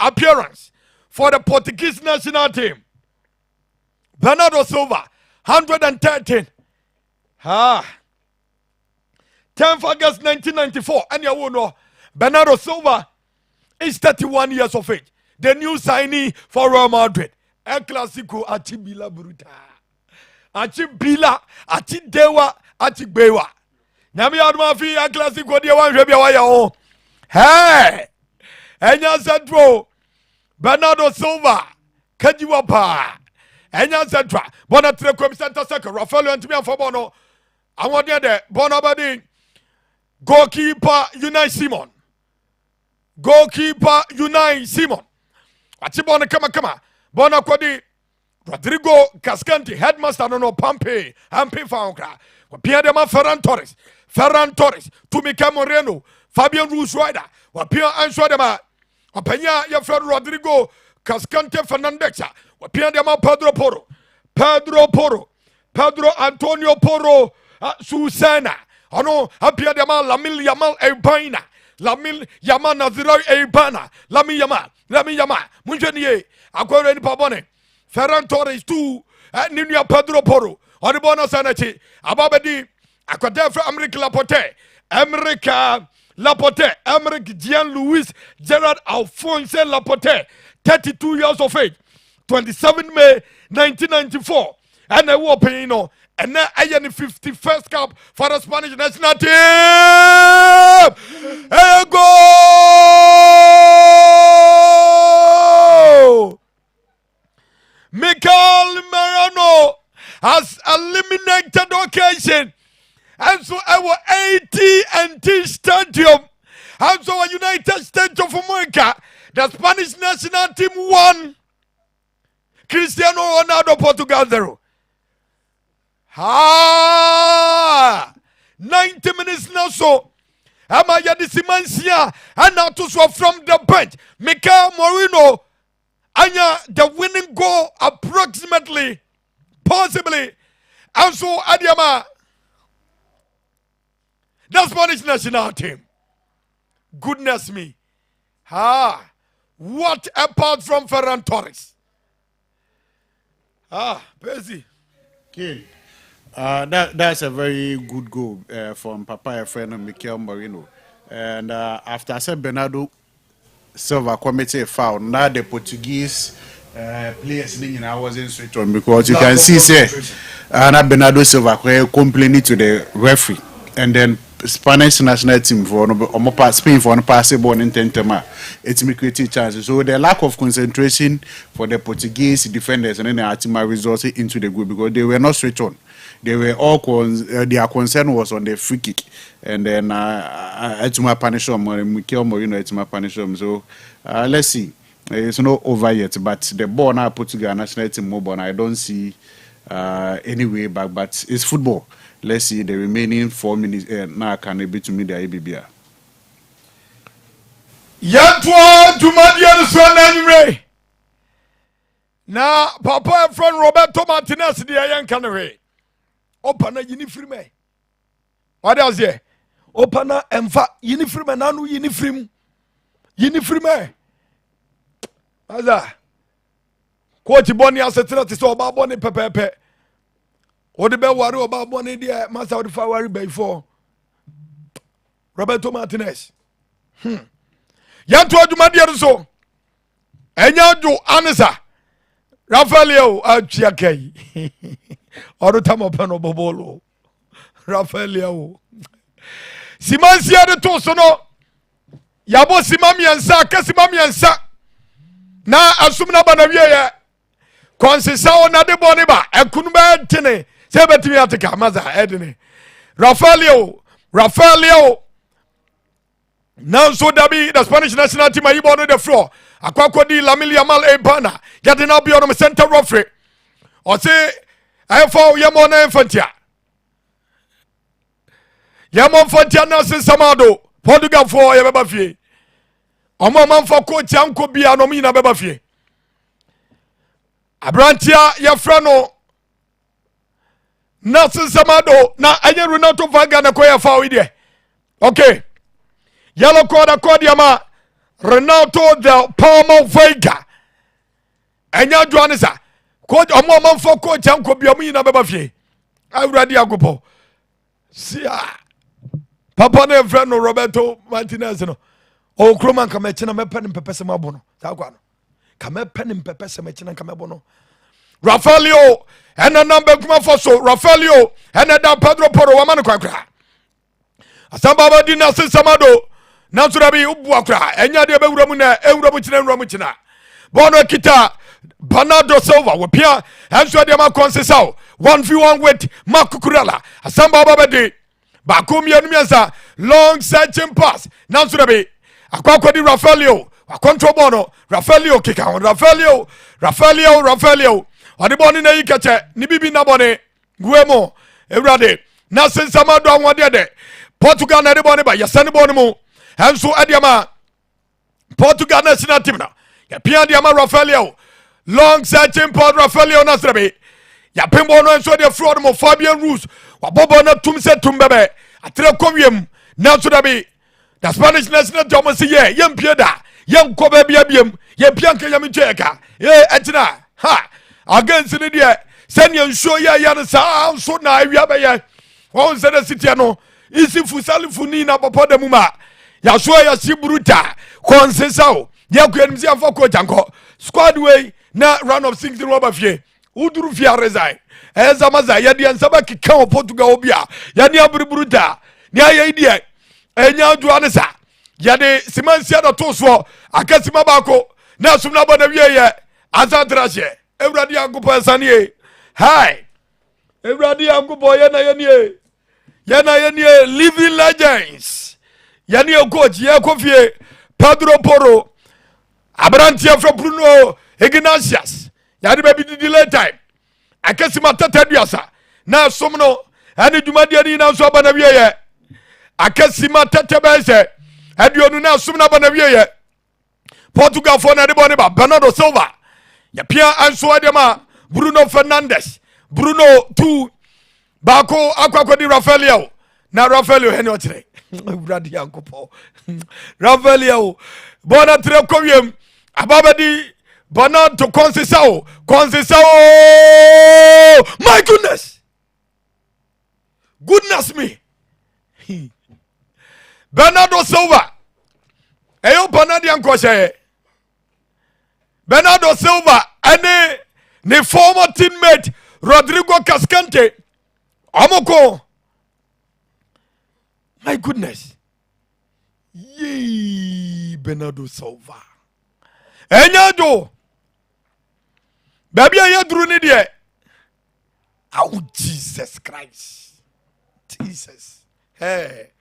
appearance for the Portuguese national team. Bernardo Silva 113. 10th August 1994, and you know, Bernardo Silva is 31 years of age. The new signee for Real Madrid. El Clasico Achibila Bruta. Achibila, Achidewa, Achigbewa. Nyami Admafi, El Clasico, the one Rebia. Hey! Enya Centro, Bernardo Silva, Kajiwapa. Enya Centro, Bonatre Center Second, Rafael and Timia Fabono. I want there, Bonabadi. Goalkeeper Unai Simon. Achibone kama. Bona kwadi Rodrigo Cascante, headmaster no Pampe Faunka. Wapia de ma Ferran Torres. To Mikel Moreno. Fabian Ruiz Rider. Wapia answer de ma openya yɛfrɛ Rodrigo Cascante Fernandez wapia de ma Pedro Antonio Porro Susana ono apia de ma Lamil Yamal Ebaina Lamil Yamal Naziro Ebana Lamil Yamal munjenie akwere ni pabone Ferran Torres tu ninua Pedro Porro oni bona sanachi ababedi akwade fra America Laporte Emerick Jean-Louis Gerard Alphonse Laporte 32 years of age 27 May 1994 and I was paying and now I am the 51st cap for the Spanish national team. Hey, go! Mikel Merino has eliminated occasion. And so our AT&T Stadium, and so our United States of America, the Spanish national team won. Cristiano Ronaldo, Portugal 0. 90 minutes now so. Amaya di Simancia, and now to so from the bench. Mikel Merino, Anya the winning goal approximately, possibly. And so Adiama, the Spanish national team. Goodness me. What apart from Ferran Torres. Busy. King, that's a very good goal from Papa friend Mikel Merino. And after I said Bernardo Silva committed a foul, now the Portuguese players I wasn't straight on because you can see say Bernardo Silva complaining to the referee, and then Spanish national team for Spain for passable in Tentema, it's me creating chances. So the lack of concentration for the Portuguese defenders and then the Atima resulted into the group because they were not straight on. They were all their concern was on the free kick, and then Atima punish them, Mikel Merino Atima punish them. So let's see. It's not over yet, but the ball now Portugal national team mobile. I don't see any way back, but it's football. Let's see the remaining 4 minutes. Now can it be to me the ABBA? Yatwa Jumadia Swananre. Now, Papa from Roberto Martinez, the Iron Canary. Open a uniform. What else here? Open a emfa uniform and anu uniform. Uniform. Aza. Coach Bonnie as a threat is all about Bonnie Pepe. What the bell worry about money there, Master of the Fire before Roberto Martinez. Yanto Jumadia so. Enyanjo Anisa Rafaelio Achiake. Or Tamo Pano Bobolo Rafaelio Simansia de Tosono Yabo Simami and Sa Casimami and Sa. Na Asumna Banavia Consisao Nade Boniba, and Kunba Tene. Sebetimi atika maza edini Rafaelio now so dabi the Spanish national team ayi on the floor akwakodi Lamil Yamal Ebana getting up on the center referee or say ayfo yamo na infantia na Samado Portugal for yebeba fie omo man for coach anko bia no mi na beba fie Abrantia yefrano Nelson Samado na anya Ronaldo Vaga na koya fawi de. Okay. Yellow card Yama Ronaldo the Palmer Vega. Anya Joanisa. Coach omo man for coach anko bia mu na beba fie. Awurade agopo. Sia. Papa na friend no Roberto Martinez no. O kroman ka mechina mepe ni pepese mabono. Ta kwa no. Ka mepe ni pepese mechina ka mebono. Rafaelio and a number come for so Rafaelio and a Pedro Porro Wamano Quacra. Asamba Dina Samado, Nasurabi Ubuakra, and Yadia Ramuna, Euromuchina Romuchina. Bono Kita, Bernardo Silva, Wapia, and Swadama Consesao, 1v1 with Marco Curella, Asamba Babadi, Bakum Yanmiasa, long searching pass, Nasurabi, Aquacodi Rafaelio, a control bono, Rafaelio kick out, Rafaelio. Adiboni na yikache ni bibi na bone guemo ewrade na sensama do anwade de Portugal na adiboni ba yasani boni mu enso adiama Portugal national team na ya pia dia ma Rafaelio long searching Port Rafaelio Nasrabe ya pembo no enso de fraud mo Fabian Ruiz wa bobo na tum se tum bebe atre komwem na so da be the Spanish national team say yem pie da yem ko ba bia biem yem pia nka yem cheka etina ha against ni de send you show ya no sa so na awia be ye won se the city no isi fusali funi na popo da muma ya so ya sibruta konsesao ya kwenim si afọ coach anko squad way na round of 16 roba fie uduru fie resign ezamaza ya dia nsaba kika o Portugal obia ya ni aburburuta ni ayi die enya adu anesa ya de simansia da toso akasima bako na sumna bana wie ye azadrashe ewradi ankopo esanie hi ewradi ankopo ye na ye nie living legends ya ni coach ye kofie Pedro Porro Abrantia from Bruno Ignatius yadi baby di delay time akasima tataduasa na somno ani dwumadi ani na so bana wiye akasima tatabese aduonu na somna bana wiye Portugal for na de boni ba Bernardo Silva ya pia anso adema Bruno Fernandes Bruno 2 bako akwakodi Rafaelio na Rafaelio hene otire brad yankopo Rafaelio bona tre kowiem ababadi bona to consisao my goodness me Bernardo Silva eyo Bernardo yankoshe Bernardo Silva ane ne former teammate Rodrigo Cascante amoko my goodness yee Bernardo Silva enyado baby aye duru ni de oh Jesus Christ hey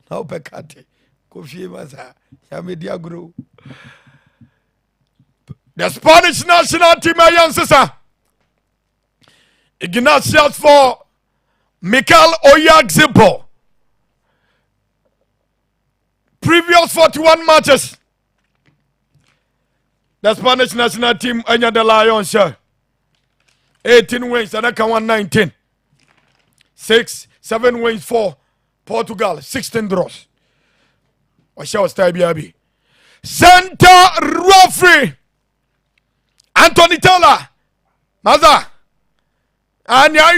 now bekate kofi masa ya media grow the Spanish national team ayansesa Ignatius for Mikel Oyarzabal previous 41 matches the Spanish national team anya the Lions 18 wins and I can 119 7 wins for Portugal 16 draws what shall stay be center referee Anthony Taylor maza anya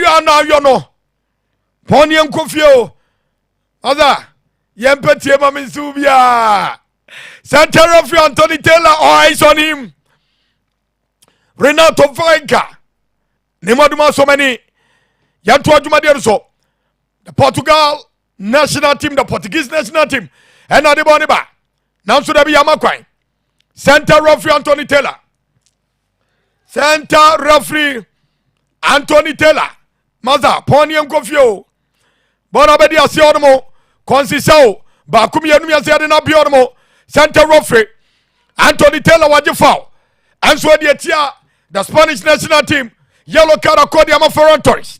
you know poni enkofio maza yempetie mamisubia center referee Anthony Taylor eyes on him Renato Veiga Nimaduma so many yanto aduma de so the Portugal national team the Portuguese national team and adiboni ba now so da bi yamakwan center referee Anthony Taylor center referee Anthony Taylor maza poni enkofio bona bedi ase odmo consisao ba kumienu ya se na bi odmo center referee Anthony Taylor waje foul and so the tia the Spanish national team yellow card according to foreign tourists.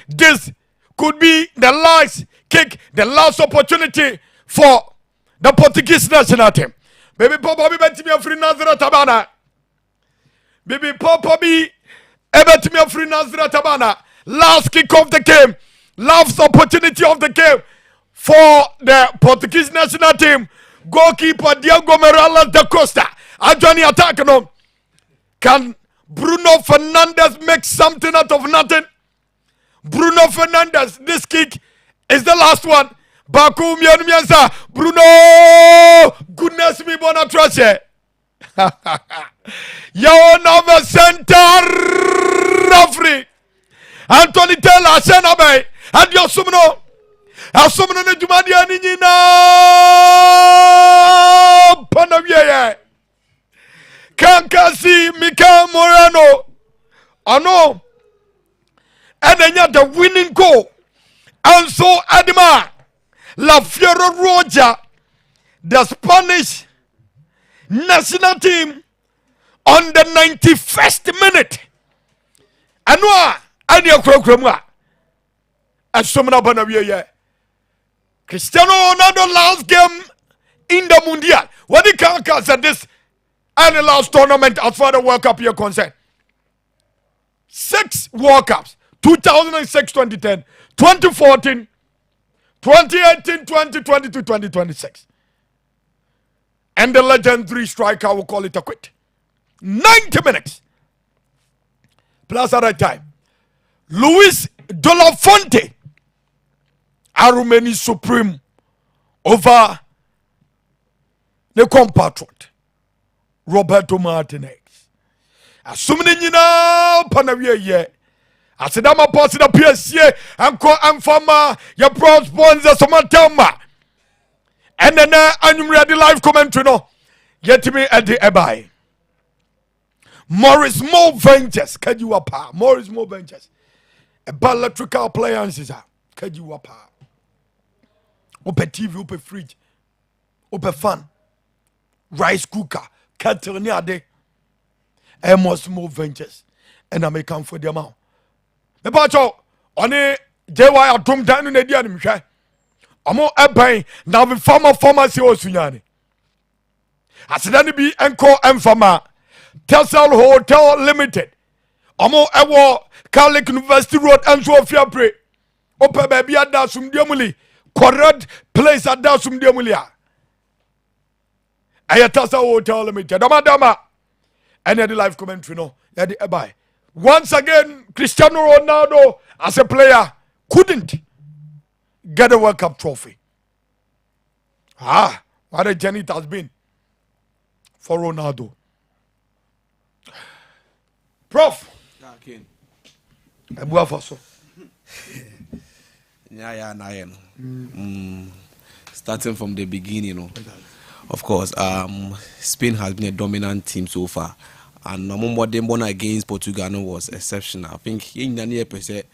This could be the last kick, the last opportunity for the Portuguese national team. Baby Papa be bet me a free Nazareth Tabana. Baby Papa be bet me a free Nazareth Tabana. Last kick of the game, last opportunity of the game for the Portuguese national team. Goalkeeper Diego Morales da Costa. Adjani attack no. Can Bruno Fernandes make something out of nothing? Bruno Fernandes, this kick is the last one. Baku miansa. Bruno, goodness me, bona trache. Yo number center referee Anthony Taylor Senabe and your sumno. Asumno ne jumadi ani na panawiye. Kankasi Mikel Moreno. Ano. And then you had the winning goal. And so Adima La Fiero Roja, the Spanish national team, on the 91st minute. Anwa Anya Krokrama. As Sumana Banawiye. Cristiano Ronaldo last game in the Mundial. What the can't said this and the last tournament as far as the World Cup here concerned. 6 World Cups: 2006, 2010, 2014, 2018, 2022, 2026. And the legendary striker will call it a quit. 90 minutes. Plus at that time, Luis de la Fonte, Arumeni supreme over the compatriot Roberto Martinez. Assuming you know, Panavia, yeah. I said, I'm a person of PSA and call and farmer, your pro sponsor, someone tell me. And then I'm ready live commentary, no. Get me at the Ebai. Morris Mo Ventures, can you up? Morris Mo Ventures. A electrical appliances, can you up? Open TV, open fridge, open fan, rice cooker, kettle near day. Amos Mo Ventures. And I may come for the amount. The bacho, on a JY at Tom down in the Dian. I'm all a now the pharmacy or Sunyani. I said, any be encore and farmer. Telsal Hotel Limited. Amo Ewo, Catholic University Road, and Sofia Pre. Opa baby at Dasum Diamuli. Correct place at Dasum Diamulia. Ayatasa Hotel Limited. Dama. And the live commentary, no. Bye. Once again, Cristiano Ronaldo, as a player, couldn't get a World Cup trophy. What a journey it has been for Ronaldo. Prof. Starting from the beginning, you know. Of course, Spain has been a dominant team so far. And what they won against Portugal was exceptional. I think in the near percent,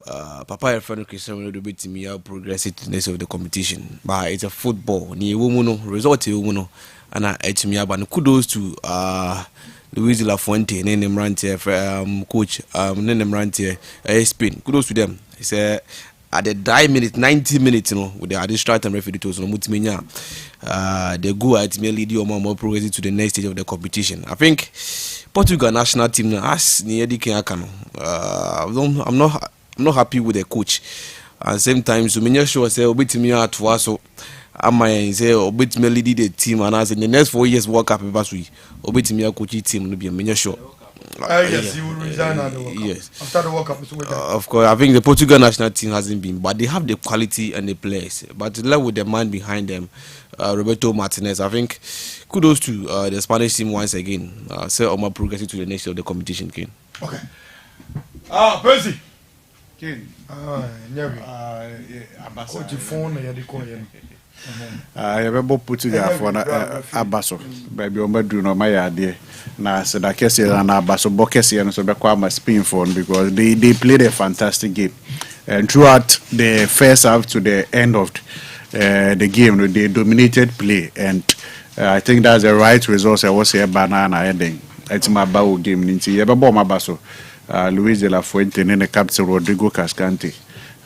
Papa and friend Cristiano Ronaldo beat me out progress to the next of the competition. But it's a football. Ni woman result woman and it's me but kudos to Luis de la Fuente, name rantier coach, name rantier Spain. Kudos to them. He said at the 90 minutes, you know, with the additional time referee to Mutimenya, they go at me lead you more progress to the next stage of the competition. I think Portugal national team as near the Kenyakano. I'm not happy with the coach. At the same time, so many sure say Obitimi at so I might say Obitimi lead the team, and as in the next 4 years World Cup Obitimi coach team will be a many sure. Yes, he will resign yes. After the World Cup. Of course, I think the Portugal national team hasn't been, but they have the quality and the players. But left with the man behind them, Roberto Martinez. I think kudos to the Spanish team once again. Say Omar progressing to the next of the competition, Ken. Okay. Percy. Ken. Yɛbɛbɔ Portugal for Abaso baabi ɔmadu no ɔma yɛ adeɛ na sɛda kɛseɛ na Abaso bɔ kɛseɛ no so bɛkɔ ama Spain for because they played a fantastic game and throughout the first half to the end of the game they dominated play and I think that's the right result. I was here banana ending it's my bow game nti yɛbɛbɔ Abaso Luis de la Fuente ne the captain Rodrigo Cascante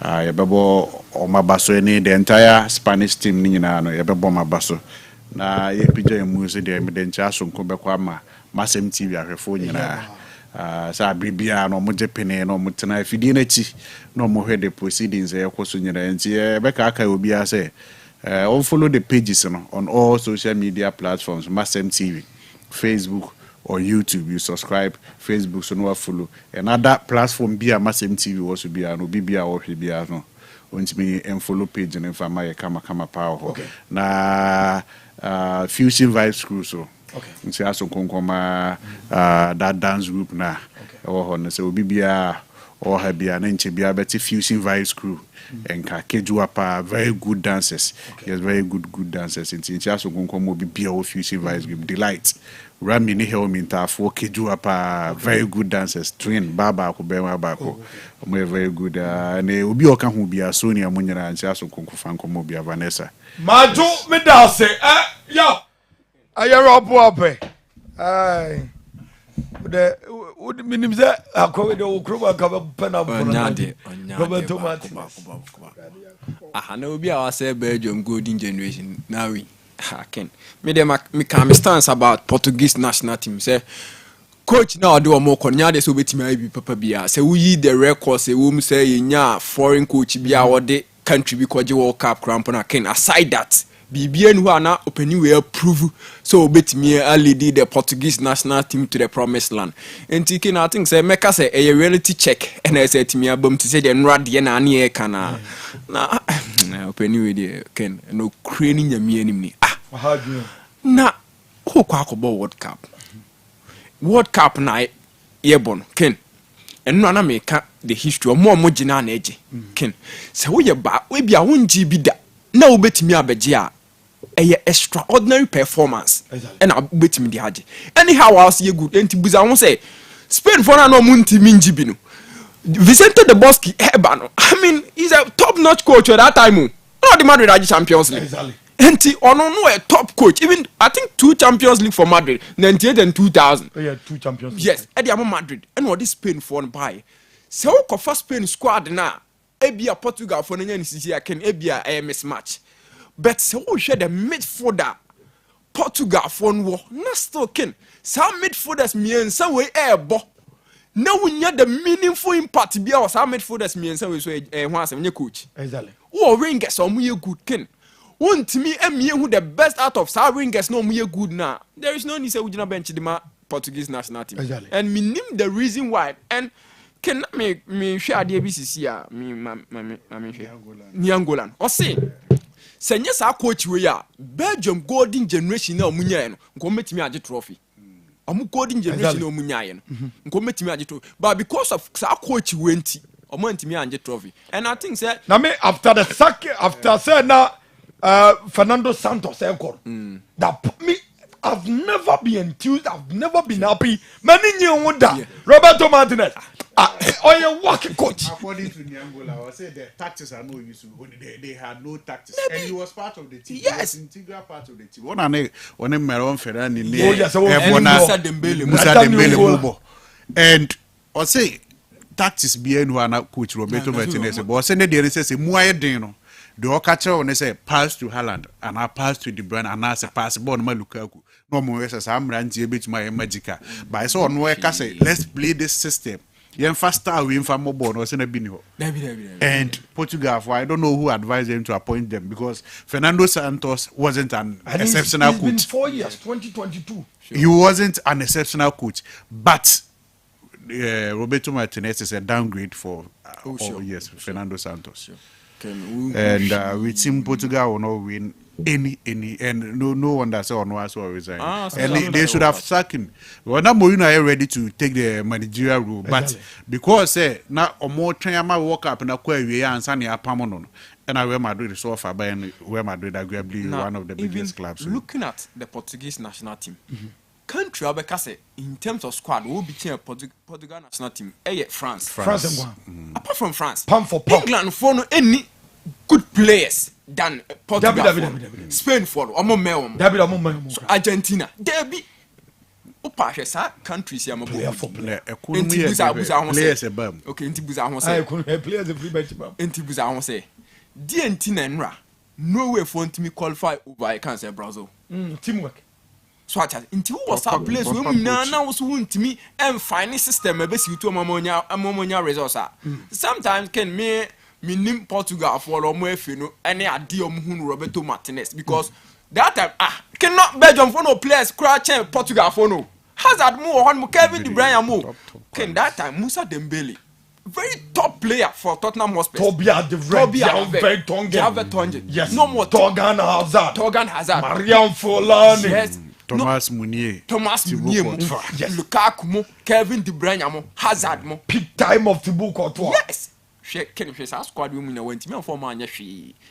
yɛbɛbɔ Omabaso any the entire Spanish team ni nyina no yɛbɛbɔ Omabaso na yɛpigya mu se de edencha so nkobɛkɔ ama MasemTV ahwefo nyina sa bribia no mo jepene no mo tena afidie na chi no mo hwɛ the proceedings ɛkɔ so nyina nti yɛbɛka aka obi a say follow the pages no on all social media platforms MasemTV, Facebook or YouTube. You subscribe Facebook so no follow another platform be a MasemTV also be no bibia or bibia no want me and follow page and infama kama power okay. Na Fusion Vibes crew so okay nti aso konkoma that dance group na or no so bibia or habia na nche bia beti Fusion Vibes crew and Kakejuapa very good dancers. Okay. Yes, very good dancers. In Aso konkoma bibia or Fusion Vibes group delight Rami ni helminta for Kejuapa very good dancers twin baba ko bema bako very good and obi oka hu bia Sonia munyana nti aso konkofa nkomo bia Vanessa Maju me da se yo ayero apo ai the minim say akwa de okroba ka pena onyade Roberto Martinez na obi a wa say Belgium golden generation now we Ken. Me can stance about Portuguese national team. Say coach now do more konya de so betimi be papa bia. Say we the record say we say nya foreign coach bia or the country bi kwaje World Cup crampon Ken. Aside that, BBN who are now opening we approve so betimi lead the Portuguese national team to the promised land. And Ken I think say make us a reality check and I say to me abom to say the nrad ye na ane e kana. Na opening we the Ken no craning yami enemy. Na who kwakobɔ World Cup na yebon Ken eno na meka the history mo gina na eje Ken se wo ye ba we bia wonji bi da na wo betimi abeje a eye extraordinary performance and betimi di age anyhow was ye good enti buza won say Spain for na no muntimi nji bi no Vicente de Bosque eba no I mean he's a top notch coach at that time no the Madrid age Champions League exactly. And no a top coach. Even I think 2 Champions League for Madrid, 98 and 2000. Oh yeah, 2 Champions League. Yes, Eddie Madrid. And what this Spain for buy? So for Spain squad now. Ebia Portugal for any CC can Ebia a mismatch. But so we share the midfielder Portugal for war. Not still ken. Some midfielders me and some way air bo. Now we need the meaningful impact be our some midfielders me and some way so once a coach. Exactly. Oh ring get some good ken. One to me, who the best out of Ringers no me good now. There is no need to say bench the Portuguese national team. Exactly. And me name the reason why. And can me share the ABCC me Niangolan. Or say, yes, our coach we are Belgium golden generation no munya no. Come met me at the trophy. Golden generation no munya no. Come met me at the trophy. But because of our coach went, went me at the trophy. And I think that now me after the sack after say now. Fernando Santos that me I've never been enthused, I've never been happy. Many new that Roberto Martinez you working coach. According to Niangola, I said the tactics are no use. They had no tactics. And he was part of the team. Yes. He was integral part of the team. One Meron Ferrani Musa Dembele. And I say tactics behind one coach Roberto Martinez. But I say there is a Muay Dino. The Okacha when they say pass to Haaland and I pass to De Bruyne and I say pass ball no Lukaku. No more as I'm ranting a bit my magica. But I saw no way say let's play this system. Yen faster win for more ball was in a binho. And Portugal, I don't know who advised them to appoint them because Fernando Santos wasn't an exceptional coach. It's been 4 years, 2022. Sure. He wasn't an exceptional coach, but Roberto Martinez is a downgrade for yes, Fernando Santos. Sure. And with Team Portugal will not win any and no one that saw no so resign. And they should have sacked him. Well, now Mourinho are ready to take the managerial role, but because now or more train my walk up and acquire and Sani Apamono and I wear Madrid so far by where Madrid arguably one of the biggest clubs. Looking at the Portuguese national team. Country Abekase in terms of squad will be Portugal national team. France. Apart from France, England for no any good players than Portugal. Spain for Argentina. There be Opasha countries here. Players above. Okay, Intibuza players free bench. Intibuza say. Dientina no way for to me qualify over I can't say Brazil. Teamwork. So until was our place women now was wound to me and find system a best you to ammonia resource. Sometimes can me name Portugal for Omefino and a deal Roberto Martinez because that time cannot Belgium for no players crouch Portugal for no Hazard more on Kevin De Bruyne more can that time Musa Dembele very top player for Tottenham Hotspur. Tobia de Tonge. Yes. No more Torgan Hazard. Mariam Folani. Yes. Thomas Munier. Yes. Lukaku mo, Kevin De Bruyne mo, Hazard mo. Peak time of Thibaut Courtois. Yes. Can you say squad women went to me for man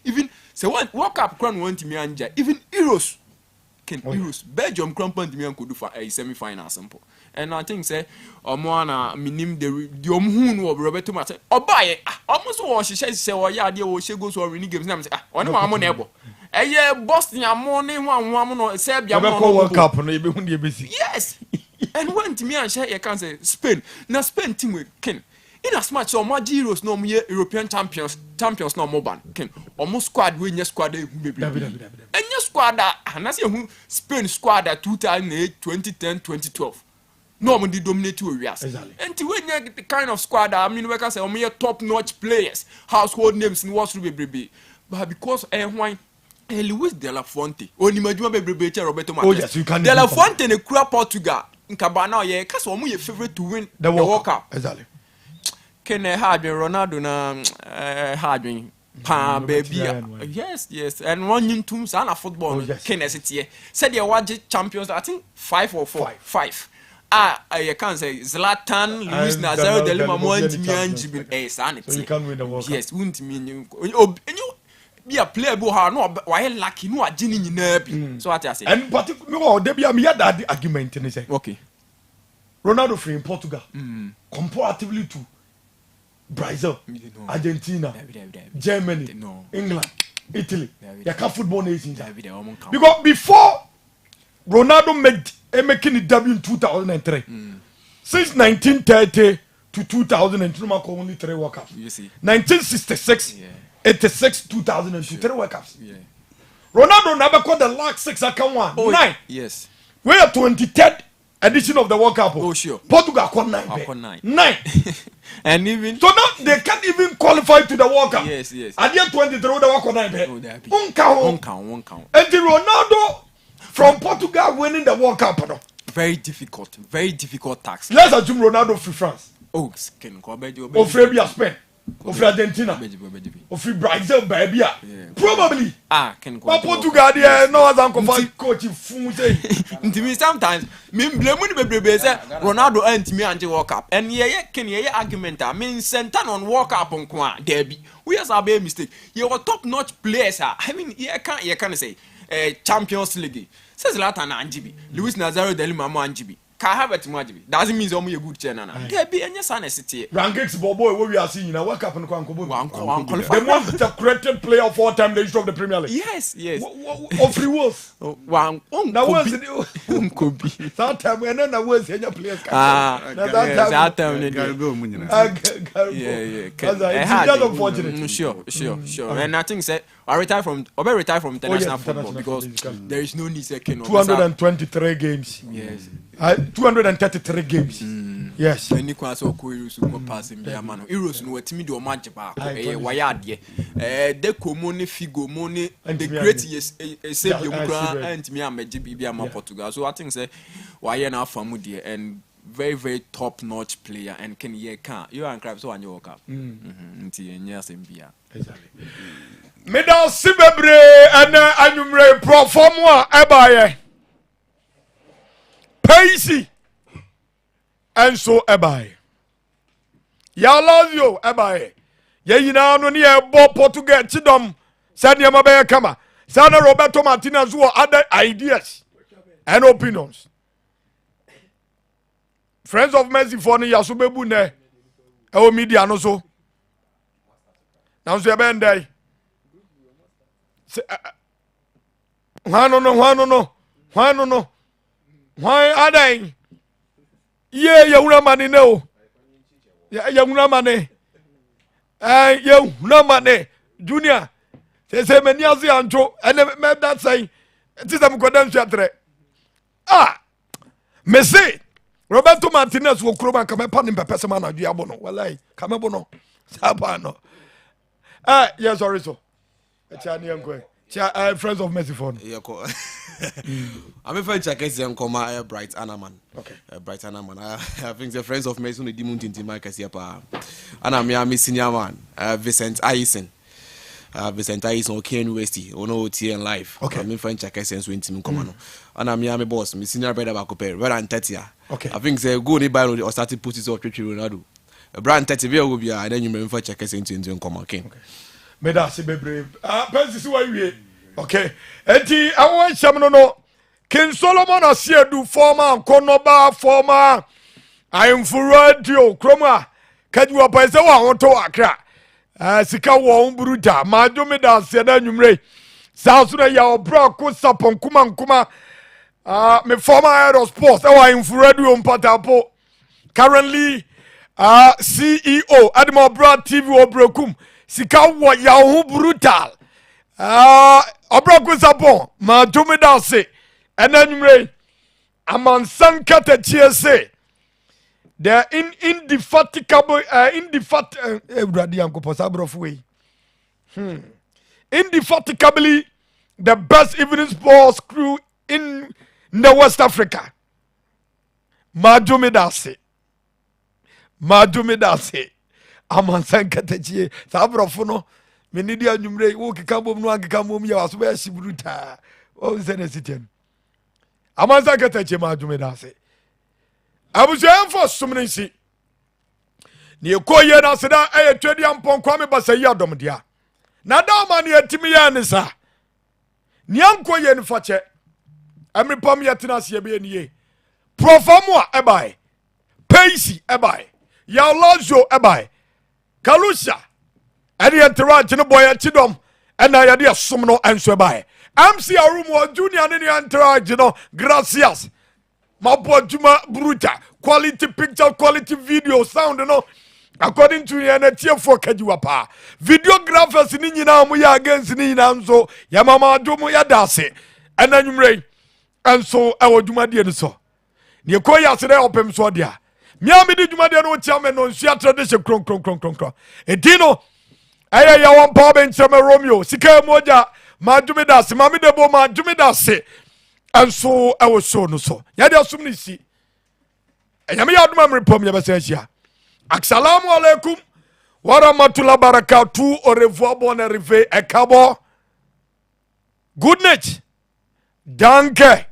even so one World Cup crown went to me anja even Euros. Euros Belgium crown point me could do for a semi-final simple. And I think say Omwana minim the omhun of Roberto Martinez. Or buy almost what she says say or yeah dear she goes or winning games now say one more neighbor. Boston morning one Serbia World Cup no you be busy. Yes. And when to me and share you can say Spain. Now Spain team with Ken. in as much so much heroes no more European champions no more ban ken almost squad we squad and your squad and as you Spain squad 2008 2010 2012 normally dominate areas and to win the kind of squad I mean we can say top notch players household names in what's be but because why Luis de la Fonte only majuma be Roberto Martinez de la Fonte ne kura Portugal nkabana ye cause omo ye favorite to win the World Cup exactly Ken Hardwin Ronaldo na Hardwin pa baby yes and one in two sana football Ken ST said you watch champions I think 5 or 4 5 I can't say Zlatan Luis Nazario de Lima mo antimi anjibin sanity so you can win the World Cup yes won't mean you be a player bo ha no why lucky no agini nyina bi so what I say and particularly they be am here that argument in say okay Ronaldo free in Portugal comparatively to Brazil, Argentina, Germany, England, Italy. They can't football nations. Because before Ronaldo making the debut in 2003, since 1930 to 2002, only 3 World Cups. 1966, 86, 2002, 3 World Cups. Ronaldo never caught the last 6 account 9. Yes. We are 23rd edition of the World Cup. Oh sure. Portugal got 9. And even so now they can't even qualify to the World Cup. Yes. At the end 23 they were got 9. One count. And the Ronaldo from Portugal winning the World Cup. Very difficult task. Let's assume Ronaldo free France. Oh, can go or free Spain. Or free Argentina. Or free Brazil, baby. Probably. Can go. But Portugal, no other coach. To me, sometimes, me blame baby say Ronaldo and me anti World Cup. And can argument. I mean, center on World Cup on Kwa Derby. We has a big mistake. You are top notch players. I mean, you can't say Champions League. Says Zlatan Anjibi, Luis Nazario de Lima Anjibi. Kahabet Majibi. Doesn't mean only a good channel. There be any sanity. Rankings Bobo, what we are seeing in a World Cup and the most created player of all time, the history of the Premier League. Yes. Of free wolves. One now was it could be. that time when I was in your players. That time. It's unfortunate. Sure. And I think say I retire from international football because there is no need second. 223 games. Yes. 233 games. Yes. Any class of Kuirus who pass in Biamano. Heroes no what me do match back. Wayad ye. The common figo money and the great save your and me and Biama Portugal. So I think say why now family and very top notch player and can ye can't you and crabs on your cup. Yes in Bia. Exactly. Medal Sibebre and Anumre Proforma Ebaye. Paisi and so Ebaye. Ya Lazio Ebaye. Ye na no ni ebo Portugal chidom said Yamabaya Kama. Sana Roberto Martinez who other ideas and opinions. Friends of Mercy for ni Yasubebu ne. Ewo media no so. Now so ebendai. Why no. Why are they? Yeah, you money no. Yeah, you money. You no money. Junior. Say many as the antro and made that say. It is a credential. Me say Roberto Martinez will come and come upon him per person man diabono. Well, come abono. Sabano. Yes, sorry so. Friends of Mercy phone. I'm a friend check and come Bright Anaman. Okay. Bright Anaman. I think the Friends of Mercy on the Demon in Marcus Yapa. And I'm senior man, Vincent Ayson. Vincent Ayson, okay, University, or no TN Life. Okay. I'm a friend check and swing team command. And I'm Miami boss, my senior brother Bacope, Red and Tetia. Okay. I think they go nearby or started put it off Ronaldo. A brand Tetia will be, and then you remember check and into command. Okay. Medasi bebre. Pensi si wa wie. Okay. Enti awon hyam no King Solomon asiedu former konoba former ayemfuradio kroma kadwa pese wa hoto akra. Sika wo mbruda majo medasi na nwumre. South na ya obra ko sapon kuma me former aerosports wa ayemfuradio mpatapo. Currently CEO Admo Bra TV Obrokum sika wo ya ho brutal obra kusapon ma tumi da se enanumre amansan kata chiese the indefatigable indefatigably the best evening sports crew in the West Africa. Madumi dase amansan katachie sabrofo no menidi anwumre wo keka bom no ankeka mom ya waso ba shiburuta o sene siten amansan katachie madumi dase abusuan fo somnensi ne ekoye na seda twedi ampon kwame basayi adom dia na da ma ne yatimi ya ne sa ne ankoye ne fache amripam yetena se be nie profamua ebai peisi ebai ya lozo ebai kalusha ene entourage ne boy chidom ena ya de som no enso ebai MC Arumo junior ne entourage no gracias mapo juma bruta quality picture quality video sound no according to yana tiefo kajiwa pa videographers ni nyina mu ya against ni nyina nso ya mama adomo ya dase ena nwumre enso ewo juma de ne so ne ko ya sere opem so dia mia me di juma de no tia me no nsia tradition kron edino aya ya won pa ben cheme Romeo sika moja ma jumi dase ma me de bo ma jumi dase enso ewo so no so ya de asum ni si enyame ya aduma mrepom ya besa hia assalamu alaikum wa rahmatullahi barakatuh au revoir bonne arrivée et kabo good night danke